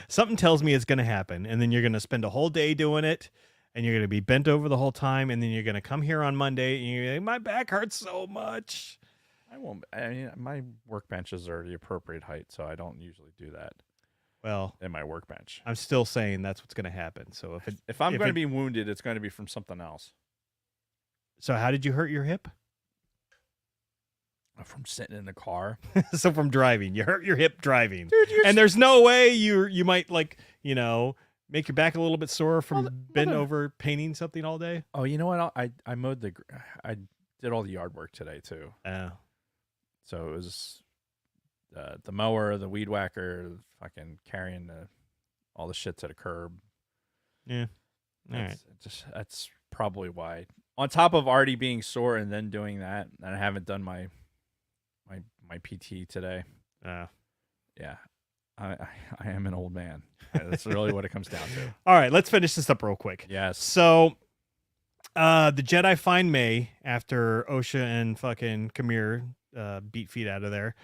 Something tells me it's going to happen, and then you're going to spend a whole day doing it, and you're going to be bent over the whole time, and then you're going to come here on Monday, and you're like, my back hurts so much. I won't. I mean, my workbenches are the appropriate height, so I don't usually do that Well, in my workbench. I'm still saying that's what's going to happen. So if I'm going to be wounded, it's going to be from something else. So how did you hurt your hip? From sitting in the car. So from driving, you hurt your hip driving, Dude, and there's no way you might make your back a little bit sore from bent over painting something all day. Oh, you know what? I mowed I did all the yard work today too. So it was the mower, the weed whacker, fucking carrying all the shit to the curb. Yeah. All right. That's probably why. On top of already being sore and then doing that, and I haven't done my PT today. Yeah. I am an old man. That's really what it comes down to. All right, let's finish this up real quick. Yes. So the Jedi find May after Osha and fucking Kamir beat feet out of there.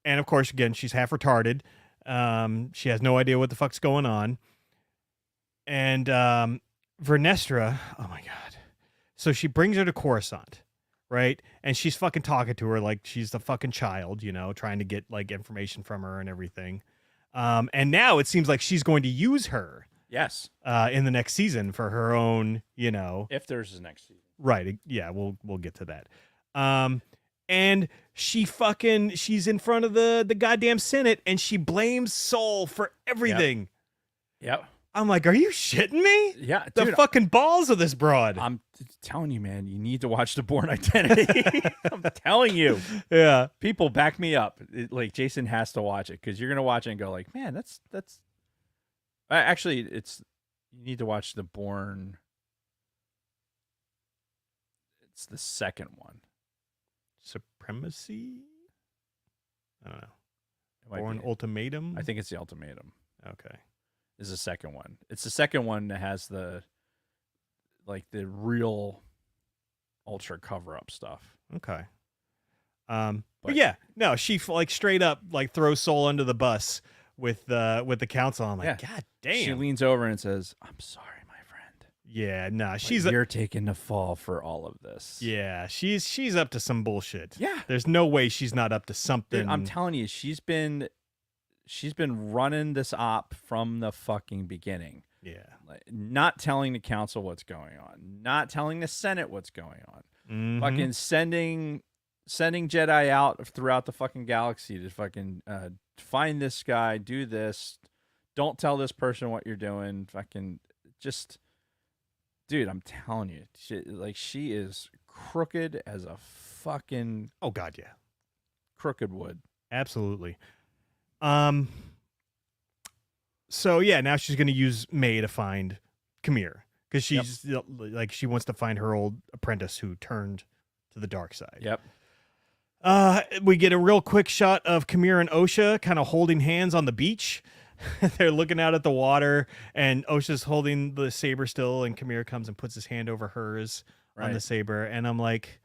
And of course, again, she's half retarded. She has no idea what the fuck's going on. And Vernestra, oh my God. So she brings her to Coruscant, right? And she's fucking talking to her like she's the fucking child, trying to get like information from her and everything. And now it seems like she's going to use her. Yes. In the next season for her own, If there's a next season. Right. Yeah, we'll get to that. And she's in front of the goddamn Senate and she blames Sol for everything. Yep. I'm like, are you shitting me? Yeah, the dude, fucking balls of this broad. I'm telling you, man, you need to watch The Bourne Identity. I'm telling you. Yeah. People back me up. Like Jason has to watch it because you're gonna watch it and go like, man, that's. Actually, you need to watch The Bourne. It's the second one. Supremacy? I don't know. It Bourne Ultimatum? I think it's the Ultimatum. Okay. Is the second one. It's the second one that has the real ultra cover up stuff. Okay. But yeah, no, she straight up throws Sol under the bus with the council. I'm like, God damn. She leans over and says, "I'm sorry, my friend." Yeah, nah, you're taking the fall for all of this. Yeah, she's up to some bullshit. Yeah. There's no way she's not up to something. Dude, I'm telling you, she's been running this op from the fucking beginning. Yeah. Not telling the council what's going on, not telling the Senate what's going on. Mm-hmm. Fucking sending Jedi out throughout the fucking galaxy to fucking find this guy, do this, don't tell this person what you're doing. Fucking just, dude, I'm telling you, she is crooked as a fucking oh god, yeah, crooked wood. Absolutely. So yeah, now she's gonna use May to find Kamir because she's she wants to find her old apprentice who turned to the dark side. Yep. We get a real quick shot of Kamir and Osha kind of holding hands on the beach. They're looking out at the water, and Osha's holding the saber still, and Kamir comes and puts his hand over hers on the saber, and I'm like,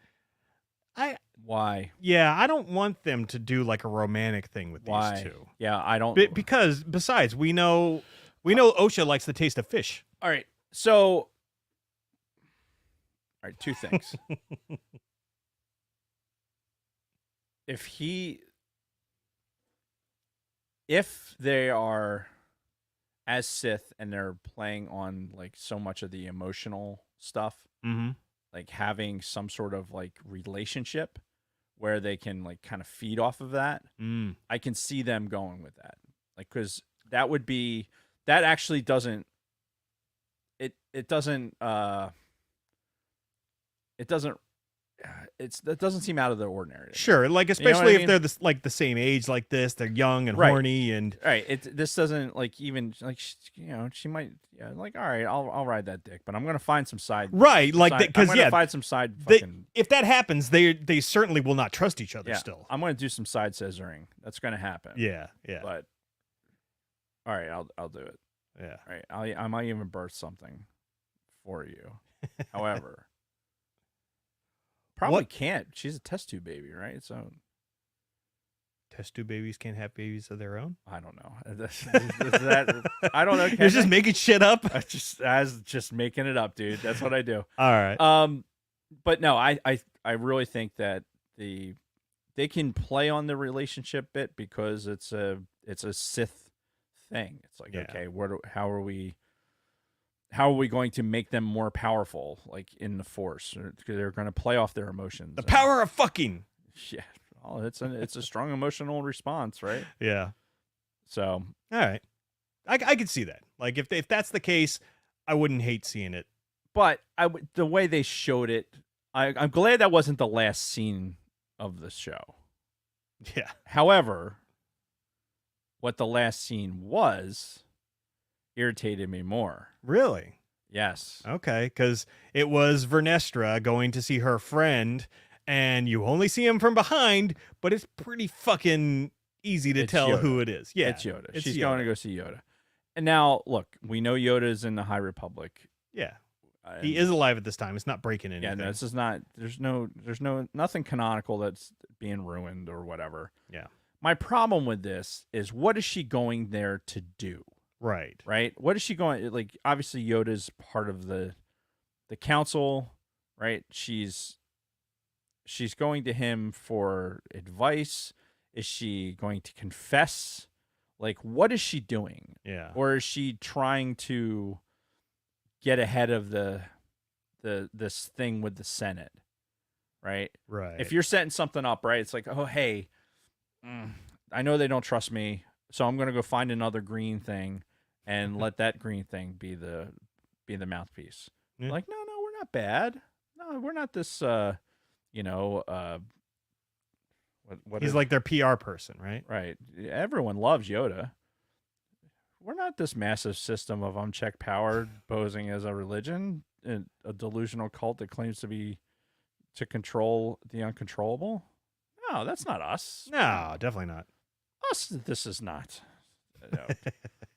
why? Yeah, I don't want them to do a romantic thing with these two. Yeah, I don't. Because besides, we know Osha likes the taste of fish. All right, so two things. If they are as Sith and they're playing on so much of the emotional stuff, having some sort of relationship where they can kind of feed off of that, I can see them going with that. Because that actually doesn't that doesn't seem out of the ordinary. Sure, especially if they're the same age like this, they're young and horny and this doesn't even she might all right, I'll ride that dick, but I'm gonna find some side because I'm gonna find some side if that happens, they certainly will not trust each other still. I'm gonna do some side scissoring. That's gonna happen. Yeah. But all right, I'll do it. Yeah. All right, I might even birth something for you. However. Probably can't. She's a test tube baby, right? So Test tube babies can't have babies of their own. I don't know. I don't know. You're just making shit up. I was just making it up, dude. That's what I do. All right. But no, I really think that they can play on the relationship bit because it's a Sith thing. It's like, okay, how are we going to make them more powerful, like in the Force? They're going to play off their emotions. The power of fucking. Yeah. Well, it's a strong emotional response, right? Yeah. So, all right, I could see that. Like if that's the case, I wouldn't hate seeing it. But the way they showed it, I'm glad that wasn't the last scene of the show. Yeah. However, what the last scene was irritated me more. Really? Yes. Okay, because it was Vernestra going to see her friend, and you only see him from behind, but it's pretty fucking easy to tell Yoda. Who it is. Yeah, it's Yoda. She's Yoda. going to go see Yoda. And now, look, we know Yoda's in the High Republic. Yeah. He is alive at this time. It's not breaking anything. Yeah, no, this is not. There's nothing canonical that's being ruined or whatever. Yeah. My problem with this is, what is she going there to do? Right. Right. What is she going? Like, obviously, Yoda's part of the council, right? She's going to him for advice. Is she going to confess? Like, what is she doing? Yeah. Or is she trying to get ahead of this thing with the Senate, right? Right. If you're setting something up, right, it's like, oh, hey, I know they don't trust me, so I'm gonna go find another green thing and let that green thing be the mouthpiece. Yeah. Like, no, we're not bad. No, we're not this. What He's like their PR person, right? right. Everyone loves Yoda. We're not this massive system of unchecked power posing as a religion, a delusional cult that claims to control the uncontrollable. No, that's not us. No, definitely not. Us, this is not.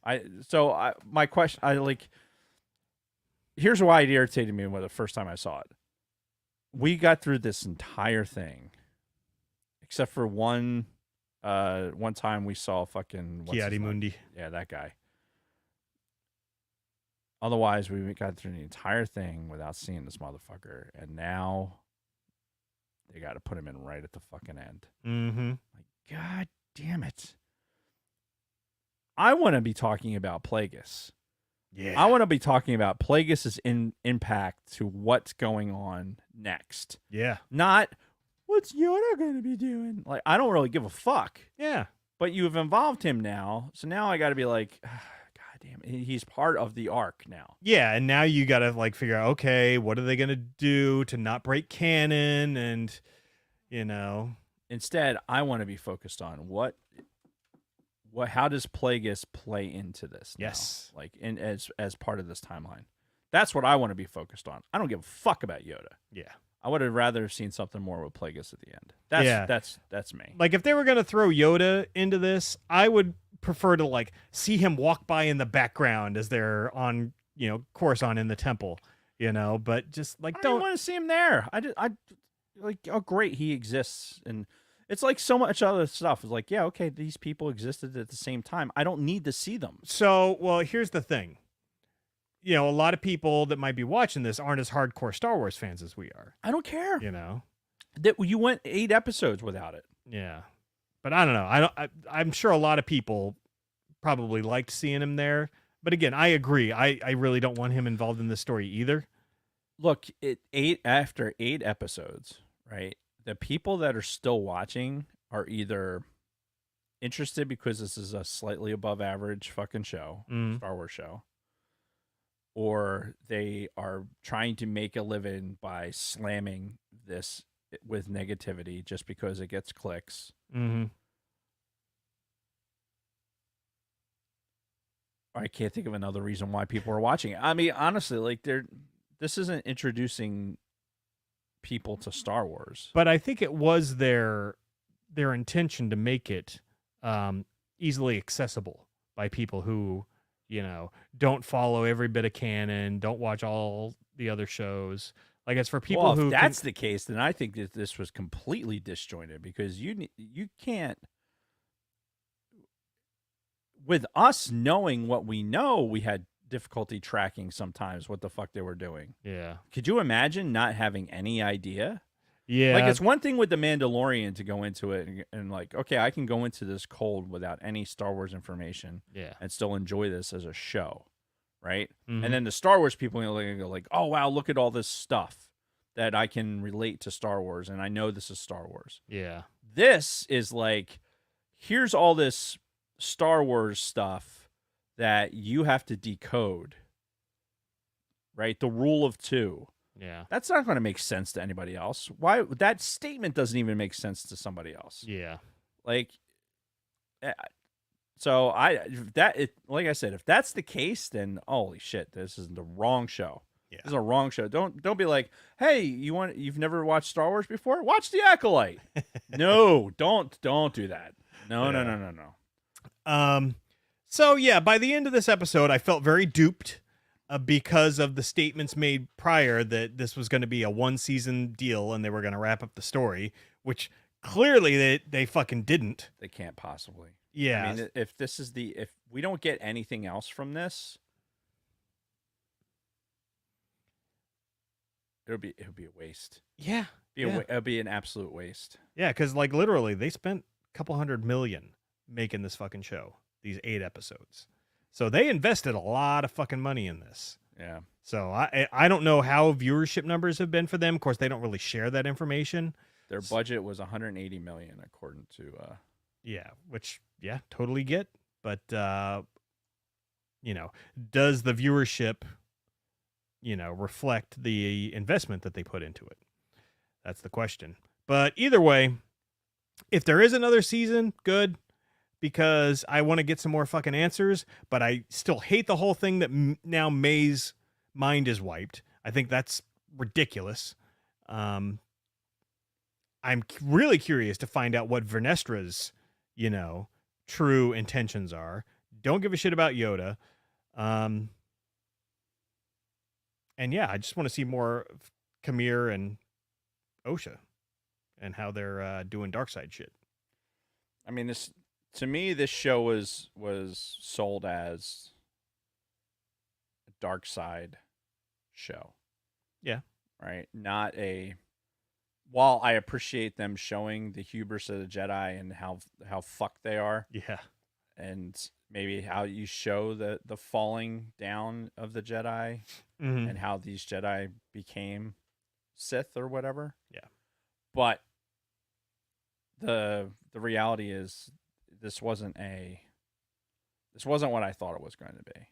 My question, here's why it irritated me when the first time I saw it. We got through this entire thing, except for one time we saw fucking Ki-Adi-Mundi. Yeah, that guy. Otherwise, we got through the entire thing without seeing this motherfucker, and now they got to put him in right at the fucking end. Mm-hmm. Like, God damn it! I want to be talking about Plagueis. Yeah. I want to be talking about Plagueis' impact to what's going on next. Yeah. Not what's Yoda going to be doing. Like, I don't really give a fuck. Yeah. But you've involved him now, so now I got to be like, God damn it, he's part of the arc now. Yeah, and now you got to like figure out, okay, what are they going to do to not break canon, and Instead, I want to be focused on what how does Plagueis play into this now? Yes. Like as part of this timeline. That's what I want to be focused on. I don't give a fuck about Yoda. Yeah. I would have rather seen something more with Plagueis at the end. That's me. Like if they were going to throw Yoda into this, I would prefer to like see him walk by in the background as they're on, Coruscant in the temple, but just like I don't want to see him there. I like, oh great, he exists, and it's like so much other stuff. It's like, yeah, okay, these people existed at the same time. I don't need to see them. So, well, here's the thing. A lot of people that might be watching this aren't as hardcore Star Wars fans as we are. I don't care. That you went 8 episodes without it. Yeah. But I don't know. I'm sure a lot of people probably liked seeing him there. But again, I agree. I really don't want him involved in this story either. Look, after 8 episodes, right? The people that are still watching are either interested because this is a slightly above average fucking show, Star Wars show, or they are trying to make a living by slamming this with negativity just because it gets clicks. Mm-hmm. I can't think of another reason why people are watching it. I mean, honestly, like this isn't introducing people to Star Wars. But I think it was their intention to make it easily accessible by people who, don't follow every bit of canon, don't watch all the other shows. Like it's for people who. If that's the case, then I think that this was completely disjointed because you can't with us knowing what we know, we had difficulty tracking sometimes what the fuck they were doing. Yeah. Could you imagine not having any idea? Yeah. Like, it's one thing with The Mandalorian to go into it and like, okay, I can go into this cold without any Star Wars information Yeah. and still enjoy this as a show, right? Mhm. And then the Star Wars people go like, oh, wow, look at all this stuff that I can relate to Star Wars, and I know this is Star Wars. Yeah. This is like, here's all this Star Wars stuff that you have to decode, right? The rule of two. Yeah. That's not going to make sense to anybody else. Why? That statement doesn't even make sense to somebody else. Yeah. Like, so like I said, if that's the case, then holy shit, this is the wrong show. Yeah. This is a wrong show. Don't be like, hey, you've never watched Star Wars before? Watch The Acolyte. No, don't do that. No. So yeah, by the end of this episode, I felt very duped because of the statements made prior that this was going to be a 1-season deal and they were going to wrap up the story, which clearly they fucking didn't. They can't possibly. Yeah. I mean, if we don't get anything else from this, it'll be a waste. Yeah. It'll be an absolute waste. Yeah, because like literally they spent a couple $100 million making this fucking show, these 8 episodes. So they invested a lot of fucking money in this. Yeah. So I don't know how viewership numbers have been for them. Of course, they don't really share that information. Their budget was 180 million, according to. Yeah, which totally get. But does the viewership, reflect the investment that they put into it? That's the question. But either way, if there is another season, good. Because I want to get some more fucking answers, but I still hate the whole thing that now May's mind is wiped. I think that's ridiculous. I'm really curious to find out what Vernestra's, true intentions are. Don't give a shit about Yoda. And yeah, I just want to see more of Kamir and Osha and how they're doing dark side shit. I mean, to me, this show was sold as a dark side show. Yeah. Right? Not a... While I appreciate them showing the hubris of the Jedi and how fucked they are. Yeah. And maybe how you show the falling down of the Jedi and how these Jedi became Sith or whatever. Yeah. But the reality is this wasn't what I thought it was going to be.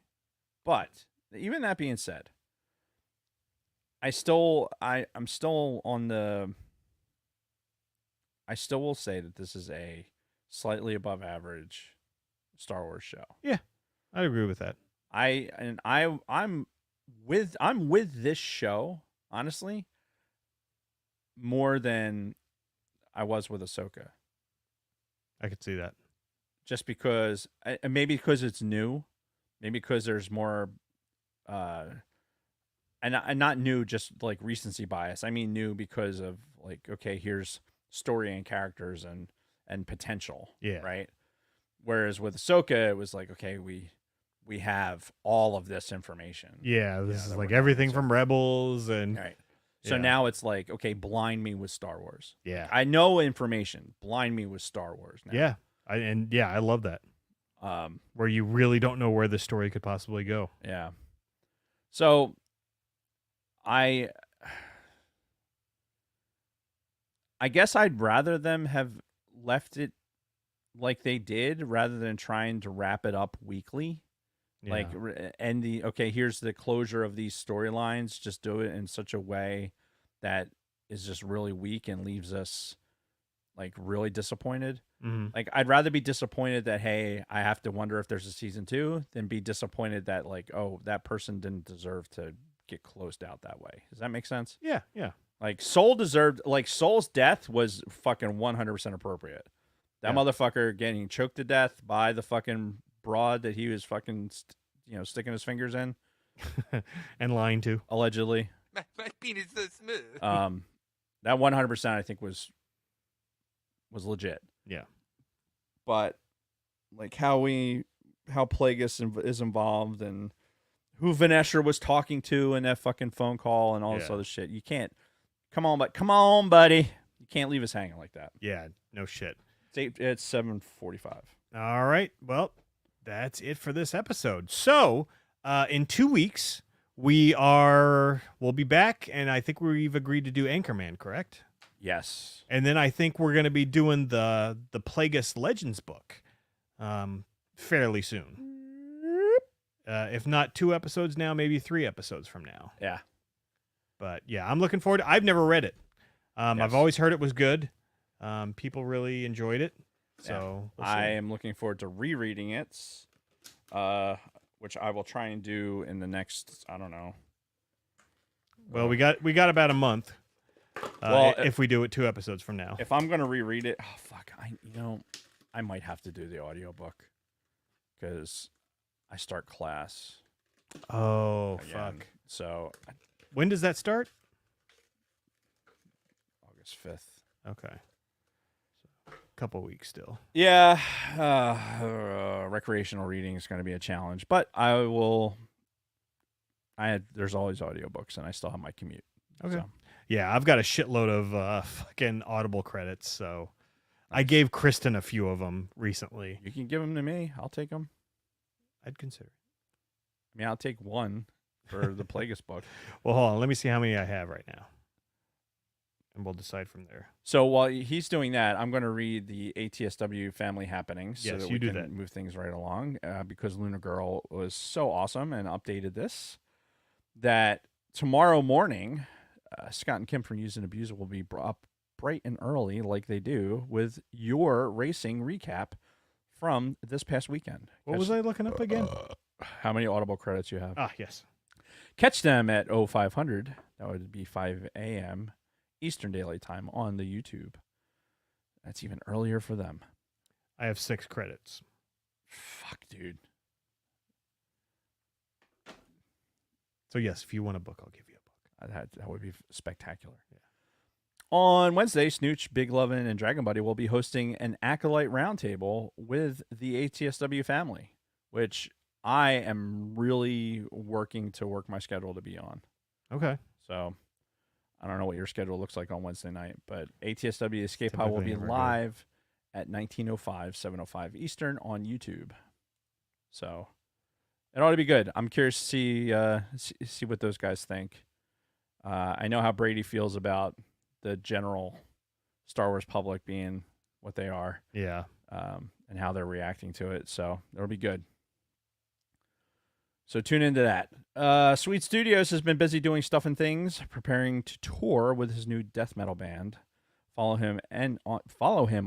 But even that being said, I still will say that this is a slightly above average Star Wars show. Yeah, I agree with that. I'm with this show, honestly, more than I was with Ahsoka. I could see that. Just because, maybe because it's new, maybe because there's more, and not new just like recency bias. I mean new because of like, okay, here's story and characters and potential. Yeah. Right. Whereas with Ahsoka, it was like, okay, we have all of this information. Yeah, this is like everything from Rebels and right. So now it's like, okay, blind me with Star Wars. Yeah. I know information. Blind me with Star Wars now. Yeah. I love that. Where you really don't know where the story could possibly go. Yeah. So I guess I'd rather them have left it like they did rather than trying to wrap it up weekly. Yeah. Like, and here's the closure of these storylines. Just do it in such a way that is just really weak and leaves us like really disappointed. Mm-hmm. Like, I'd rather be disappointed that, hey, I have to wonder if there's a season 2 than be disappointed that like, oh, that person didn't deserve to get closed out that way. Does that make sense? Yeah. Yeah. Like Soul's death was fucking 100% appropriate. That motherfucker getting choked to death by the fucking broad that he was fucking, sticking his fingers in. And lying to. Allegedly. My penis is so smooth. That 100% I think was legit. Yeah. But like how we how Plagueis is involved and who Vanesher was talking to in that fucking phone call and all this other shit. You can't. Come on, buddy. You can't leave us hanging like that. Yeah, no shit. It's 7:45. All right. Well, that's it for this episode. So, in 2 weeks, we'll be back, and I think we've agreed to do Anchorman, correct? Yes. And then I think we're going to be doing the Plagueis Legends book fairly soon. If not 2 episodes now, maybe 3 episodes from now. Yeah. But yeah, I'm looking forward. I've never read it. Yes. I've always heard it was good. People really enjoyed it. So we'll see. I am looking forward to rereading it, which I will try and do in the next, I don't know. Well, we got about a month. If we do it 2 episodes from now. If I'm going to reread it, oh fuck, I might have to do the audiobook cuz I start class. Oh, again. fuck. So, when does that start? August 5th. Okay. So, a couple weeks still. Yeah, recreational reading is going to be a challenge, but there's always audiobooks and I still have my commute. Okay. So. Yeah, I've got a shitload of fucking Audible credits, so I gave Kristen a few of them recently. You can give them to me. I'll take them. I'd consider. I mean, I'll take one for the Plagueis book. Well, hold on. Let me see how many I have right now, and we'll decide from there. So while he's doing that, I'm going to read the ATSW family happenings so Yes, that you we do can that. move things right along because Lunar Girl was so awesome and updated this that tomorrow morning, Scott and Kim from Use and Abuse will be up bright and early like they do with your racing recap from this past weekend. What was I looking up again? How many Audible credits you have? Ah, yes. Catch them at 0500. That would be 5 a.m. Eastern Daylight Time on the YouTube. That's even earlier for them. I have 6 credits. Fuck, dude. So yes, if you want a book, I'll give you a book. That would be spectacular. Yeah. On Wednesday, Snooch, Big Lovin', and Dragon Buddy will be hosting an Acolyte roundtable with the ATSW family, which I am really working to work my schedule to be on. Okay. So I don't know what your schedule looks like on Wednesday night, but ATSW Escape Pod will Typically be never live at 19:05, 7:05 Eastern on YouTube. So it ought to be good. I'm curious to see what those guys think. I know how Brady feels about the general Star Wars public being what they are, Yeah. and how they're reacting to it. So it'll be good. So tune into that. Sweet Studios has been busy doing stuff and things, preparing to tour with his new death metal band. Follow him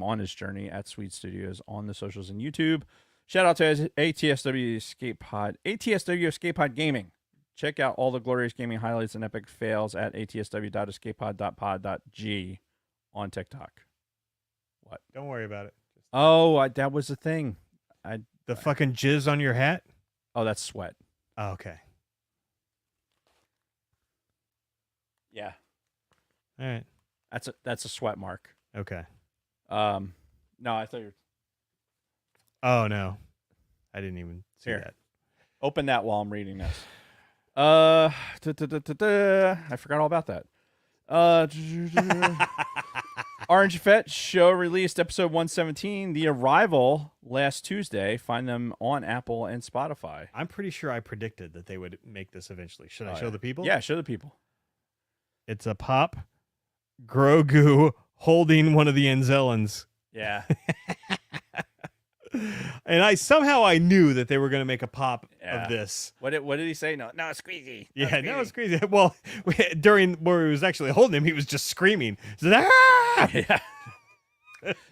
on his journey at Sweet Studios on the socials and YouTube. Shout out to ATSW Escape Pod, ATSW Escape Pod Gaming. Check out all the glorious gaming highlights and epic fails at atsw.escapepod.pod.g on TikTok. What? Don't worry about it. Oh, that was the thing. The fucking jizz on your hat? Oh, that's sweat. Oh, okay. Yeah, All right. that's a sweat mark. Okay. No, I thought you were... Oh, no. I didn't even see Here. that. Open that while I'm reading this. I forgot all about that. Orange Fett show released episode 117, The Arrival, last Tuesday. Find them on Apple and Spotify. I'm pretty sure I predicted that they would make this eventually. Should I show yeah. the people? Yeah, show the people. It's a pop Grogu holding one of the Anzellans. Yeah. And I knew that they were going to make a pop Yeah. of this. What did he say? No, squeezy. Yeah, no, it's crazy. Well, during where he was actually holding him, he was just screaming. He said, "Ah!" Yeah.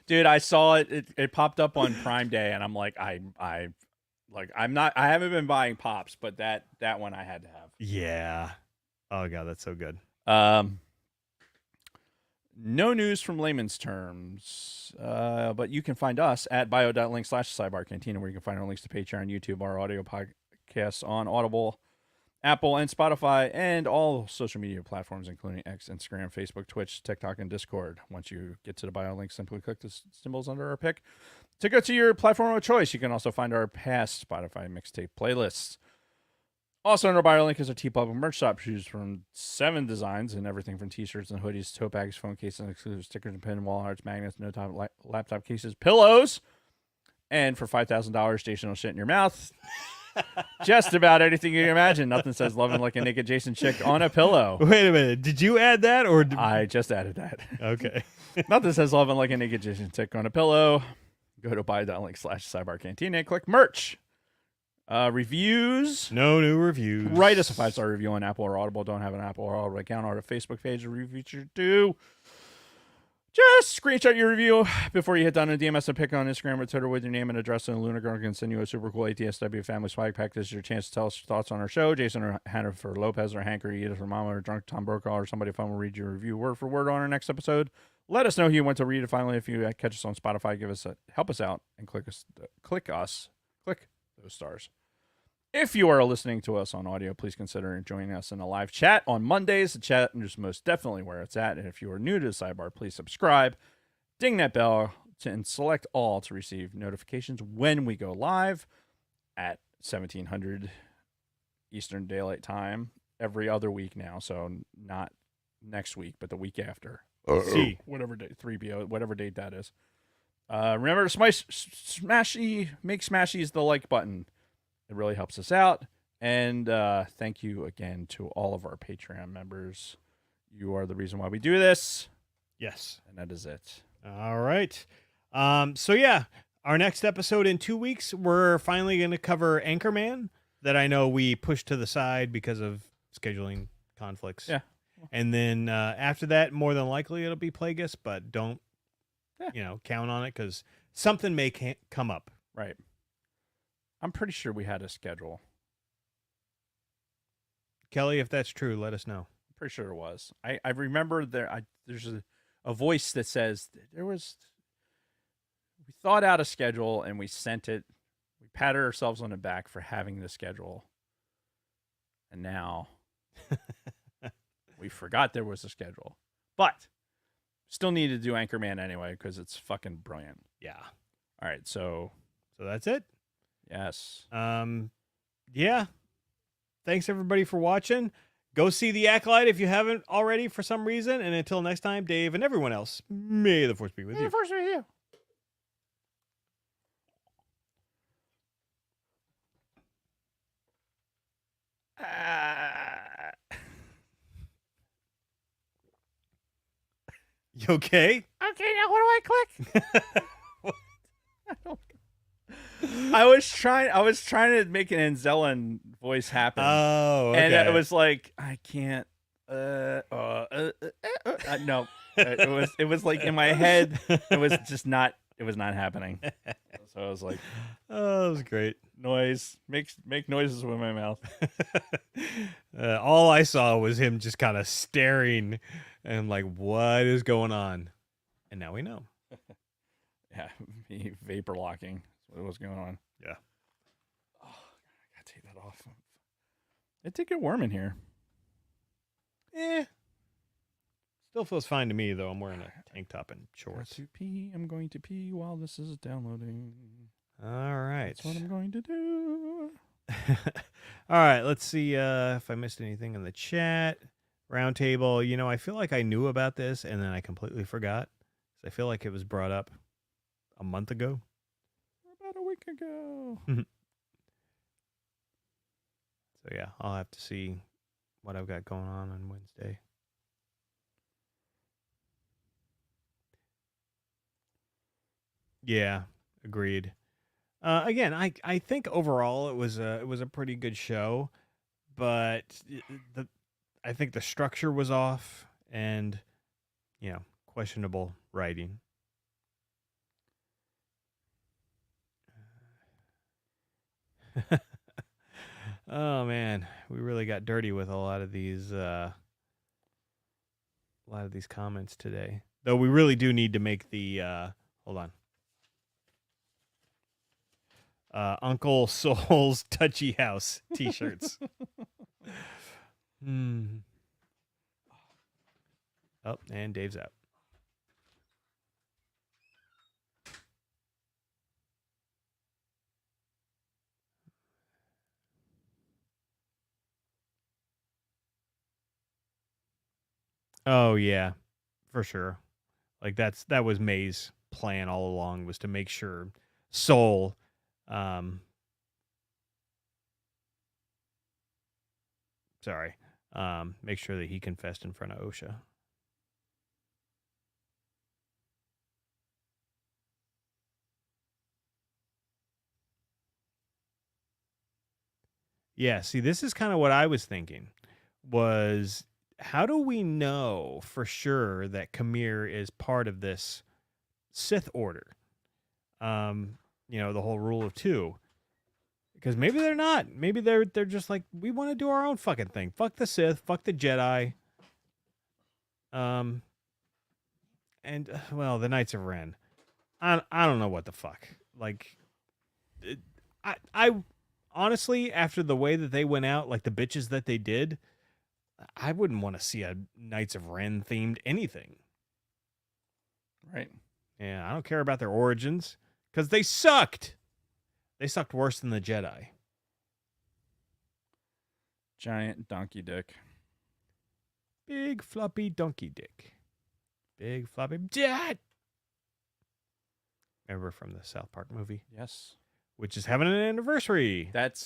Dude, I saw it. It popped up on Prime Day, and I'm like, I haven't been buying pops, but that one I had to have. Yeah. Oh god, that's so good. No news from layman's terms, but you can find us at bio.link/thesidebarcantina, where you can find our links to Patreon, YouTube, our audio podcasts on Audible, Apple, and Spotify, and all social media platforms, including X, Instagram, Facebook, Twitch, TikTok, and Discord. Once you get to the bio link, simply click the symbols under our pick to go to your platform of choice. You can also find our past Spotify mixtape playlists. Also, on our bio link is our TeePublic merch shop. Choose from 7 designs and everything from t-shirts and hoodies, tote bags, phone cases, and exclusive stickers and pin, wall arts, magnets, laptop cases, pillows, and for $5,000, stational shit in your mouth. Just about anything you can imagine. Nothing says loving like a naked Jason chick on a pillow. Wait a minute. Did you add that or? I just added that. Okay. Nothing says loving like a naked Jason chick on a pillow. Go to bio.link/thesidebarcantina. Click merch. Reviews. No new reviews. Write us a 5-star review on Apple or Audible. Don't have an Apple or Audible account or a Facebook page to review feature do. Just screenshot your review before you hit down and DM us a pic on Instagram or Twitter with your name and address, and Luna Girl can send you a super cool ATSW family swag pack. This is your chance to tell us your thoughts on our show. Jason or Hannah for Lopez or Hank or Edith or Mama or Drunk Tom Brokaw or somebody fun will read your review word for word on our next episode. Let us know who you went to read it. Finally, if you catch us on Spotify, help us out and click those stars. If you are listening to us on audio, please consider joining us in a live chat on Mondays. The chat is most definitely where it's at. And if you are new to the Sidebar, please subscribe, ding that bell, and select all to receive notifications when we go live at 1700 Eastern Daylight Time every other week now. So not next week, but the week after. See. Whatever date, 3BO, whatever date that is. Remember to make smashies the like button. It really helps us out. And thank you again to all of our Patreon members. You are the reason why we do this. Yes. And that is it. All right. So yeah, our next episode in 2 weeks, we're finally going to cover Anchorman that I know we pushed to the side because of scheduling conflicts. Yeah. And then after that, more than likely it'll be Plagueis, but don't, count on it because something may come up. Right. I'm pretty sure we had a schedule. Kelly, if that's true, let us know. I'm pretty sure it was. I remember there's a voice that says we thought out a schedule and we sent it. We patted ourselves on the back for having the schedule. And now we forgot there was a schedule. But still need to do Anchorman anyway because it's fucking brilliant. Yeah. All right, so that's it. Yes. Yeah. Thanks everybody for watching. Go see The Acolyte if you haven't already for some reason. And until next time, Dave and everyone else, may the force be with you. May the force be with you. You okay? Okay, now what do I click? I don't. I was trying to make an Anzellan voice happen. Oh, okay. And it was like I can't. No, it was like in my head. It was just not. It was not happening. So I was like, oh, that was great. Noise. Make noises with my mouth. All I saw was him just kind of staring and like, what is going on? And now we know. Yeah, me vapor locking. What was going on? Yeah. Oh, I gotta take that off. It did get warm in here. Still feels fine to me though. I'm wearing a tank top and shorts. I'm going to pee while this is downloading. All right. That's what I'm going to do. All right. Let's see if I missed anything in the chat. Roundtable. I feel like I knew about this and then I completely forgot. I feel like it was brought up a month ago. About a week ago. So yeah, I'll have to see what I've got going on Wednesday. Yeah, agreed. Again, I think overall it was a pretty good show, but I think the structure was off and questionable writing. Oh man, we really got dirty with a lot of these comments today. Though we really do need to make the hold on. Uncle Soul's Touchy House t-shirts. Oh, and Dave's out. Oh yeah, for sure. Like that was May's plan all along, was to make sure Soul make sure that he confessed in front of OSHA. Yeah, see, this is kind of what I was thinking, was how do we know for sure that Khmer is part of this Sith order? The whole rule of two. Because maybe they're not. Maybe they're just like, we want to do our own fucking thing. Fuck the Sith, fuck the Jedi. Well, the Knights of Ren. I don't know what the fuck. Like, I honestly, after the way that they went out, like the bitches that they did, I wouldn't want to see a Knights of Ren themed anything. Right. Yeah, I don't care about their origins because they sucked. They sucked worse than the Jedi. Giant donkey dick. Big floppy donkey dick. Big floppy dad. Remember from the South Park movie? Yes. Which is having an anniversary. That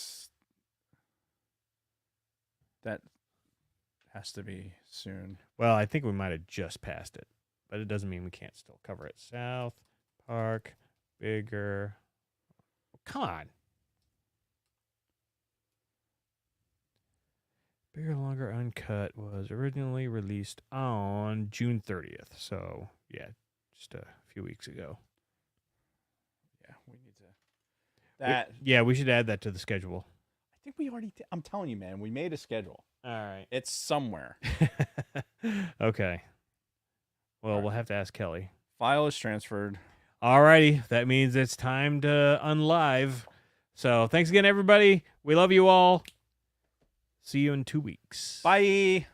has to be soon. Well, I think we might have just passed it, but it doesn't mean we can't still cover it. South Park, bigger. Come on. Bigger, Longer, Uncut was originally released on June 30th. So, yeah, just a few weeks ago. Yeah, we need to. We should add that to the schedule. I think we already did. I'm telling you, man, we made a schedule. All right. It's somewhere. Okay. Well, right. We'll have to ask Kelly. File is transferred. All righty. That means it's time to unlive. So thanks again, everybody. We love you all. See you in 2 weeks. Bye.